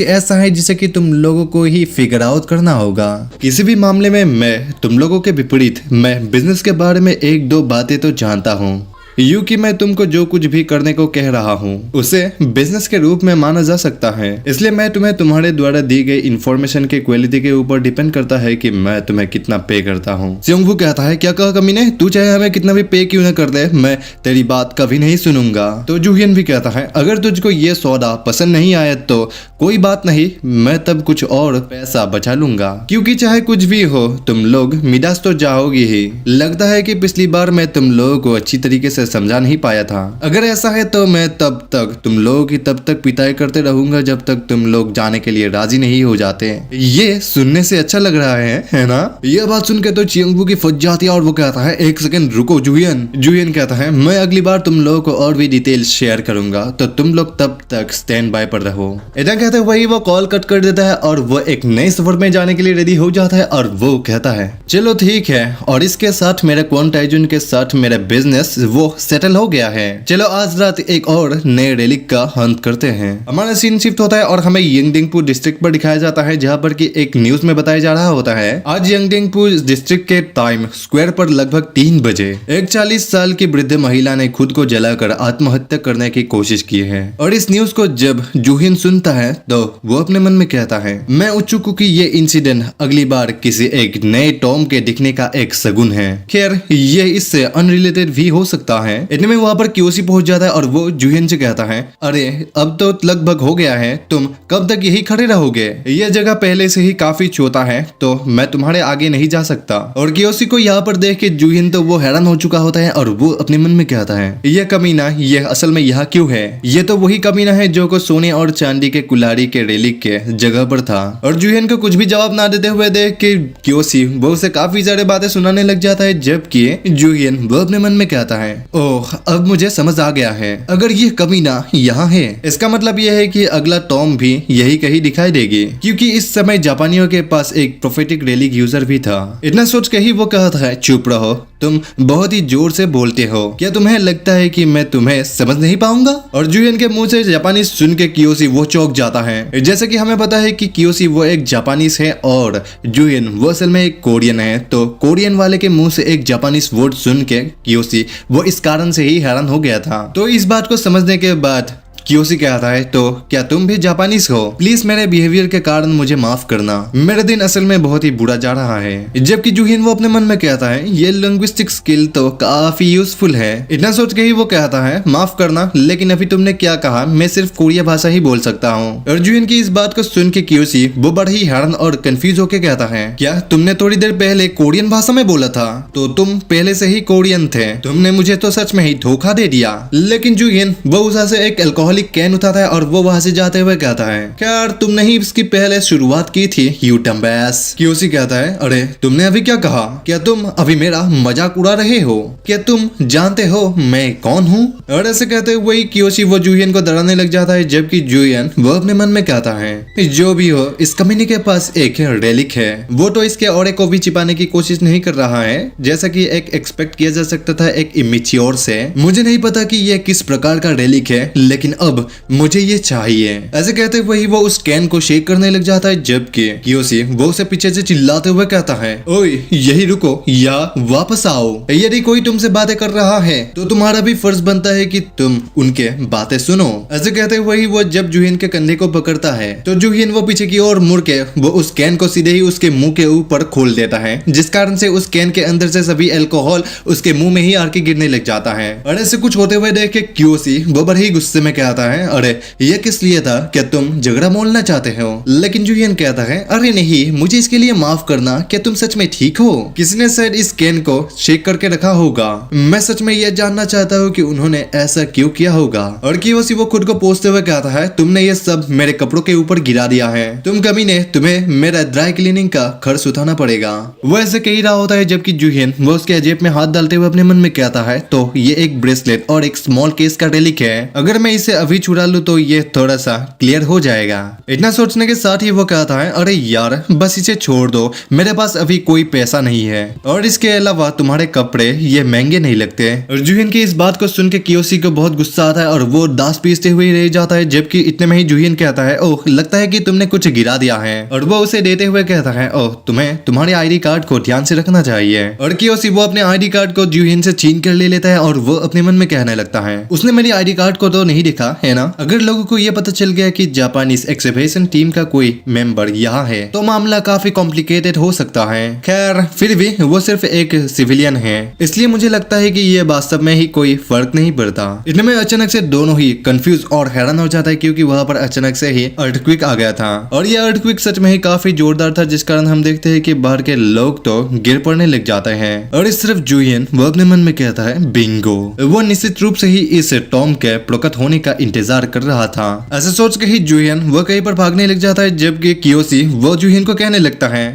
ऐसा है जिसे कि तुम लोगों को ही फिगर आउट करना होगा। किसी भी मामले में मैं तुम लोगों के विपरीत मैं बिजनेस के बारे में एक दो बातें तो जानता हूँ। यूं कि मैं तुमको जो कुछ भी करने को कह रहा हूँ उसे बिजनेस के रूप में माना जा सकता है, इसलिए मैं तुम्हें तुम्हारे द्वारा दी गई इन्फॉर्मेशन की क्वालिटी के ऊपर डिपेंड करता है कि मैं तुम्हें कितना पे करता हूँ। सियोंग वू कहता है क्या कहा कमीने, तू चाहे हमें कितना भी पे क्यों न कर दे मैं तेरी बात कभी नहीं सुनूंगा। तो जूहियन भी कहता है अगर तुझको ये सौदा पसंद नहीं आया तो कोई बात नहीं, मैं तब कुछ और पैसा बचा लूंगा, क्योंकि चाहे कुछ भी हो तुम लोग मिडास तो जाओगी ही। लगता है कि पिछली बार मैं तुम लोगों को अच्छी तरीके से समझा नहीं पाया था। अगर ऐसा है तो मैं तब तक तुम लोगों की तब तक पिटाई करते रहूंगा जब तक तुम लोग जाने के लिए राजी नहीं हो जाते। ये सुनने से अच्छा लग रहा है ना। यह बात सुन के तो सियोंग वू की फट जाती है और वो कहता है एक सेकंड रुको जूहियन। जूहियन कहता है मैं अगली बार तुम लोगों को और भी डिटेल्स शेयर करूंगा, तो तुम लोग तब तक स्टैंड बाय पर रहो। इतना कहते हुए वो कॉल कट कर देता है और वो एक नए सफर में जाने के लिए रेडी हो जाता है और वो कहता है चलो ठीक है, और इसके साथ मेरे क्वान ताई जुन के साथ मेरा बिजनेस वो सेटल हो गया है। चलो आज रात एक और नए रेलिक का हंट करते हैं। हमारा सीन शिफ्ट होता है और हमें यंगडिंगपू डिस्ट्रिक्ट पर दिखाया जाता है, जहाँ पर कि एक न्यूज में बताया जा रहा होता है आज यंगडिंगपू डिस्ट्रिक्ट के टाइम स्क्वायर पर लगभग 3 बजे एक 40 साल की वृद्ध महिला ने खुद को जलाकर आत्महत्या करने की कोशिश की है। और इस न्यूज को जब जूहियन सुनता है तो वो अपने मन में कहता है मैं उत्सुक हूं कि ये इंसिडेंट अगली बार किसी एक नए टॉम के दिखने का एक शगुन है। खैर ये इससे अनरिलेटेड भी हो सकता है। इतने में वहाँ पर क्योसी पहुंच जाता है और वो जूहिन से कहता है, अरे अब तो लगभग हो गया है, तुम कब तक यही खड़े रहोगे? यह जगह पहले से ही काफी छोटा है, तो मैं तुम्हारे आगे नहीं जा सकता। और क्योसी को यहाँ पर देख के जूहिन तो वो हैरान हो चुका होता है और वो अपने मन में कहता है, यह कमीना ये असल में यहाँ क्यों है? ये तो वही कमीना है जो को सोने और चांदी के कुल्हाड़ी के रेलिक के जगह पर था। और जूहिन को कुछ भी जवाब ना देते हुए देख के क्योसी वो उसे काफी सारे बातें सुनाने लग जाता है, जबकि जूहिन वो अपने मन में कहता है, ओह अब मुझे समझ आ गया है, अगर ये कमीना यहाँ है इसका मतलब यह है कि अगला टॉम भी यही कहीं दिखाई देगी, क्योंकि इस समय जापानियों के पास एक प्रोफेटिक रेलिक यूजर भी था। इतना सोच के ही वो कहता है, चुप रहो, तुम बहुत ही जोर से बोलते हो, क्या तुम्हें लगता है कि मैं तुम्हें समझ नहीं पाऊंगा? और जूहिन के मुंह से जापानी सुन के कियोसी वो चौंक जाता है। जैसे कि हमें पता है कि कियोसी वो एक जापानीज है और जूहिन वो असल में एक कोरियन है, तो कोरियन वाले के मुंह से एक जापानीज वर्ड सुन के कियोसी वो इस कारण से ही हैरान हो गया था। तो इस बात को समझने के बाद कियोसी कहता है, तो क्या तुम भी जापानीज हो? प्लीज मेरे बिहेवियर के कारण मुझे माफ करना, मेरा दिन असल में बहुत ही बुरा जा रहा है। जबकि जूहिन वो अपने मन में कहता है, ये लिंग्विस्टिक स्किल तो काफी यूजफुल है। इतना सोच के ही वो कहता है, माफ करना, लेकिन अभी तुमने क्या कहा? मैं सिर्फ कोरिया भाषा ही बोल सकता हूँ। और जूहिन की इस बात को सुन के कियोसी वो बड़ा ही हैरान और कंफ्यूज होके कहता है, क्या तुमने थोड़ी देर पहले कोरियन भाषा में बोला था? तो तुम पहले से ही कोरियन थे, तुमने मुझे तो सच में ही धोखा दे दिया। लेकिन जूहिन वो उस से एक अल्कोहलिक कैन उठाता है और वो वहां से जाते हुए कहता है, क्या तुमने ही इसकी पहले शुरुआत की थी, यू डम्बैस? कियोसी कहता है, अरे तुमने अभी क्या कहा? क्या तुम अभी मेरा मजाक उड़ा रहे हो? क्या तुम जानते हो मैं कौन हूँ? और ऐसे कहते हुए कियोसी वो जूहिन को डराने लग जाता है, जबकि जूहिन वो अपने मन में कहता है, जो भी हो इस कमीने के पास एक रेलिक है, वो तो इसके औरे को भी छिपाने की कोशिश नहीं कर रहा है, जैसा कि एक एक्सपेक्ट किया जा सकता था एक इमेच्योर से। मुझे नहीं पता कि ये किस प्रकार का रेलिक है, लेकिन अब मुझे ये चाहिए। ऐसे कहते हुए वो उस कैन को शेक करने लग जाता है, जबकि कियोसी वो उसे पीछे से चिल्लाते हुए कहता है, ओए यही रुको या वापस आओ, यदि कोई तुमसे बातें कर रहा है तो तुम्हारा भी फर्ज बनता है कि तुम उनके बातें सुनो। ऐसे कहते हुए वो जब जूहिन के कंधे को पकड़ता है तो जूहिन वो पीछे की ओर मुड़ के वो उस कैन को सीधे ही उसके मुंह के ऊपर खोल देता है, जिस कारण से उस कैन के अंदर से सभी अल्कोहल उसके मुंह में ही आके गिरने लग जाता है। और ऐसे कुछ होते हुए देख के कियोसी वो बड़े ही गुस्से में कहता है, अरे ये किस लिए था? क्या तुम झगड़ा मोलना चाहते हो? लेकिन जूहिन कहता है, अरे नहीं, मुझे इसके लिए माफ करना, क्या तुम सच में ठीक हो? किसी ने शायद इस कैन को शेक करके रखा होगा, मैं सच में यह जानना चाहता हूँ कि उन्होंने ऐसा क्यों किया होगा। और कियोसी वो खुद को पोंछते हुए कहता है, तुमने ये सब मेरे कपड़ों के ऊपर गिरा दिया है, तुम कमीने, तुम्हें मेरा ड्राई क्लीनिंग का खर्च उठाना पड़ेगा। वो ऐसे कह रहा होता है, जबकि जूहिन वो उसके जेब में हाथ डालते हुए अपने मन में कहता है, तो ये एक ब्रेसलेट और एक स्मॉल केस का रेलिक है, अगर मैं इसे अभी छुड़ा लूं तो ये थोड़ा सा क्लियर हो जाएगा। इतना सोचने के साथ ही वो कहता है, अरे यार बस इसे छोड़ दो, मेरे पास अभी कोई पैसा नहीं है, और इसके अलावा तुम्हारे कपड़े ये महंगे नहीं लगते। और जूहिन की इस बात को सुन के कियोसी को बहुत गुस्सा आता है और वो दांत पीसते हुए रह जाता है, जबकि इतने में ही जूहिन कहता है, ओह लगता है कि तुमने कुछ गिरा दिया है। और वो उसे देते हुए कहता है, ओह तुम्हें तुम्हारे आईडी कार्ड को ध्यान से रखना चाहिए। और कियोसी वो अपने आईडी कार्ड को जूहिन से छीन कर ले लेता है और वो अपने मन में कहने लगता है, उसने मेरी आईडी कार्ड को तो नहीं दिखा है ना? अगर लोगों को ये पता चल गया कि जापानीज एक्सहिबिशन टीम का कोई मेंबर यहाँ है तो मामला काफी कॉम्प्लिकेटेड हो सकता है। खैर फिर भी वो सिर्फ एक सिविलियन है, इसलिए मुझे लगता है कि ये वास्तव में ही कोई फर्क नहीं पड़ता। इतने में अचानक से दोनों ही कंफ्यूज और हैरान हो जाता है, क्योंकि वहाँ पर अचानक से ही अर्थक्वेक आ गया था और ये अर्थक्वेक सच में ही काफी जोरदार था, जिस कारण हम देखते हैं कि बाहर के लोग तो गिर पड़ने लग जाते हैं। और इस तरफ जूहिन वो अपने मन में कहता है, बिंगो। वो निश्चित रूप से ही इस टॉम के प्रकट होने का इंतजार कर रहा था। ऐसे सोच के ही जूहिन वो कहीं पर भागने लग जाता है, जबकि कियोसी वो जूहिन को कहने लगता है,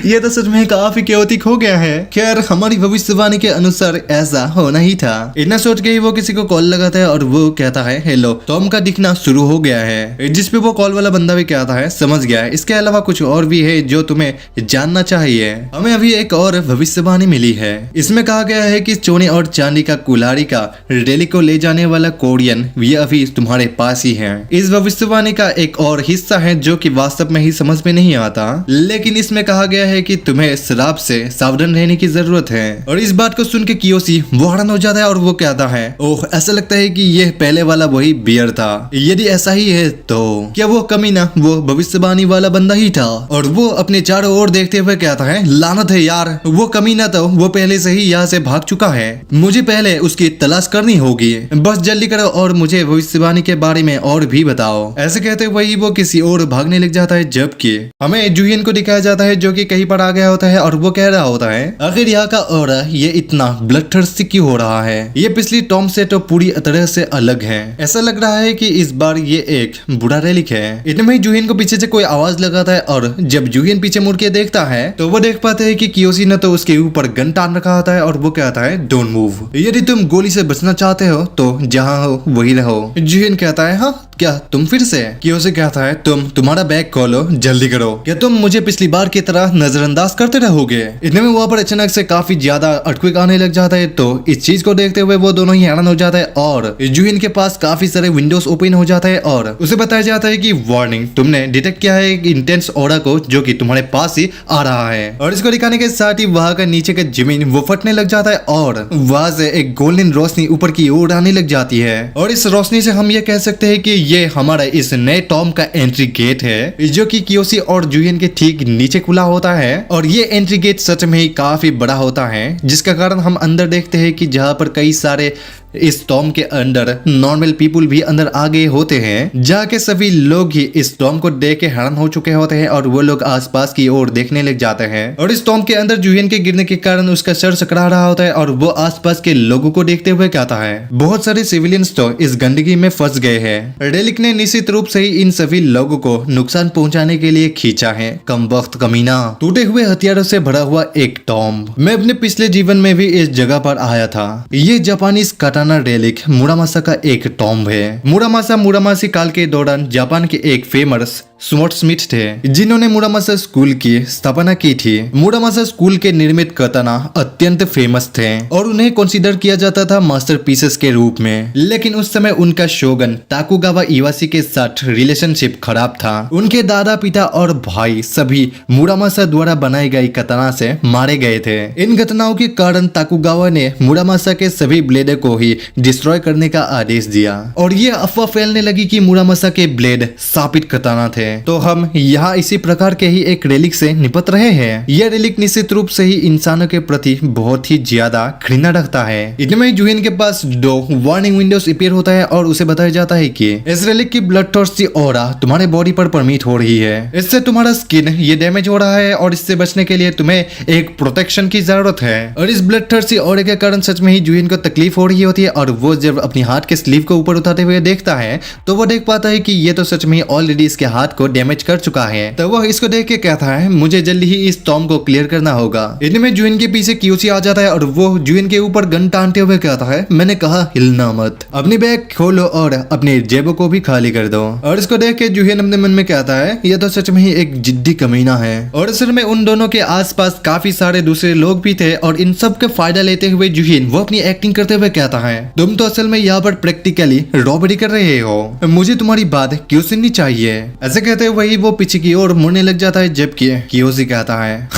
ये तो सच में काफी क्योतिक हो गया है। खैर हमारी भविष्यवाणी के अनुसार ऐसा होना ही था। इतना सोच के ही वो किसी को कॉल लगाता है और वो कहता है, हेलो, टॉम का दिखना शुरू हो गया है। जिसपे वो कॉल वाला बंदा भी कहता है, समझ गया है, इसके अलावा कुछ और भी है जो तुम्हें जानना चाहिए। हमें अभी एक और भविष्यवाणी मिली है, इसमें कहा गया है कि सोने और चांदी का कुल्हाड़ी का रेलिक को ले जाने वाला कोरियन ये अभी तुम्हारे पास ही है। इस भविष्यवाणी का एक और हिस्सा है जो कि वास्तव में ही समझ में नहीं आता, लेकिन लेकिन इसमें कहा गया है कि तुम्हें शराब से सावधान रहने की जरूरत है। और इस बात को सुन के कियोशी वो हैरान हो जाता है और वो कहता है, ओह ऐसा लगता है कि ये पहले वाला वही बियर था। यदि ऐसा ही है तो क्या वो कमीना वो भविष्यवाणी वाला बंदा ही था? और वो अपने चारों ओर देखते हुए कहता है, लानत है यार, वो कमीना तो वो पहले से ही यहाँ से भाग चुका है। मुझे पहले उसकी तलाश करनी होगी। बस जल्दी करो और मुझे भविष्यवाणी के बारे में और भी बताओ। ऐसे कहते वही वो किसी और भागने लग जाता है, जबकि हमें जूहिन को दिखाया जाता है जो कि कहीं पर आ गया होता है और वो कह रहा होता है, आखिर यहाँ का ऑरा ये इतना ब्लडथर्स्टी क्यों हो रहा है? ये पिछली टॉम से तो पूरी तरह से अलग है। ऐसा लग रहा है कि इस बार ये एक बुरा रेलिक है। इतने में जूहिन को पीछे से कोई आवाज लगाता है और जब जूहिन पीछे मुड़ के देखता है तो वो देख पाते हैं कि कियोशी ने तो उसके ऊपर गन टान रखा होता है और वो कहता है, डोंट मूव। यदि तुम गोली से बचना चाहते हो तो जहाँ हो वही रहो। जूहिन कहता है, हाँ क्या तुम फिर से? कियोशी कहता है, तुम्हारा बैग खोलो, जल्दी करो। क्या तुम मुझे पिछली बार की तरह नजरअंदाज करते रहोगे? इतने में वहाँ पर अचानक से काफी ज्यादा अर्थक्वेक आने लग जाता है। तो इस चीज को देखते हुए वो दोनों ही हैरान हो जाता है और जूहिन के पास काफी सारे विंडोज ओपन हो जाता है और उसे बताया जाता है कि वार्निंग, तुमने डिटेक्ट किया है एक इंटेंस ऑरा को जो कि तुम्हारे पास ही आ रहा है। और इसको दिखाने के साथ ही वहाँ का नीचे का जमीन वो फटने लग जाता है और वहां से एक गोल्डन रोशनी ऊपर की ओर आने लग जाती है। और इस रोशनी से हम ये कह सकते हैं कि ये हमारा इस नए टॉम का एंट्री गेट है जो कि कियोशी और जूहिन के ठीक नीचे खुला होता है। और ये एंट्री गेट सच में ही काफी बड़ा होता है जिसका कारण हम अंदर देखते हैं कि जहाँ पर कई सारे इस टॉम के अंदर नॉर्मल पीपल भी अंदर आ गए होते हैं, जाके सभी लोग ही इस टॉम को देख के हैरान हो चुके होते हैं और वो लोग आसपास की ओर देखने लग जाते हैं। और इस टॉम के अंदर जूहिन के गिरने के कारण उसका सर सकड़ा रहा होता है और वो आसपास के लोगों को देखते हुए कहता है, बहुत सारे सिविलियंस तो इस गंदगी में फंस गए हैं। रेलिक ने निश्चित रूप से ही इन सभी लोगों को नुकसान पहुंचाने के लिए खींचा है। कम वक्त कमीना। टूटे हुए हथियारों से भरा हुआ एक टॉम। मैं अपने पिछले जीवन में भी इस जगह पर आया था। ये जापानीज रेलिक मुरामासा का एक टॉम्ब है। मुरामासी काल के दौरान जापान के एक फेमस स्वॉर्ड्समिथ थे जिन्होंने मुरामासा स्कूल की स्थापना की थी। मुरामासा स्कूल के निर्मित कताना अत्यंत फेमस थे और उन्हें कंसीडर किया जाता था मास्टरपीसेस के रूप में। लेकिन उस समय उनका शोगन ताकुगावा इवाशी के साथ रिलेशनशिप खराब था। उनके दादा पिता और भाई सभी मुरामासा द्वारा बनाई गई कताना से मारे गए थे। इन घटनाओं के कारण ताकुगावा ने मुरामासा के सभी ब्लेड को ही डिस्ट्रॉय करने का आदेश दिया और ये अफवाह फैलने लगी कि मुरामासा के ब्लेड शापित कताना थे। तो हम यहाँ इसी प्रकार के ही एक रेलिक से निपट रहे हैं। यह रेलिक निश्चित रूप से ही इंसानों के प्रति बहुत ही ज्यादा घृणा रखता है। इनमें जूहिन के पास 2 वार्निंग विंडोज अपीयर होता है और उसे बताया जाता है कि इस रेलिक की ब्लडथर्स्टी ऑरा तुम्हारे बॉडी पर परमिट हो रही है। इससे तुम्हारा स्किन ये डैमेज हो रहा है और इससे बचने के लिए तुम्हें एक प्रोटेक्शन की जरूरत है। और इस ब्लडथर्स्टी ऑरा के कारण सच में ही जूहिन को तकलीफ हो रही होती है और वो जब अपनी हाथ के स्लीव को ऊपर उठाते हुए देखता है तो वो देख पाता है कि ये तो सच में ऑलरेडी इसके हाथ को डैमेज कर चुका है। तो वह इसको देख के कहता है, मुझे जल्दी ही इस टॉम को क्लियर करना होगा। इनमें जूहिन के पीछे कियोशी आ जाता है और वो जूहिन के ऊपर गन टानते हुए कहता है, मैंने कहा हिलना मत, अपनी बैग खोलो और अपनी जेबों को भी खाली कर दो। और इसको देख के जूहिन अपने मन में कहता है, यह तो सच में ही एक जिद्दी कमीना है। और असल में उन दोनों के आसपास काफी सारे दूसरे लोग भी थे और इन सब का फायदा लेते हुए जूहिन वो अपनी एक्टिंग करते हुए कहता है, तुम तो असल में यहाँ पर प्रैक्टिकली रॉबरी कर रहे हो, मुझे तुम्हारी बात क्यों सुननी चाहिए। ऐसे कहते हुए वही वो पीछे की ओर मुड़ने लग जाता है जबकि कियोशी कहता है,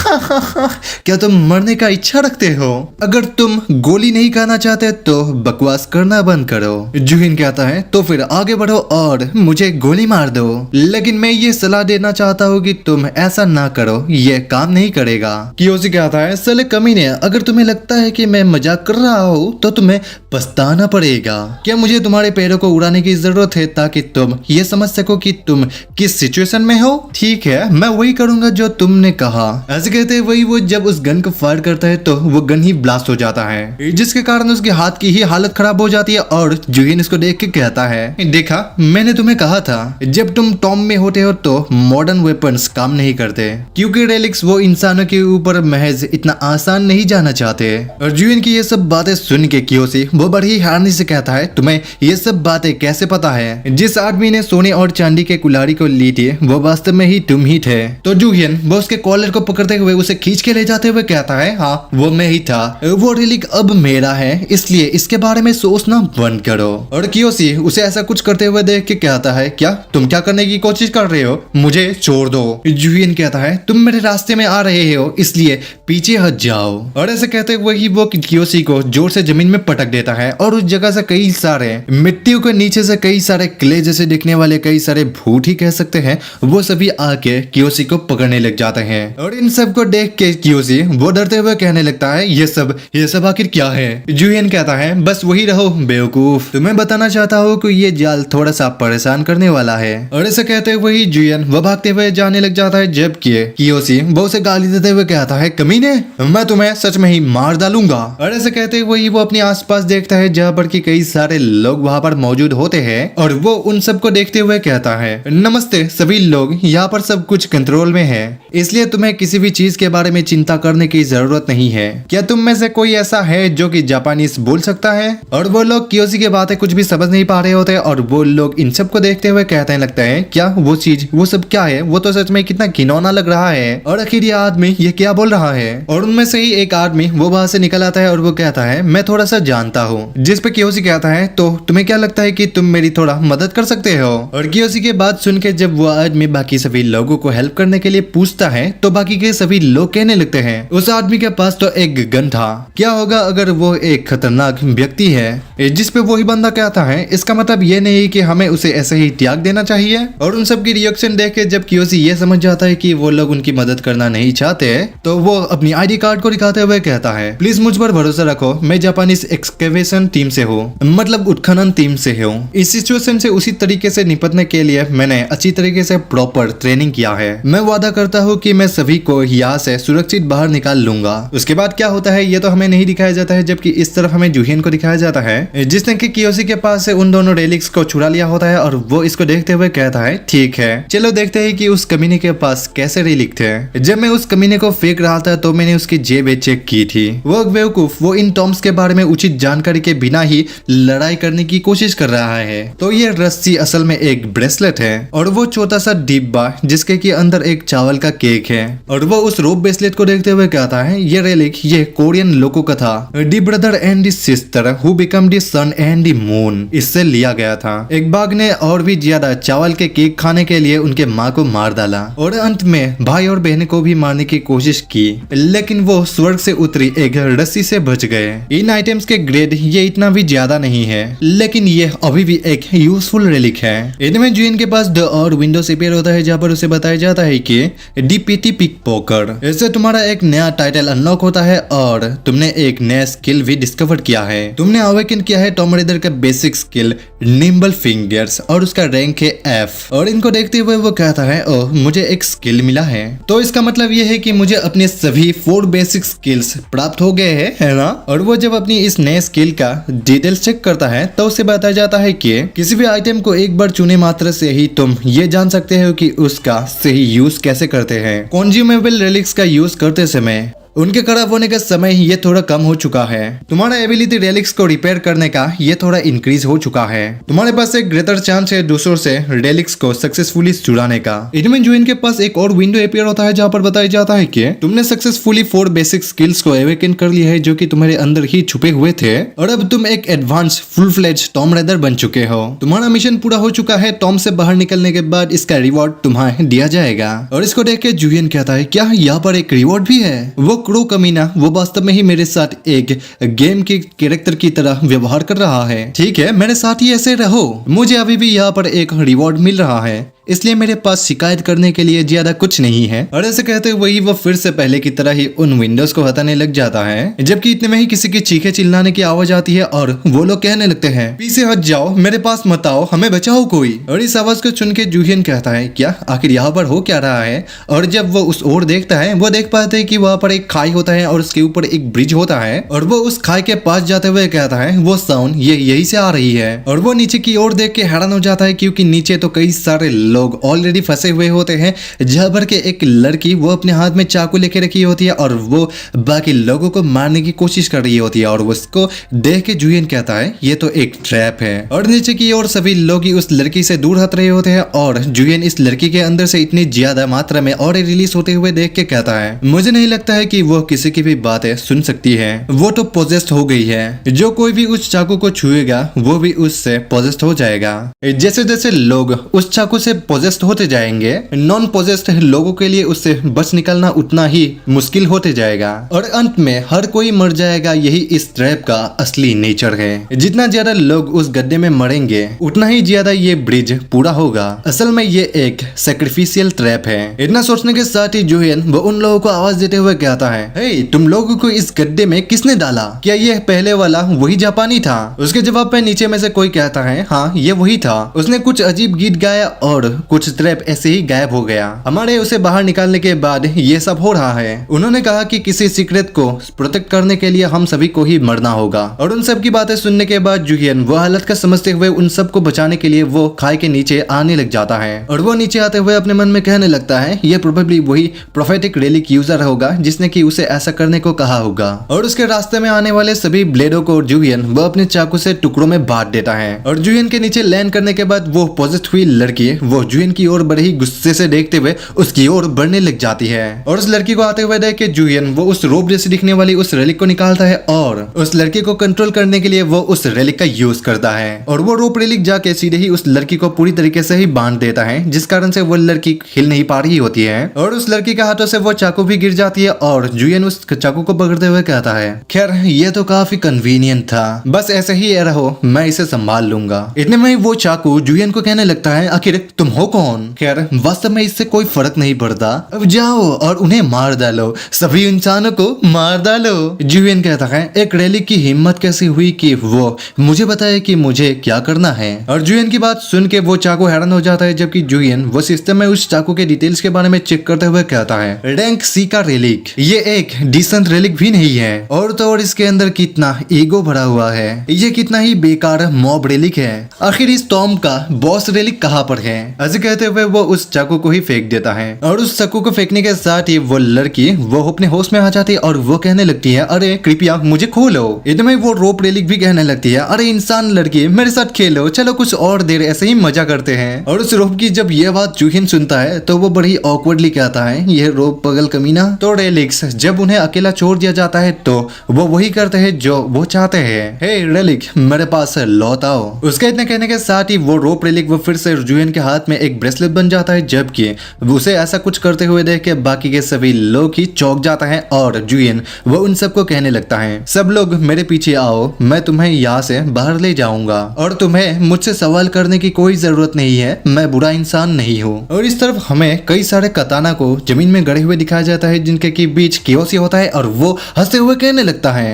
क्या तुम मरने का इच्छा रखते हो? अगर तुम गोली नहीं खाना चाहते तो बकवास करना बंद करो। जूहिन कहता है, तो फिर आगे बढ़ो और मुझे गोली मार दो, लेकिन मैं ये सलाह देना चाहता हूँ कि तुम ऐसा ना करो, ये काम नहीं करेगा। कियोशी कहता है, साले कमीने, अगर तुम्हें लगता है कि मैं मजाक कर रहा हूँ तो तुम्हें पछताना पड़ेगा। क्या मुझे तुम्हारे पैरों को उड़ाने की जरूरत है ताकि तुम ये समझ सको कि तुम किस सिचुएशन में हो? ठीक है, मैं वही करूंगा जो तुमने कहा। ऐसे कहते वही वो जब उस गन को फायर करता है तो वो गन ही ब्लास्ट हो जाता है जिसके कारण उसके हाथ की ही हालत खराब हो जाती है। और जूहिन इसको देख के कहता है, देखा मैंने तुम्हें कहा था, जब तुम टॉम में होते हो तो मॉडर्न वेपन्स काम नहीं करते, क्योंकि रेलिक्स वो इंसानों के ऊपर महज इतना आसान नहीं जाना चाहते। और जूहिन की ये सब बातें सुन के कियोशी वो बड़ी हैरानी से कहता है, तुम्हें ये सब बातें कैसे पता है? जिस आदमी ने सोने और चांदी के कुल्हाड़ी को ली नहीं थी, वो वास्तव में ही तुम ही थे। तो जूहियन वो उसके कॉलर को पकड़ते हुए उसे खींच के ले जाते हुए कहता है, हाँ वो मैं ही था, वो रिलिक अब मेरा है, इसलिए इसके बारे में सोचना बंद करो। और कियोशी उसे ऐसा कुछ करते हुए देख के कहता है, क्या तुम क्या करने की कोशिश कर रहे हो, मुझे छोड़ दो। जूहियन कहता है, तुम मेरे रास्ते में आ रहे हो इसलिए पीछे हट जाओ। और ऐसे कहते हुए ही वो कियोशी को जोर से जमीन में पटक देता है और उस जगह से कई सारे मिट्टी के नीचे से कई सारे क्ले जैसे दिखने वाले कई सारे भूत ही कह सकते हैं, वो सभी आके कियोशी को पकड़ने लग जाते हैं। और इन सब को देख के कियोशी वो डरते हुए कहने लगता है, ये सब आखिर क्या है। जूहियन कहता है, बस वही रहो बेवकूफ, तुम्हें बताना चाहता हूँ कि ये जाल थोड़ा सा परेशान करने वाला है। और ऐसे कहते हुए ही जूहियन वो भागते हुए जाने लग जाता है, जबकि कियोशी वो उसे गाली देते हुए कहता है, कमीने मैं तुम्हें सच में ही मार डालूंगा। और ऐसे कहते हुए ही वो अपने आसपास देखता है जहाँ पर कि कई सारे लोग वहाँ पर मौजूद होते हैं और वो उन सबको देखते हुए कहता है, नमस्ते सभी लोग, यहाँ पर सब कुछ कंट्रोल में है, इसलिए तुम्हें किसी भी चीज के बारे में चिंता करने की जरूरत नहीं है। क्या तुम में से कोई ऐसा है जो कि जापानीज बोल सकता है? और वो लोग कियोशी की बातें कुछ भी समझ नहीं पा रहे होते और वो लोग इन सब को देखते हुए कहते लगता है, क्या वो चीज वो सब क्या है, वो तो सच में कितना घिनौना लग रहा है, और आखिर ये आदमी ये क्या बोल रहा है। और उनमें से ही एक आदमी वो वहां से निकल आता है और वो कहता है, मैं थोड़ा सा जानता हूँ। जिस पे कियोशी कहता है, तो तुम्हें क्या लगता है कि तुम मेरी थोड़ा मदद कर सकते हो। और कियोशी के बात सुन के जब वो आदमी बाकी सभी लोगों को हेल्प करने के लिए पूछता है तो बाकी के सभी लोग कहने लगते हैं, उस आदमी के पास तो एक गन था, क्या होगा अगर वो एक खतरनाक व्यक्ति है। जिस पे वही बंदा कहता है, इसका मतलब ये नहीं कि हमें उसे ऐसे ही त्याग देना चाहिए। और उन सब की रिएक्शन देख के जब कियोशी ये समझ जाता है कि वो लोग उनकी मदद करना नहीं चाहते, तो वो अपनी आईडी कार्ड को दिखाते हुए कहता है, प्लीज मुझ पर भरोसा रखो, मैं जापानीज एक्सकेवेशन टीम से हूँ, मतलब उत्खनन टीम से हूँ। इस सिचुएशन से उसी तरीके से निपटने के लिए मैंने अच्छी तरीके से प्रॉपर ट्रेनिंग किया है। मैं वादा करता हूँ कि मैं सभी को यहाँ से सुरक्षित बाहर निकाल लूंगा। उसके बाद क्या होता है ये तो हमें नहीं दिखाया जाता है, जबकि इस तरफ हमें जूहियन को दिखाया जाता है, जिसने कि कियोशी के पास से उन दोनों रेलिक्स को चुरा लिया होता है और वो इसको देखते हुए कहता है, ठीक है चलो देखते हैं कि उस कमीने के पास कैसे रेलिक थे। जब मैं उस कमीने को फेंक रहा था तो मैंने उसकी जेब चेक की थी। वो बेवकूफ वो इन टॉम्स के बारे में उचित जानकारी के बिना ही लड़ाई करने की कोशिश कर रहा है। तो ये रस्सी असल में एक ब्रेसलेट है और वो छोटा सा डिब्बा जिसके की अंदर एक चावल का केक है। और वो उस रोप ब्रेसलेट को देखते हुए कहता है, ये रेलिक ये कोरियन लोगों का था, the brother and the sister who become the sun and the moon, इससे लिया गया था। एक बाघ ने और भी ज्यादा चावल के केक खाने के लिए उनके माँ को मार डाला और अंत में भाई और बहन को भी मारने की कोशिश की, लेकिन वो स्वर्ग से उतरी एक रस्सी से बच गए। इन आइटम्स के ग्रेड ये इतना भी ज्यादा नहीं है, लेकिन ये अभी भी एक यूजफुल रेलिक है। इनमें जूहियन के पास द और विंडोज अपियर होता है जहाँ पर उसे बताया जाता है कि डीपीटी पिक पोकर, इससे तुम्हारा एक नया टाइटल अनलॉक होता है और तुमने एक नया स्किल भी डिस्कवर किया है। तुमने अवेकन किया है टॉम रेडर का बेसिक स्किल निम्बल फिंगर्स और उसका रैंक है एफ। और इनको देखते हुए वो कहता है, ओह मुझे एक स्किल मिला है, तो इसका मतलब ये है कि मुझे अपने सभी 4 बेसिक स्किल्स प्राप्त हो गए हैं, है ना। और वो जब अपनी इस नए स्किल का डिटेल्स चेक करता है तो उसे बताया जाता है कि किसी भी आइटम को एक बार चुने मात्र से ही तुम ये जान सकते हो कि उसका सही यूज कैसे करते हैं। कंज्यूमेबल रेलिक्स का यूज करते समय उनके खराब होने का समय ये थोड़ा कम हो चुका है। तुम्हारा एबिलिटी रेलिक्स को रिपेयर करने का ये थोड़ा इंक्रीज हो चुका है। तुम्हारे पास एक ग्रेटर चांस है दूसरों से रेलिक्स को सक्सेसफुली चुराने का। इनमें जो इनके पास एक और विंडो अपियर होता है जहाँ पर बताया जाता है कि तुमने सक्सेसफुली 4 बेसिक स्किल्स को अवेकन कर लिया है जो कि तुम्हारे अंदर ही छुपे हुए थे और अब तुम एक advance full fledge tomb raider बन चुके हो। तुम्हारा मिशन पूरा हो चुका है। टॉम से बाहर निकलने के बाद इसका रिवॉर्ड तुम्हें दिया जाएगा। और इसको देख के जूहियन कहता है, क्या यहाँ पर एक रिवॉर्ड भी है? वो क्रो कमीना वो वास्तव में ही मेरे साथ एक गेम के कैरेक्टर की तरह व्यवहार कर रहा है। ठीक है मेरे साथ ही ऐसे रहो, मुझे अभी भी यहाँ पर एक रिवॉर्ड मिल रहा है, इसलिए मेरे पास शिकायत करने के लिए ज्यादा कुछ नहीं है। और ऐसे कहते हुए वही वो फिर से पहले की तरह ही उन विंडोज को हटाने लग जाता है, जबकि इतने में ही किसी की चीखे चिल्लाने की आवाज आती है और वो लोग कहने लगते हैं, पीछे हट जाओ, मेरे पास मत आओ, हमें बचाओ कोई। और इस आवाज को सुन के जूहियन कहता है, क्या आखिर यहाँ पर हो क्या रहा है? और जब वो उस ओर देखता है वो देख पाते है कि वहाँ पर एक खाई होता है और उसके ऊपर एक ब्रिज होता है। और वो उस खाई के पास जाते हुए कहता है, वो साउंड ये यही से आ रही है। और वो नीचे की ओर देख के हैरान हो जाता है क्योंकि नीचे तो कई सारे लोग ऑलरेडी फंसे हुए होते हैं, जहां पर के एक लड़की वो अपने हाथ में चाकू लेके रखी होती है और वो बाकी लोगों को मारने की कोशिश कर रही होती है और उसको देख के जुयन कहता है ये तो एक ट्रैप है। और नीचे की ओर सभी लोग ही उस लड़की से दूर हट रहे होते हैं और जुयन इस लड़की के अंदर से इतनी ज्यादा मात्रा में और रिलीज होते हुए देख के कहता है मुझे नहीं लगता है कि वो किसी की भी बातें सुन सकती है, वो तो पोजेस्ड हो गई है। जो कोई भी उस चाकू को छुएगा वो भी उससे पोजेस्ड हो जाएगा। जैसे जैसे लोग उस चाकू से पोजेस्ड होते जाएंगे, नॉन पोजेस्ड लोगों के लिए उससे बच निकलना उतना ही मुश्किल होते जाएगा और अंत में हर कोई मर जाएगा। यही इस ट्रैप का असली नेचर है। जितना ज्यादा लोग उस गड्ढे में मरेंगे उतना ही ज्यादा ये ब्रिज पूरा होगा। असल में ये एक सैक्रिफिशियल ट्रैप है। इतना सोचने के साथ ही जुयन वो उन लोगों को आवाज देते हुए कहता है हे, तुम लोगों को इस गड्ढे में किसने डाला? क्या ये पहले वाला वही जापानी था? उसके जवाब में नीचे में से कोई कहता है हाँ ये वही था। उसने कुछ अजीब गीत गाया और कुछ ट्रैप ऐसे ही गायब हो गया। हमारे उसे बाहर निकालने के बाद ये सब हो रहा है। उन्होंने कहा कि किसी सीक्रेट को प्रोटेक्ट करने के लिए हम सभी को ही मरना होगा। और उन सब की बातें सुनने के बाद जुयन वो हालत का समझते हुए उन सबको बचाने के लिए वो खाई के नीचे आने लग जाता है और वो नीचे आते हुए अपने मन में कहने लगता है ये प्रोबेबली वही प्रोफेटिक रेलिक यूजर होगा जिसने कि उसे ऐसा करने को कहा होगा। और उसके रास्ते में आने वाले सभी ब्लेडों को जुयन वो अपने चाकू से टुकड़ों में बांट देता है। और जुयन के नीचे लैंड करने के बाद वो पोजेस्ड हुई लड़की वो जुयन की ओर बड़े ही गुस्से से देखते हुए उसकी ओर बढ़ने लग जाती है। और उस लड़की को आते हुए देख के जुयन वो उस रोप जैसे दिखने वाली उस रेलिक को निकालता है और उस लड़की को कंट्रोल करने के लिए वो उस रेलिक का यूज करता है। और वो रोप रेलिक जाके सीधे ही उस लड़की को पूरी तरीके से ही बांध देता है, जिस कारण से वो लड़की हिल नहीं पा रही होती है। और उस लड़की के हाथों से वो चाकू भी गिर जाती है और जुयन उस चाकू को पकड़ते हुए कहता है खैर ये तो काफी कन्वीनियंट था, बस ऐसे ही रहो, मैं इसे संभाल लूंगा। इतने में वो चाकू जुयन को कहने लगता है आखिर तुम हो कौन? खैर वास्तव में इससे कोई फर्क नहीं पड़ता, अब जाओ और उन्हें मार डालो, सभी इंसानों को मार डालो। जुयन कहता है एक रेलिक की हिम्मत कैसी हुई कि वो मुझे बताए कि मुझे क्या करना है। और जुयन की बात सुन के वो चाकू हैरान हो जाता है, जबकि जुयन वो सिस्टम में उस चाकू के डिटेल्स के बारे में चेक करते हुए कहता है रैंक सी का रेलिक, ये एक डिसेंट रेलिक भी नहीं है और तो और इसके अंदर कितना ईगो भरा हुआ है, ये कितना ही बेकार मॉब रेलिक है। आखिर इस टॉम का बॉस रेलिक कहाँ पर है? ऐसे कहते हुए वो उस चाकू को ही फेंक देता है और उस चाकू को फेंकने के साथ ही वो लड़की वो अपने होश में आ जाती है और वो कहने लगती है अरे कृपया मुझे खोलो। इतने वो रोप रेलिक भी कहने लगती है अरे इंसान लड़की मेरे साथ खेलो, चलो कुछ और देर ऐसे ही मजा करते हैं। और उस रोप की जब ये बात जुहिन सुनता है तो वो बड़ी ऑकवर्डली कहता है ये रोप पगल कमीना। तो रेलिक्स जब उन्हें अकेला छोड़ दिया जाता है तो वो वही करते हैं जो वो चाहते हैं। हे रेलिक मेरे पास लौट आओ। उसके इतने कहने के साथ ही वो रोप रेलिक वो फिर से जुहिन के हाथ में एक ब्रेसलेट बन जाता है, जबकि उसे ऐसा कुछ करते हुए देख के बाकी के सभी लोग ही चौंक जाता है और जुहिन वो उन सबको कहने लगता है सब लोग मेरे पीछे आओ, मैं तुम्हें यहाँ से बाहर ले जाऊंगा और तुम्हें मुझसे सवाल करने की कोई जरूरत नहीं है, मैं बुरा इंसान नहीं हूँ। और इस तरफ हमें कई सारे कताना को जमीन में गड़े हुए दिखाया जाता है जिनके की बीच कियोसी होता है और वो हंसते हुए कहने लगता है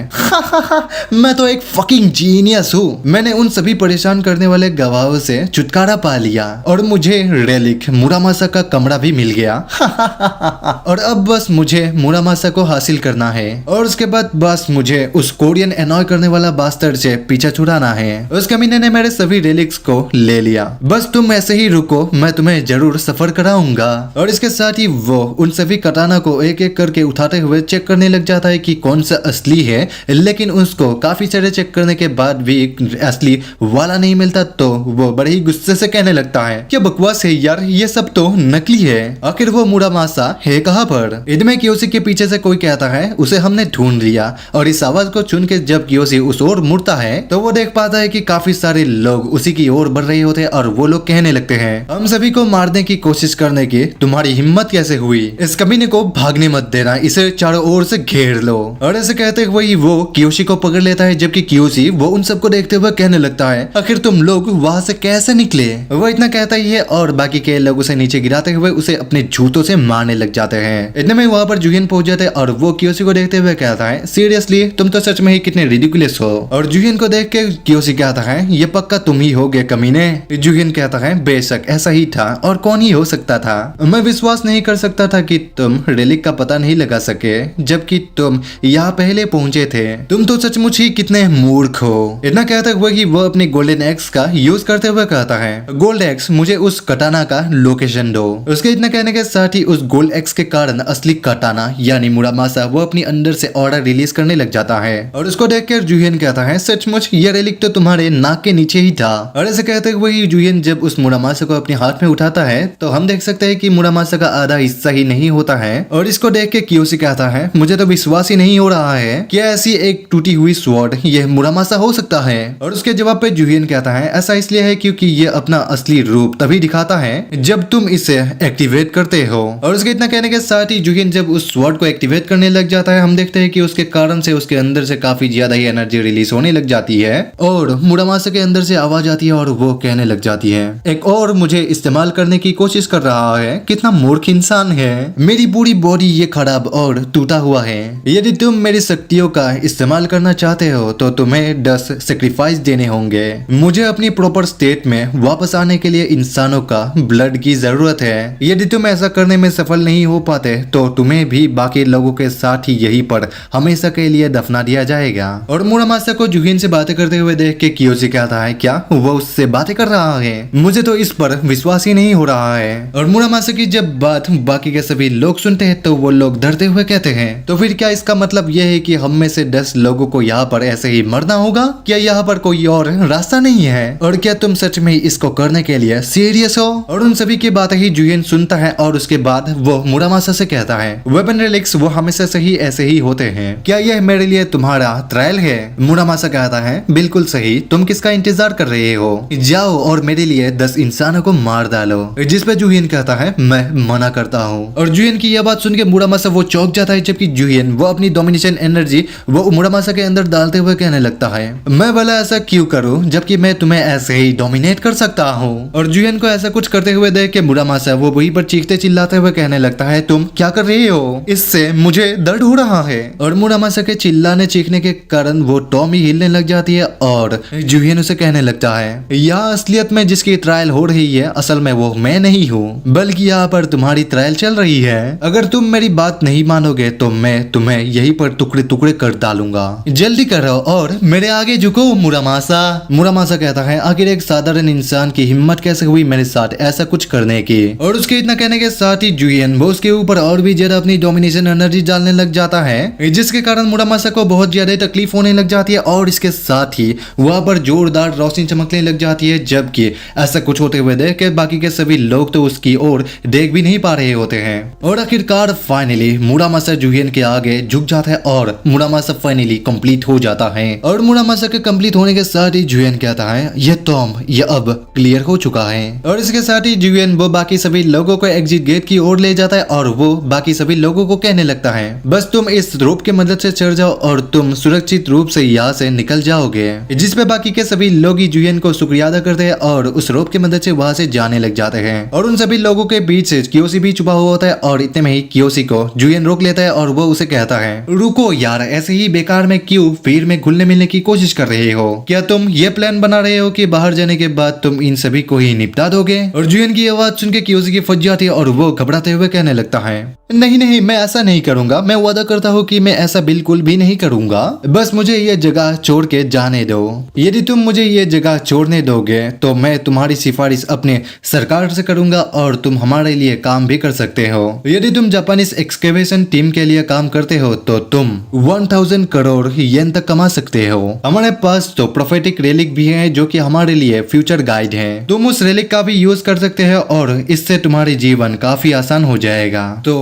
मैं तो एक फकिंग जीनियस हूँ, मैंने उन सभी परेशान करने वाले गवाहों से छुटकारा पा लिया और मुझे रेलिक मुरामासा का कमरा भी मिल गया और अब बस मुझे मुरामासा को हासिल करना है और उसके बाद बस मुझे उस कोरियन एनॉय करने वाला बास्टर्ड से पीछा छुड़ाना है। उस कमीने ने मेरे सभी रेलिक्स को ले लिया, बस तुम ऐसे ही रुको, मैं तुम्हें जरूर सफर कराऊंगा। और इसके साथ ही वो उन सभी कटाना को एक एक करके उठाते हुए चेक करने लग जाता है कि कौन सा असली है, लेकिन उसको काफी सारे चेक करने के बाद भी असली वाला नहीं मिलता तो वो बड़े ही गुस्से से कहने लगता है क्या बकवास है यार, ये सब तो नकली है, आखिर वो मुरामासा है कहाँ पर? इनमें कियोसी के पीछे से कोई कहता है उसे हमने ढूंढ लिया। और इस आवाज को सुन के जब कियोसी उस ओर मुड़ता है तो वो देख पाता है कि काफी सारे लोग उसी की ओर बढ़ रहे होते हैं और वो लोग कहने लगते हैं हम सभी को मारने की कोशिश करने की तुम्हारी हिम्मत कैसे हुई, इस कमीने को भागने मत देना, इसे चारों ओर से घेर लो। और ऐसे कहते हुए वो कियोशी को पकड़ लेता है, जबकि कियोशी वो उन सबको देखते हुए कहने लगता है आखिर तुम लोग वहां से कैसे निकले? वो इतना कहता ही है और बाकी के लोग उसे नीचे गिराते हुए उसे अपने जूतों से मारने लग जाते हैं। इतने में वहां पर जुहिन पहुंच जाते हैं और वो कियोशी को देखते हुए कहता है सीरियसली तुम तो सच में ही कितने रिडिकुलस हो। और जुहिन को देख के कियोशी कहता है ये पक्का तुम ही होगे कमीने। जुहिन कहता है बेशक ऐसा ही था और कौन ही हो सकता था, मैं विश्वास नहीं कर सकता था कि तुम रेलिक का पता नहीं लगा सके जबकि तुम यहाँ पहले पहुंचे थे, तुम तो सचमुच ही कितने मूर्ख हो। इतना कहते हुए कि वो अपने गोल्डन एक्स का यूज करते हुए कहता है गोल्ड एक्स मुझे उस कटाना का लोकेशन दो। उसके इतना कहने के साथ ही उस गोल्ड एक्स के कारण असली कटाना यानी मुरामासा वो अपनी अंदर से ऑरा रिलीज करने लग जाता है और उसको देखकर जुहियन कहता है सचमुच ये रेलिक तो तुम्हारे नाक के नीचे ही था। और ऐसे कहते हुए जुहियन जब उस मुरामासा को अपने हाथ में उठाता है तो हम देख सकते हैं कि मुरामासा का आधा हिस्सा ही नहीं होता है। और इसको देख के कियोशी कहता है मुझे तो विश्वास ही नहीं हो रहा है कि ऐसी एक टूटी हुई स्वॉर्ड यह मुरामासा हो सकता है। और उसके जवाब पे जुहियन कहता है ऐसा इसलिए है क्योंकि ये अपना असली रूप तभी दिखाता है जब तुम इसे एक्टिवेट करते हो। और उसके इतना कहने के साथ ही जुहियन जब उस स्वॉर्ड को एक्टिवेट करने लग जाता है हम देखते हैं कि उसके कारण से उसके अंदर से काफी ज्यादा ही एनर्जी रिलीज होने लग जाती है और मुरामासा के अंदर से आवाज आती है और वो कहने लग जाती है एक और मुझे इस्तेमाल करने की कोशिश कर रहा है, कितना मूर्ख इंसान है, मेरी पूरी बॉडी ये खराब और टूटा हुआ है। यदि तुम मेरी शक्तियों का इस्तेमाल करना चाहते हो तो तुम्हें 10 सेक्रीफाइस देने होंगे। मुझे अपनी प्रॉपर स्टेट में वापस आने के लिए इंसानों का ब्लड की जरूरत है। यदि तुम ऐसा करने में सफल नहीं हो पाते तो तुम्हें भी बाकी लोगों के साथ ही यहीं पर हमेशा के लिए दफना दिया जाएगा। और मुरामासा को जुहियन से बातें करते हुए देख के कियोशी कहता है क्या वो उससे बातें कर रहा है, मुझे तो इस पर विश्वास ही नहीं हो रहा है। और मुरामासा की जब बात बाकी के सभी लोग सुनते हैं तो वो लोग डरते हुए कहते हैं तो फिर क्या इसका मतलब यह है कि हम में से 10 लोगों को यहाँ पर ऐसे ही मरना होगा? क्या यहाँ पर कोई और रास्ता नहीं है? और क्या तुम सच में इसको करने के लिए सीरियस हो? और उन सभी की बात ही जुहियन सुनता है और उसके बाद वो मुरामासा से कहता है वेपन रिलिक्स वो हमेशा से ही ऐसे ही होते हैं, क्या यह मेरे लिए तुम्हारा ट्रायल है? मुरामासा कहता है बिल्कुल सही, तुम किसका इंतजार कर रहे हो, जाओ और मेरे लिए 10 इंसानों को मार डालो। जिस पे जुहियन कहता है मैं मना करता हूँ। और जुहियन की यह बात सुन के मुरामासा वो चौंक जाता है जबकि जुहियन वो अपनी डोमिनेशन एनर्जी वो मुरामासा के अंदर डालते हुए कहने लगता है मैं भला ऐसा क्यों करूँ जबकि मैं तुम्हें ऐसे ही डोमिनेट कर सकता हूँ। और जुहियन को ऐसा कुछ करते हुए देख के मुरामासा वो वहीं पर चीखते चिल्लाते हुए कहने लगता है तुम क्या कर रहे हो, इससे मुझे दर्द हो रहा है। और मुरामासा के चिल्लाने चीखने के कारण वो टॉमी हिलने लग जाती है और जुहियन उसे कहने लगता है यहाँ असलियत में जिसकी ट्रायल हो रही है असल में वो मैं नहीं हूँ बल्कि यहाँ पर तुम्हारी ट्रायल चल रही है। अगर तुम मेरी बात नहीं मानोगे तो मैं तुम्हें यहीं पर टुकड़े टुकड़े कर डालूंगा, जल्दी करो और मेरे आगे झुको मुरामासा। मुरामासा कहता है आखिर एक साधारण इंसान की हिम्मत कैसे हुई मेरे साथ ऐसा कुछ करने की। और उसके इतना कहने के साथ ही जुहियन वो उसके ऊपर और भी ज्यादा अपनी डोमिनेशन एनर्जी डालने लग जाता है जिसके कारण मुरामासा को बहुत ज्यादा तकलीफ होने लग जाती है और इसके साथ ही वहां पर जोरदार रोशनी चमकने लग जाती है। जबकि ऐसा कुछ होते हुए देख के बाकी के सभी लोग तो उसकी ओर देख भी नहीं पा रहे होते हैं। और आखिरकार फाइनली मुरामासा जुहियन के आगे झुक जाता है और मुरामासा फाइनली कंप्लीट हो जाता है। और मुरामासा के कंप्लीट होने के साथ ही जुहियन कहता है ये अब क्लियर हो चुका है। और इसके साथ ही जुहियन वो बाकी सभी लोगों को एग्जिट गेट की ओर ले जाता है और वो बाकी सभी लोगों को कहने लगता है बस तुम इस रोप की मदद से चढ़ जाओ और तुम सुरक्षित रूप से यहाँ से निकल जाओगे। जिसपे बाकी के सभी लोग ही जुहियन को शुक्रिया अदा करते हैं और उस रोप की मदद से वहां से जाने लग जाते हैं। और उन सभी लोगों के बीच से कियोशी भी छुपा हुआ होता है और इतने में ही कियोशी को जुहियन रोक लेता है और वो उसे कहता है रुको यार, ऐसे ही बेकार में क्यों भीड़ में घुलने मिलने की कोशिश कर रहे हो? क्या तुम ये प्लान बना रहे हो कि बाहर जाने के बाद तुम इन सभी को ही निपटा दोगे? और जुहियन की आवाज सुन के कियोशी की फट जाती है और वो घबराते हुए कहने लगता है नहीं नहीं, मैं ऐसा नहीं करूंगा, मैं वादा करता हूँ कि मैं ऐसा बिल्कुल भी नहीं करूंगा, बस मुझे ये जगह छोड़ के जाने दो। यदि तुम मुझे ये जगह छोड़ने दोगे तो मैं तुम्हारी सिफारिश अपने सरकार से करूंगा और तुम हमारे लिए काम भी कर सकते हो। यदि तुम जापानीज एक्सकेवेशन टीम के लिए काम करते हो तो तुम 1000 करोड़ येन तक कमा सकते हो। हमारे पास तो प्रोफेटिक रेलिक भी है जो कि हमारे लिए फ्यूचर गाइड है, तुम उस रेलिक का भी यूज कर सकते हो और इससे तुम्हारी जीवन काफी आसान हो जाएगा। तो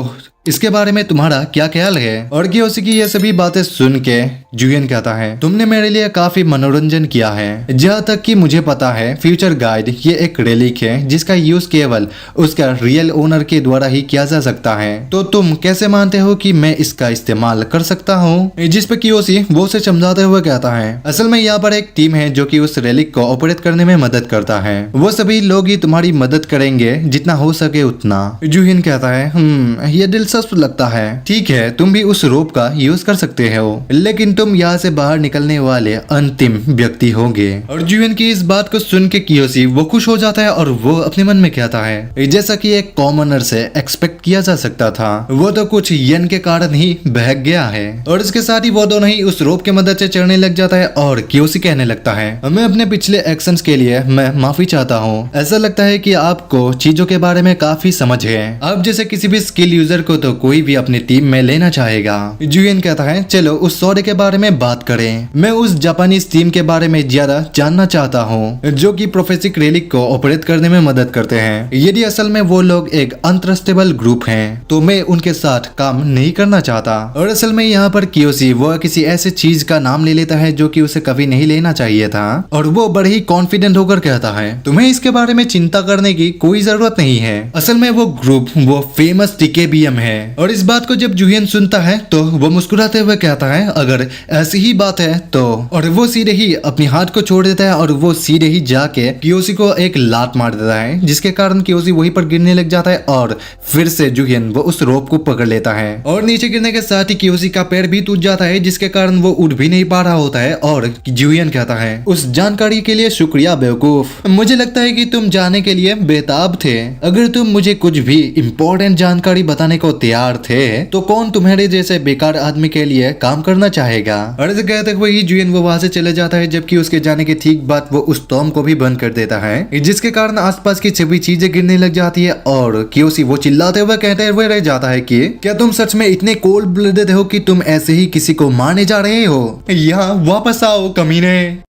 इसके बारे में तुम्हारा क्या ख्याल है? और कियोशी की ये सभी बातें सुन के जुहियन कहता है तुमने मेरे लिए काफी मनोरंजन किया है। जहाँ तक कि मुझे पता है फ्यूचर गाइड ये एक रेलिक है जिसका यूज केवल उसका रियल ओनर के द्वारा ही किया जा सकता है, तो तुम कैसे मानते हो कि मैं इसका इस्तेमाल कर सकता हूँ? जिस पे कियोशी वो उसे समझाते हुए कहता है असल में यहाँ पर एक टीम है जो कि उस रेलिक को ऑपरेट करने में मदद करता है, वो सभी लोग ही तुम्हारी मदद करेंगे जितना हो सके उतना। जुहियन कहता है ये दिल दिलचस्प लगता है। ठीक है, तुम भी उस रोप का यूज कर सकते हो, लेकिन तुम यहाँ से बाहर निकलने वाले अंतिम व्यक्ति होंगे। और जुएन की इस बात को सुन के कियोशी वो खुश हो जाता है और वो अपने मन में कहता है, जैसा कि एक कॉमनर से एक्सपेक्ट किया जा सकता था, वो तो कुछ येन के कारण ही बहक गया है। और इसके साथ ही वो दोनों ही उस रोप की मदद से चढ़ने लग जाता है और कियोशी कहने लगता है, मैं अपने पिछले एक्शंस के लिए मैं माफी चाहता हूँ। ऐसा लगता है कि आपको चीजों के बारे में काफी समझ है। आप जैसे किसी भी स्किल यूजर को तो कोई भी अपनी टीम में लेना चाहेगा। जुएन कहता है, चलो उस सौदे के बारे में बात करें। मैं उस जापानीज टीम के बारे में ज्यादा जानना चाहता हूँ जो कि प्रोफेसिक रेलिक को ऑपरेट करने में मदद करते हैं। यदि असल में वो लोग एक अनट्रस्टेबल ग्रुप हैं तो मैं उनके साथ काम नहीं करना चाहता। और असल में यहाँ पर कियोशी वो किसी ऐसे चीज का नाम ले लेता है जो कि उसे कभी नहीं लेना चाहिए था, और वो बड़े ही कॉन्फिडेंट होकर कहता है, तुम्हें इसके बारे में चिंता करने की कोई जरूरत नहीं है। असल में वो ग्रुप वो फेमस टीकेबीएम है। और इस बात को जब जुएन सुनता है तो वो मुस्कुराते हुए कहता है, अगर ऐसी ही बात है तो। और वो सीधे ही अपनी हाथ को छोड़ देता है और वो सीधे ही जाके कियोशी को एक लात मार देता है, जिसके कारण कियोशी वहीं पर गिरने लग जाता है और फिर से जुएन वो उस रोप को पकड़ लेता है। और नीचे गिरने के साथ ही कियोशी का पैर भी टूट जाता है, जिसके कारण वो उठ भी नहीं पा रहा होता है। और जुएन कहता है, उस जानकारी के लिए शुक्रिया बेवकूफ, मुझे लगता है कि तुम जाने के लिए बेताब थे। अगर तुम मुझे कुछ भी इम्पोर्टेंट जानकारी बताने को तैयार थे तो कौन तुम्हारे जैसे बेकार आदमी के लिए काम करना चाहेगा। और ऐसे कहते हुए ही जुएन वो वहां से चले जाता है, जबकि उसके जाने के ठीक बाद वो उस टॉम को भी बंद कर देता है, जिसके कारण आसपास की सभी चीजें गिरने लग जाती है। और कियोशी वो चिल्लाते हुए कहते हुए रह जाता है कि क्या तुम सच में इतने कोल्ड ब्लडेड हो कि तुम ऐसे ही किसी को मारने जा रहे हो? यहाँ वापस आओ कमीने।